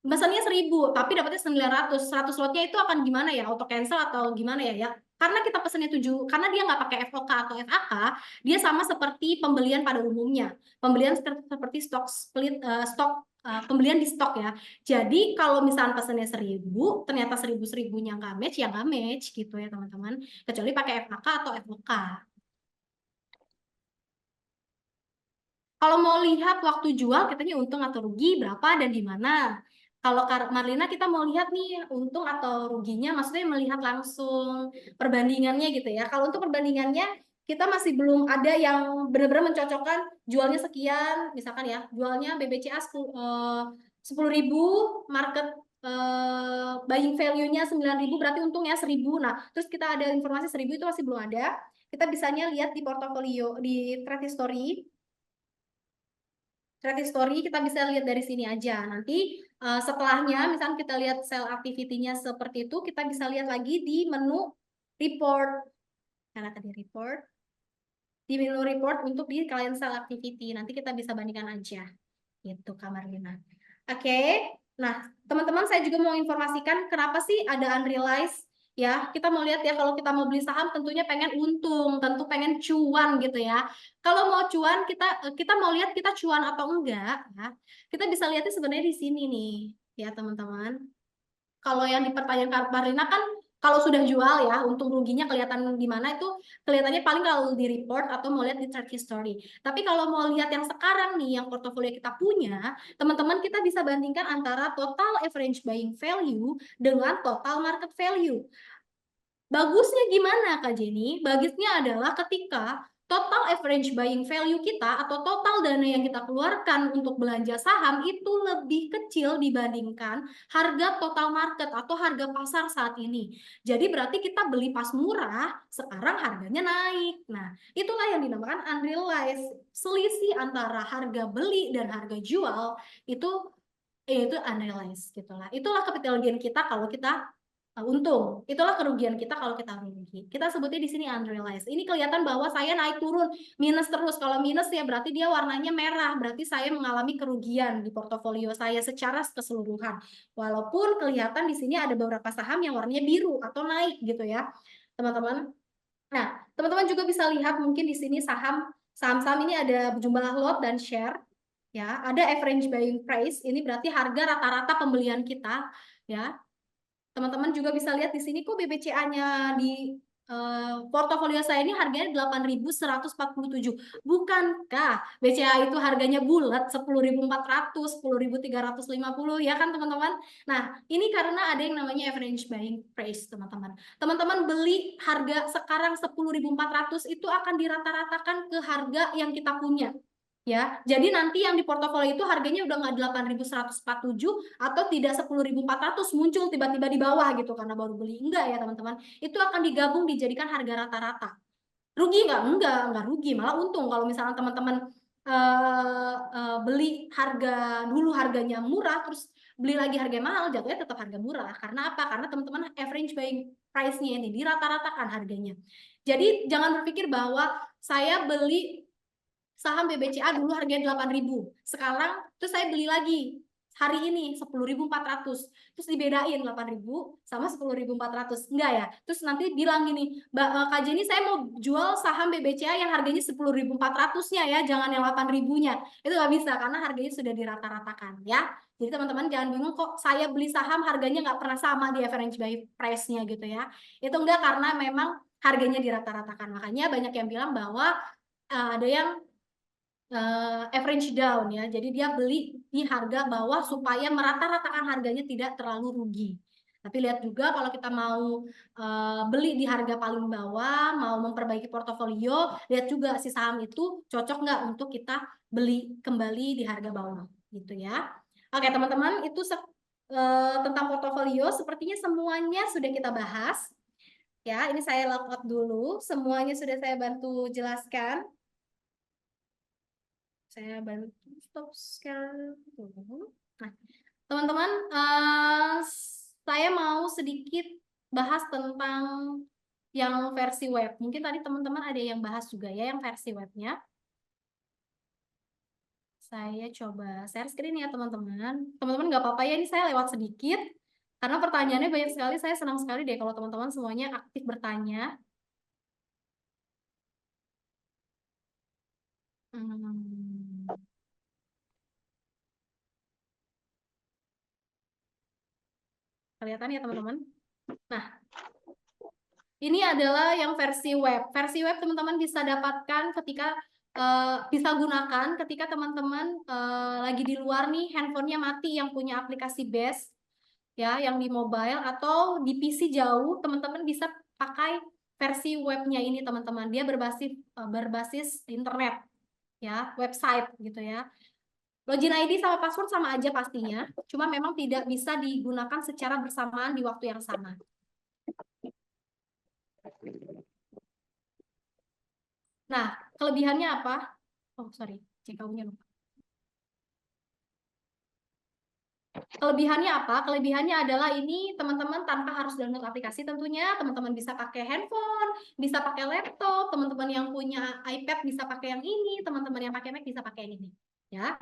A: Pesannya 1000, tapi dapatnya 900. 100 lotnya itu akan gimana ya? Auto cancel atau gimana ya? Karena kita pesannya 7, karena dia nggak pakai FOK atau FAK, dia sama seperti pembelian pada umumnya. Pembelian seperti stok split, pembelian di stok ya. Jadi kalau misalnya pesannya 1000, ternyata 1000-1000-nya nggak match, ya nggak match gitu ya teman-teman. Kecuali pakai FAK atau FOK. Kalau mau lihat waktu jual, katanya untung atau rugi berapa dan di mana. Kalau Marlina kita mau lihat nih untung atau ruginya, maksudnya melihat langsung perbandingannya gitu ya. Kalau untuk perbandingannya, kita masih belum ada yang benar-benar mencocokkan jualnya sekian, misalkan ya, jualnya BBCA 10.000, market buying value-nya 9.000, berarti untungnya 1.000. Nah, terus kita ada informasi 1.000 itu masih belum ada. Kita bisanya lihat di portofolio, di trade history. Trade history kita bisa lihat dari sini aja. Nanti setelahnya, misalnya kita lihat sell activity-nya seperti itu, kita bisa lihat lagi di menu report. Karena tadi report, di menu report untuk di client sell activity. Nanti kita bisa bandingkan aja. Gitu, Kak Marlina. Oke. Nah, teman-teman saya juga mau informasikan kenapa sih ada unrealized ya. Kita mau lihat ya, kalau kita mau beli saham tentunya pengen untung, tentu pengen cuan gitu ya. Kalau mau cuan, kita mau lihat kita cuan atau enggak ya. Kita bisa lihatnya sebenarnya di sini nih ya, teman-teman. Kalau yang di pertanyaan Kak Marlina kan kalau sudah jual ya, untung ruginya kelihatan di mana itu, kelihatannya paling kalau di report atau mau lihat di chart history. Tapi kalau mau lihat yang sekarang nih, yang portofolio kita punya, teman-teman kita bisa bandingkan antara total average buying value dengan total market value. Bagusnya gimana Kak Jenny? Bagusnya adalah ketika total average buying value kita atau total dana yang kita keluarkan untuk belanja saham itu lebih kecil dibandingkan harga total market atau harga pasar saat ini. Jadi berarti kita beli pas murah, sekarang harganya naik. Nah, itulah yang dinamakan unrealized. Selisih antara harga beli dan harga jual itu unrealized gitulah. Itulah kerugian kita kalau kita untung. Itulah kerugian kita kalau kita rugi. Kita sebutnya di sini unrealized. Ini kelihatan bahwa saya naik turun minus terus. Kalau minus ya berarti dia warnanya merah. Berarti saya mengalami kerugian di portofolio saya secara keseluruhan. Walaupun kelihatan di sini ada beberapa saham yang warnanya biru atau naik gitu ya, teman-teman. Nah, teman-teman juga bisa lihat mungkin di sini saham-saham ini ada jumlah lot dan share. Ya, ada average buying price. Ini berarti harga rata-rata pembelian kita ya. Teman-teman juga bisa lihat di sini kok BBCA-nya di portofolio saya ini harganya 8.147. Bukankah BCA itu harganya bulat 10.400, 10.350 ya kan teman-teman? Nah, ini karena ada yang namanya average buying price, teman-teman. Teman-teman beli harga sekarang 10.400 itu akan dirata-ratakan ke harga yang kita punya. Ya, jadi nanti yang di portofolio itu harganya udah nggak 8.147 atau tidak 10.400 muncul tiba-tiba di bawah gitu karena baru beli, enggak ya teman-teman. Itu akan digabung dijadikan harga rata-rata. Rugi nggak? Enggak rugi, malah untung kalau misalnya teman-teman beli dulu harganya murah terus beli lagi harga mahal, jatuhnya tetap harga murah. Karena apa? Karena teman-teman average buying price-nya ini dirata-ratakan harganya. Jadi jangan berpikir bahwa saya beli saham BBCA dulu harganya 8.000. Sekarang terus saya beli lagi hari ini 10.400, terus dibedain 8.000 sama 10.400, enggak ya? Terus nanti bilang gini, Kak Jenny saya mau jual saham BBCA yang harganya 10.400-nya ya, jangan yang 8.000-nya. Itu nggak bisa karena harganya sudah dirata-ratakan ya. Jadi teman-teman jangan bingung kok saya beli saham harganya nggak pernah sama di average buy price-nya gitu ya. Itu enggak, karena memang harganya dirata-ratakan. Makanya banyak yang bilang bahwa ada yang average down ya. Jadi dia beli di harga bawah supaya merata-ratakan harganya tidak terlalu rugi. Tapi lihat juga kalau kita mau beli di harga paling bawah, mau memperbaiki portofolio, lihat juga si saham itu cocok nggak untuk kita beli kembali di harga bawah gitu ya. Oke teman-teman, itu tentang portofolio sepertinya semuanya sudah kita bahas. Ya, ini saya logout dulu. Semuanya sudah saya bantu jelaskan. Saya bantu stop share dulu. Nah, teman-teman, saya mau sedikit bahas tentang yang versi web. Mungkin tadi teman-teman ada yang bahas juga ya yang versi webnya. Saya coba share screen ya teman-teman. Teman-teman nggak apa-apa ya, ini saya lewat sedikit. Karena pertanyaannya banyak sekali, saya senang sekali deh kalau teman-teman semuanya aktif bertanya. Kelihatan ya teman-teman? Nah, ini adalah yang versi web. Versi web teman-teman bisa dapatkan ketika bisa gunakan ketika teman-teman lagi di luar nih, handphonenya mati yang punya aplikasi Best ya, yang di mobile atau di PC jauh, teman-teman bisa pakai versi webnya ini teman-teman. Dia berbasis internet ya, website gitu ya. Login ID sama password sama aja pastinya, cuma memang tidak bisa digunakan secara bersamaan di waktu yang sama. Nah, kelebihannya apa? Oh, sorry, CKU-nya lupa. Kelebihannya apa? Kelebihannya adalah ini teman-teman tanpa harus download aplikasi tentunya, teman-teman bisa pakai handphone, bisa pakai laptop, teman-teman yang punya iPad bisa pakai yang ini, teman-teman yang pakai Mac bisa pakai yang ini. Ya.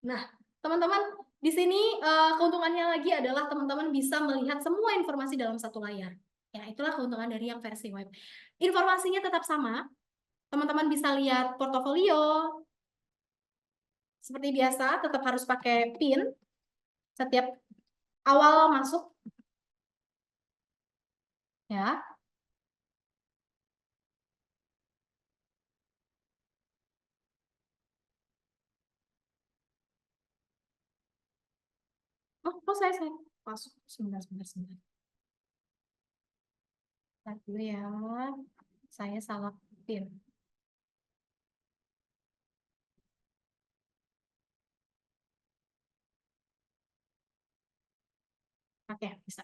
A: Nah, teman-teman, di sini keuntungannya lagi adalah teman-teman bisa melihat semua informasi dalam satu layar. Ya, itulah keuntungan dari yang versi web. Informasinya tetap sama. Teman-teman bisa lihat portofolio. Seperti biasa, tetap harus pakai PIN setiap awal masuk. Ya. Oh, saya masuk. Sebentar. Lihat dulu ya. Saya salah PIN. Oke, bisa.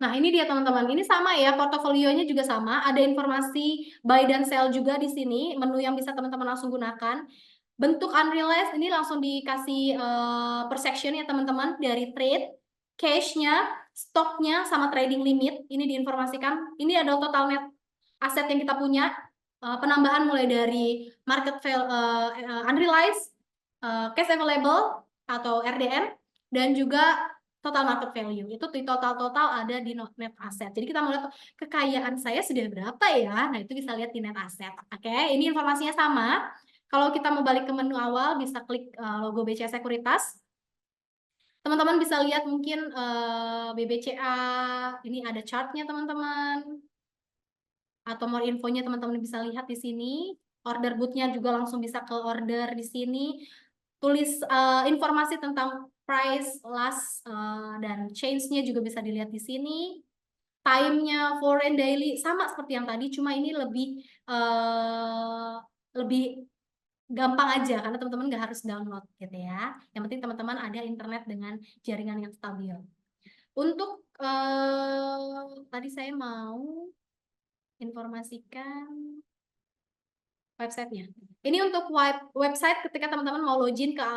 A: Nah, ini dia teman-teman. Ini sama ya, portofolionya juga sama. Ada informasi buy dan sell juga di sini, menu yang bisa teman-teman langsung gunakan. Bentuk unrealized ini langsung dikasih per section ya teman-teman, dari trade, cash-nya, stoknya, sama trading limit. Ini diinformasikan. Ini adalah total net aset yang kita punya. Penambahan mulai dari market value, unrealized, cash available atau RDM, dan juga total market value. Itu total ada di net asset. Jadi kita mau lihat kekayaan saya sudah berapa ya. Nah, itu bisa lihat di net asset. Oke, ini informasinya sama. Kalau kita mau balik ke menu awal, bisa klik logo BCA Sekuritas. Teman-teman bisa lihat mungkin BBCA, ini ada chartnya teman-teman. Atau more infonya teman-teman bisa lihat di sini. Order booknya juga langsung bisa ke order di sini. Tulis informasi tentang price, last, dan change-nya juga bisa dilihat di sini. Time-nya, foreign, daily, sama seperti yang tadi, cuma ini lebih gampang aja, karena teman-teman nggak harus download gitu ya. Yang penting teman-teman ada internet dengan jaringan yang stabil. Untuk tadi saya mau informasikan websitenya. Ini untuk website ketika teman-teman mau login ke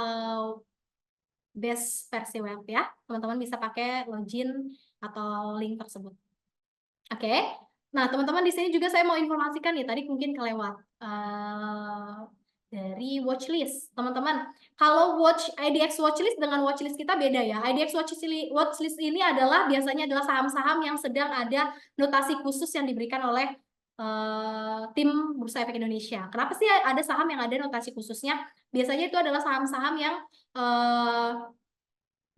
A: Best versi web ya. Teman-teman bisa pakai login atau link tersebut. Oke. Nah, teman-teman di sini juga saya mau informasikan nih, tadi mungkin kelewat. Dari watchlist, teman-teman. Kalau IDX watchlist dengan watchlist kita beda ya. IDX watchlist ini biasanya adalah saham-saham yang sedang ada notasi khusus yang diberikan oleh tim Bursa Efek Indonesia. Kenapa sih ada saham yang ada notasi khususnya? Biasanya itu adalah saham-saham yang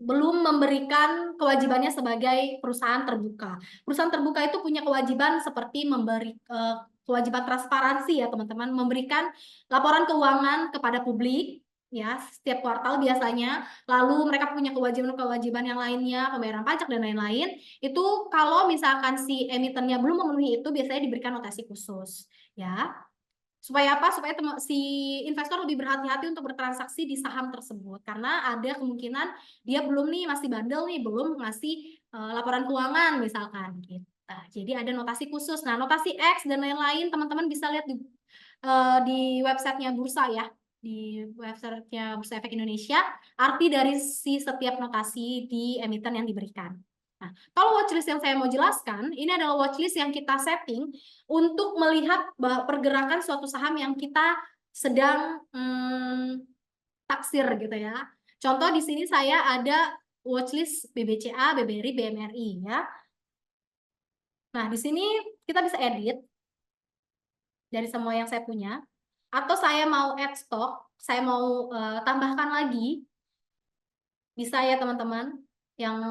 A: belum memberikan kewajibannya sebagai perusahaan terbuka. Perusahaan terbuka itu punya kewajiban seperti memberi kewajiban transparansi ya teman-teman, memberikan laporan keuangan kepada publik ya setiap kuartal biasanya. Lalu mereka punya kewajiban-kewajiban yang lainnya, pembayaran pajak dan lain-lain. Itu kalau misalkan si emitennya belum memenuhi itu biasanya diberikan notasi khusus ya. Supaya apa? Supaya si investor lebih berhati-hati untuk bertransaksi di saham tersebut. Karena ada kemungkinan dia belum nih, masih bandel nih, belum ngasih laporan keuangan misalkan gitu. Jadi ada notasi khusus. Nah, notasi X dan lain-lain teman-teman bisa lihat di websitenya Bursa ya. Di websitenya Bursa Efek Indonesia, arti dari si setiap notasi di emiten yang diberikan. Nah, kalau watchlist yang saya mau jelaskan, ini adalah watchlist yang kita setting untuk melihat pergerakan suatu saham yang kita sedang taksir gitu ya. Contoh di sini saya ada watchlist BBCA, BBRI, BMRI ya. Nah, di sini kita bisa edit dari semua yang saya punya. Atau saya mau add stock, saya mau tambahkan lagi, bisa ya teman-teman. Yang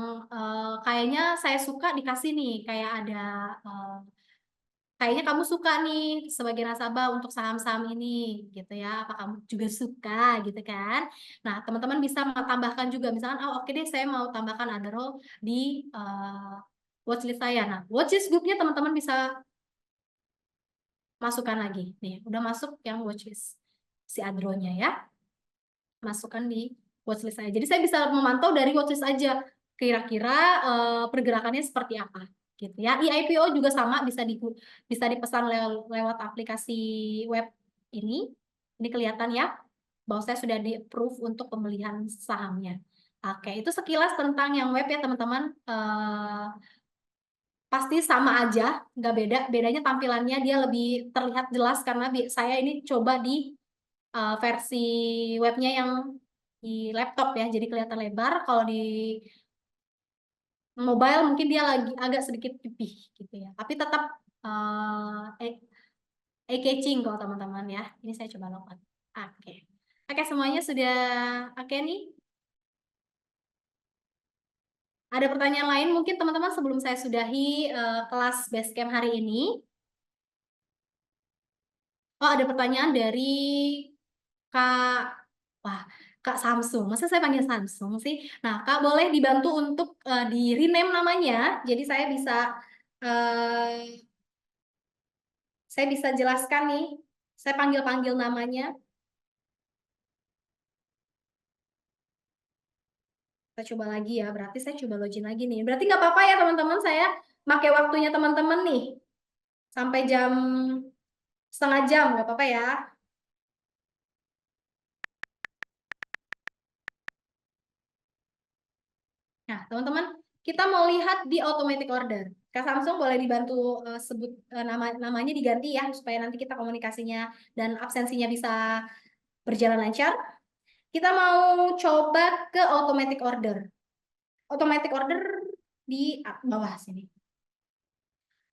A: kayaknya saya suka dikasih nih, kayak ada kayaknya kamu suka nih sebagai nasabah untuk saham-saham ini gitu ya, apa kamu juga suka gitu kan. Nah, teman-teman bisa tambahkan juga misalkan oh oke deh saya mau tambahkan Adro di watchlist saya. Nah, watchlist grupnya teman-teman bisa masukkan lagi nih, udah masuk yang watchlist si Adro-nya ya, masukkan di watchlist saya. Jadi saya bisa memantau dari watchlist aja kira-kira pergerakannya seperti apa gitu ya. IPO juga sama, bisa dipesan lewat aplikasi web ini. Ini kelihatan ya bahwa saya sudah di-approve untuk pembelian sahamnya. Oke, itu sekilas tentang yang web ya teman-teman. Pasti sama aja, nggak beda. Bedanya tampilannya dia lebih terlihat jelas karena saya ini coba di versi webnya yang di laptop ya, jadi kelihatan lebar. Kalau di mobile mungkin dia lagi agak sedikit pipih gitu ya, tapi tetap eye-catching kalau teman-teman ya. Ini saya coba login. Oke. Oke, semuanya sudah oke nih. Ada pertanyaan lain mungkin teman-teman sebelum saya sudahi kelas Basecamp hari ini? Oh, ada pertanyaan dari Kak, wah, Kak Samsung. Masa saya panggil Samsung sih? Nah, Kak boleh dibantu untuk di rename namanya. Jadi saya bisa jelaskan nih. Saya panggil-panggil namanya. Kita coba lagi ya. Berarti saya coba login lagi nih. Berarti nggak apa-apa ya teman-teman. Saya pakai waktunya teman-teman nih. Sampai jam setengah jam. Nggak apa-apa ya. Nah, teman-teman, kita mau lihat di automatic order. Kak Samsung boleh dibantu sebut namanya diganti ya supaya nanti kita komunikasinya dan absensinya bisa berjalan lancar. Kita mau coba ke automatic order. Automatic order di bawah sini.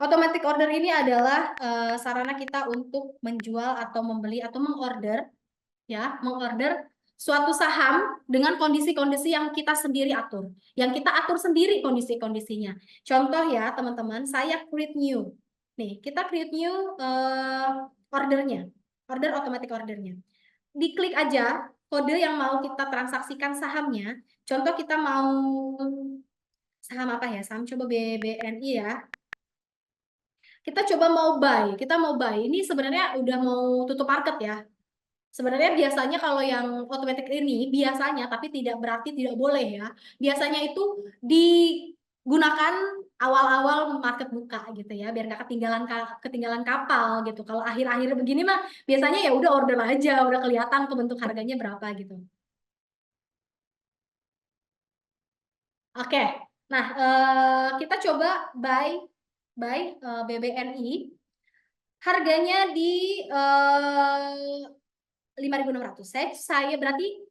A: Automatic order ini adalah sarana kita untuk menjual atau membeli atau mengorder ya, mengorder suatu saham dengan kondisi-kondisi yang kita sendiri atur, yang kita atur sendiri kondisi-kondisinya. Contoh ya teman-teman, saya create new. Nih, kita create new ordernya, order automatic ordernya. Diklik aja kode yang mau kita transaksikan sahamnya. Contoh kita mau saham apa ya? Saham coba BBNI ya. Kita coba mau buy, kita mau buy. Ini sebenarnya udah mau tutup market ya. Sebenarnya biasanya kalau yang otomatis ini biasanya, tapi tidak berarti tidak boleh ya. Biasanya itu digunakan awal-awal market buka gitu ya, biar nggak ketinggalan kapal gitu. Kalau akhir-akhir begini mah biasanya ya udah order aja, udah kelihatan kebentuk harganya berapa gitu. Oke, nah kita coba buy BBNI. Harganya di 5.600. Saya berarti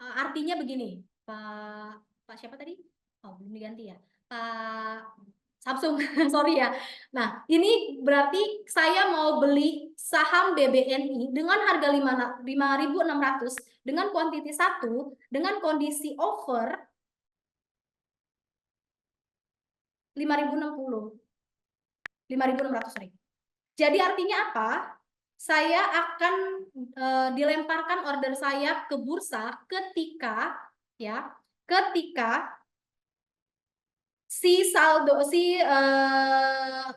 A: artinya begini, Pak siapa tadi? Oh, belum diganti ya. Pak Samsung, sorry ya. Nah, ini berarti saya mau beli saham BBNI dengan harga 5.600 dengan kuantiti 1 dengan kondisi over 5.060. 5.600, sorry. Jadi artinya apa? Saya akan dilemparkan order saya ke bursa ketika si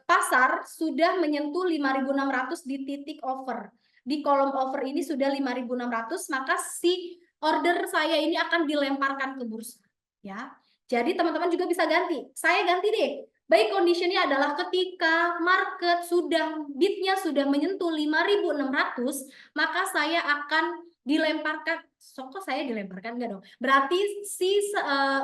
A: pasar sudah menyentuh 5.600 di titik over. Di kolom over ini sudah 5.600, maka si order saya ini akan dilemparkan ke bursa, ya. Jadi teman-teman juga bisa ganti. Saya ganti deh. Buy conditionnya adalah ketika market bidnya sudah menyentuh 5.600, maka saya akan dilemparkan. Kok saya dilemparkan? Enggak dong. Berarti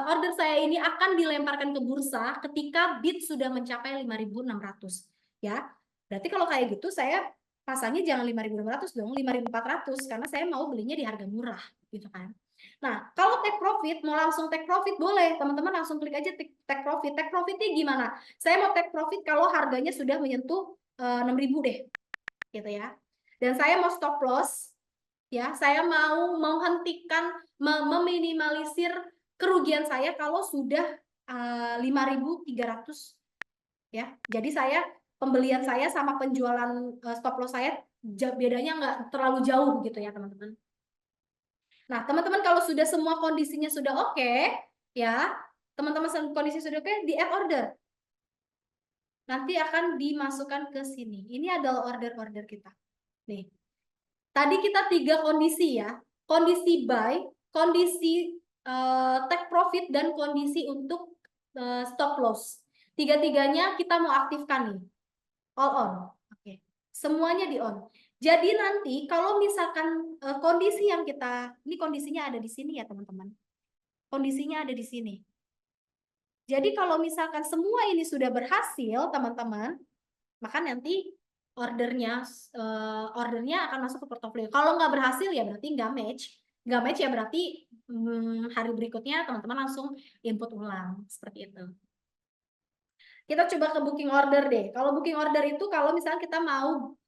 A: order saya ini akan dilemparkan ke bursa ketika bid sudah mencapai 5.600, ya. Berarti kalau kayak gitu saya pasangnya jangan 5.600 dong, 5.400, karena saya mau belinya di harga murah gitu kan. Nah, kalau take profit, mau langsung take profit boleh, teman-teman langsung klik aja take profit. Take profitnya gimana? Saya mau take profit kalau harganya sudah menyentuh 6.000 deh, gitu ya. Dan saya mau stop loss, ya. Saya mau menghentikan, meminimalisir kerugian saya kalau sudah 5.300, ya. Jadi pembelian saya sama penjualan stop loss saya bedanya nggak terlalu jauh gitu ya teman-teman. Nah, teman-teman kalau sudah semua kondisinya sudah oke, ya, teman-teman kondisi sudah oke, di add order. Nanti akan dimasukkan ke sini. Ini adalah order-order kita. Nih. Tadi kita 3 kondisi ya. Kondisi buy, kondisi take profit, dan kondisi untuk stop loss. Tiga-tiganya kita mau aktifkan nih. All on. Oke. Semuanya di on. Jadi nanti kalau misalkan kondisi yang ini kondisinya ada di sini ya teman-teman. Kondisinya ada di sini. Jadi kalau misalkan semua ini sudah berhasil teman-teman, maka nanti ordernya akan masuk ke portofolio. Kalau nggak berhasil ya berarti nggak match. Nggak match ya berarti hari berikutnya teman-teman langsung input ulang. Seperti itu. Kita coba ke booking order deh. Kalau booking order itu kalau misalnya kita mau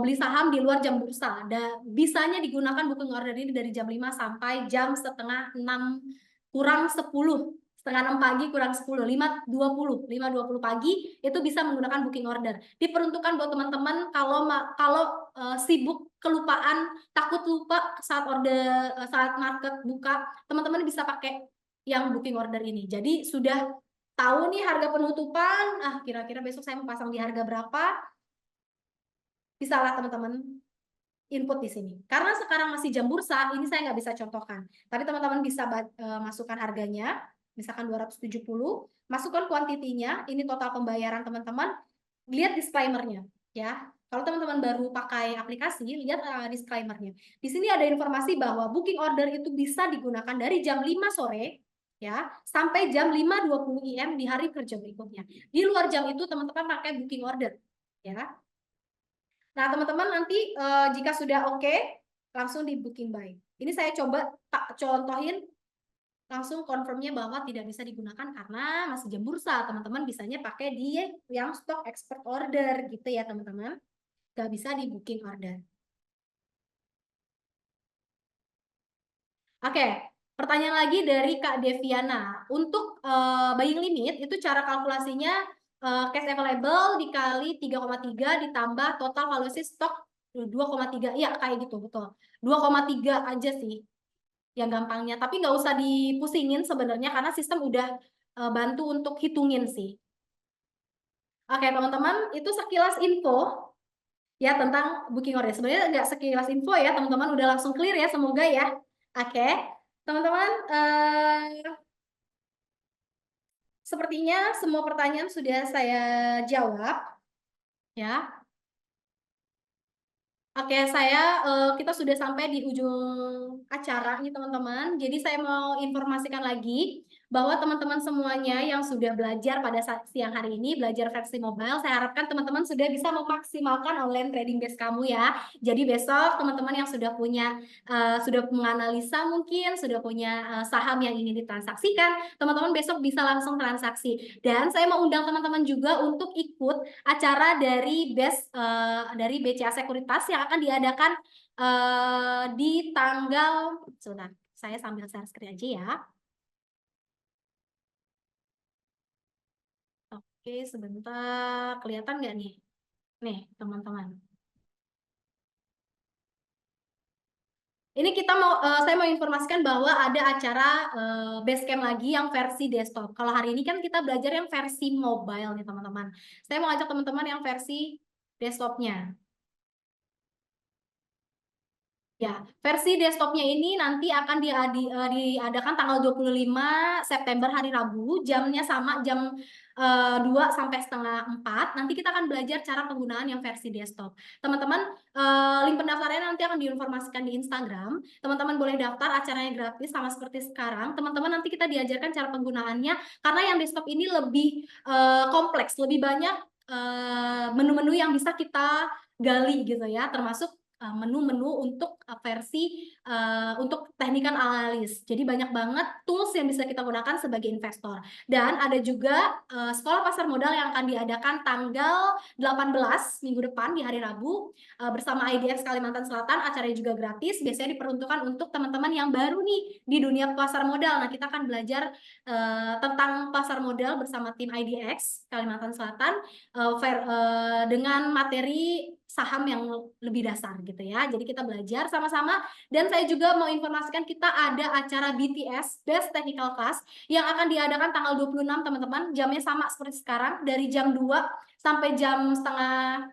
A: beli saham di luar jam bursa, bisanya digunakan booking order ini dari jam 5 sampai jam setengah 6 kurang 10. Setengah 6 pagi kurang 10, 5.20 pagi itu bisa menggunakan booking order. Diperuntukkan buat teman-teman kalau sibuk, kelupaan, takut lupa saat market buka, teman-teman bisa pakai yang booking order ini. Jadi sudah tahu nih harga penutupan, kira-kira besok saya mau pasang di harga berapa, bisa lah teman-teman input di sini. Karena sekarang masih jam bursa, ini saya nggak bisa contohkan. Tapi teman-teman bisa masukkan harganya, misalkan 270, masukkan kuantitinya, ini total pembayaran teman-teman, lihat disclaimer-nya ya. Kalau teman-teman baru pakai aplikasi, lihat disclaimer-nya. Di sini ada informasi bahwa booking order itu bisa digunakan dari jam 5 sore ya sampai jam 5.20 IM di hari kerja berikutnya. Di luar jam itu teman-teman pakai booking order ya. Nah, teman-teman nanti jika sudah oke, langsung di booking buy. Ini saya coba contohin, langsung confirmnya bahwa tidak bisa digunakan karena masih jam bursa. Teman-teman bisanya pakai di yang stock expert order gitu ya teman-teman. Nggak bisa di booking order. Oke, pertanyaan lagi dari Kak Deviana. Untuk buying limit itu cara kalkulasinya cash available dikali 3,3 ditambah total valuasi stok 2,3. Iya, kayak gitu, betul. 2,3 aja sih yang gampangnya. Tapi nggak usah dipusingin sebenarnya karena sistem udah bantu untuk hitungin sih. Oke, teman-teman, itu sekilas info ya tentang booking order. Sebenarnya nggak sekilas info ya, teman-teman udah langsung clear ya, semoga ya. Oke, teman-teman, sepertinya semua pertanyaan sudah saya jawab, ya. Oke, kita sudah sampai di ujung acara nih teman-teman. Jadi saya mau informasikan lagi bahwa teman-teman semuanya yang sudah belajar pada siang hari ini, belajar versi mobile, saya harapkan teman-teman sudah bisa memaksimalkan online trading base kamu ya. Jadi besok teman-teman yang sudah punya, sudah menganalisa mungkin, sudah punya saham yang ingin ditransaksikan, teman-teman besok bisa langsung transaksi. Dan saya mau undang teman-teman juga untuk ikut acara dari dari BCA Sekuritas yang akan diadakan di tanggal, sebentar, saya sambil share screen aja ya. Oke, sebentar. Kelihatan nggak nih? Nih, teman-teman. Ini kita mau, saya mau informasikan bahwa ada acara Basecamp lagi yang versi desktop. Kalau hari ini kan kita belajar yang versi mobile nih, teman-teman. Saya mau ajak teman-teman yang versi desktopnya. Ya, versi desktopnya ini nanti akan diadakan tanggal 25 September hari Rabu, jamnya sama jam 2 sampai setengah 4. Nanti kita akan belajar cara penggunaan yang versi desktop. Teman-teman, link pendaftarannya nanti akan diinformasikan di Instagram. Teman-teman boleh daftar, acaranya gratis sama seperti sekarang. Teman-teman nanti kita diajarkan cara penggunaannya, karena yang desktop ini lebih kompleks, lebih banyak menu-menu yang bisa kita gali gitu ya, termasuk menu-menu untuk versi untuk teknikan analis. Jadi banyak banget tools yang bisa kita gunakan sebagai investor. Dan ada juga sekolah pasar modal yang akan diadakan tanggal 18 minggu depan di hari Rabu bersama IDX Kalimantan Selatan. Acaranya juga gratis. Biasanya diperuntukkan untuk teman-teman yang baru nih di dunia pasar modal. Nah, kita akan belajar tentang pasar modal bersama tim IDX Kalimantan Selatan dengan materi saham yang lebih dasar gitu ya. Jadi kita belajar sama-sama, dan saya juga mau informasikan kita ada acara BTS Best Technical Class yang akan diadakan tanggal 26 teman-teman. Jamnya sama seperti sekarang, dari jam 2 sampai jam setengah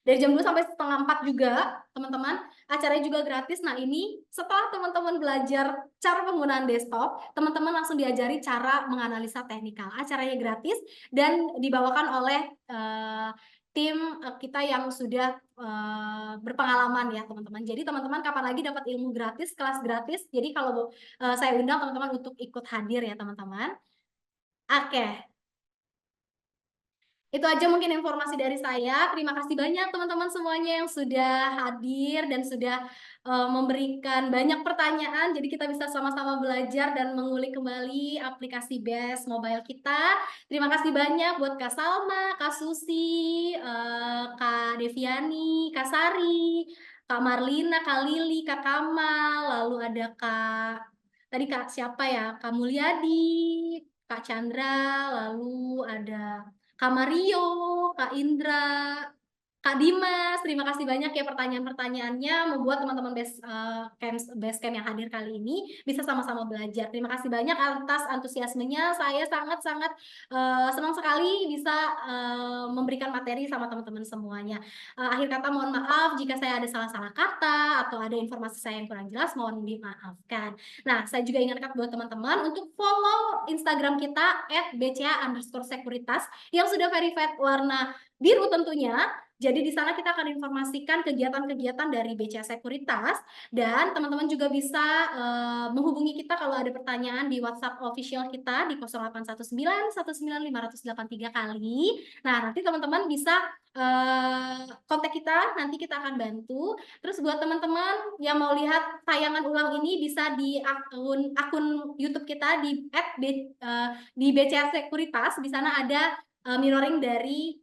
A: dari jam 2 sampai setengah 4 juga, teman-teman. Acaranya juga gratis. Nah, ini setelah teman-teman belajar cara penggunaan desktop, teman-teman langsung diajari cara menganalisa teknikal. Acaranya gratis dan dibawakan oleh tim kita yang sudah berpengalaman ya, teman-teman. Jadi teman-teman kapan lagi dapat ilmu gratis, kelas gratis. Jadi kalau saya undang teman-teman untuk ikut hadir ya, teman-teman. Oke. Itu aja mungkin informasi dari saya. Terima kasih banyak teman-teman semuanya yang sudah hadir dan sudah memberikan banyak pertanyaan. Jadi kita bisa sama-sama belajar dan mengulik kembali aplikasi BES mobile kita. Terima kasih banyak buat Kak Salma, Kak Susi, Kak Deviani, Kak Sari, Kak Marlina, Kak Lili, Kak Kamal, lalu ada tadi Kak siapa ya? Kak Mulyadi, Kak Chandra, lalu ada Kak Mario, Kak Indra, Kak Dimas, terima kasih banyak ya pertanyaan-pertanyaannya, membuat teman-teman Basecamp yang hadir kali ini bisa sama-sama belajar. Terima kasih banyak atas antusiasmenya. Saya sangat-sangat senang sekali bisa memberikan materi sama teman-teman semuanya. Akhir kata mohon maaf jika saya ada salah-salah kata atau ada informasi saya yang kurang jelas, mohon dimaafkan. Nah, saya juga ingatkan buat teman-teman untuk follow Instagram kita @bca_sekuritas yang sudah verified warna biru tentunya. Jadi di sana kita akan informasikan kegiatan-kegiatan dari BCA Sekuritas, dan teman-teman juga bisa menghubungi kita kalau ada pertanyaan di WhatsApp official kita di 0819 19583 kali. Nah, nanti teman-teman bisa kontak kita, nanti kita akan bantu. Terus buat teman-teman yang mau lihat tayangan ulang ini bisa di akun YouTube kita di BCA Sekuritas. Di sana ada mirroring dari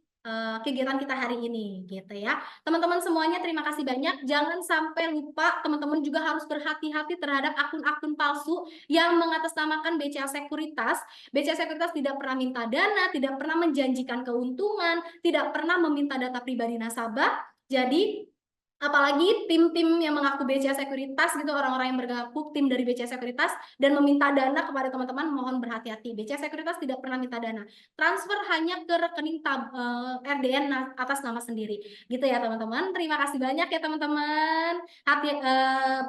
A: kegiatan kita hari ini gitu ya. Teman-teman semuanya terima kasih banyak. Jangan sampai lupa, teman-teman juga harus berhati-hati terhadap akun-akun palsu yang mengatasnamakan BCA Sekuritas. BCA Sekuritas tidak pernah minta dana, tidak pernah menjanjikan keuntungan, tidak pernah meminta data pribadi nasabah. Jadi apalagi tim-tim yang mengaku BCA Sekuritas gitu, orang-orang yang bergabung tim dari BCA Sekuritas dan meminta dana kepada teman-teman, mohon berhati-hati. BCA Sekuritas tidak pernah minta dana. Transfer hanya ke rekening RDN atas nama sendiri. Gitu ya, teman-teman. Terima kasih banyak ya, teman-teman.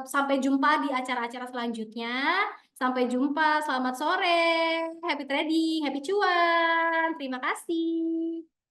A: Sampai jumpa di acara-acara selanjutnya. Sampai jumpa. Selamat sore. Happy trading, happy cuan. Terima kasih.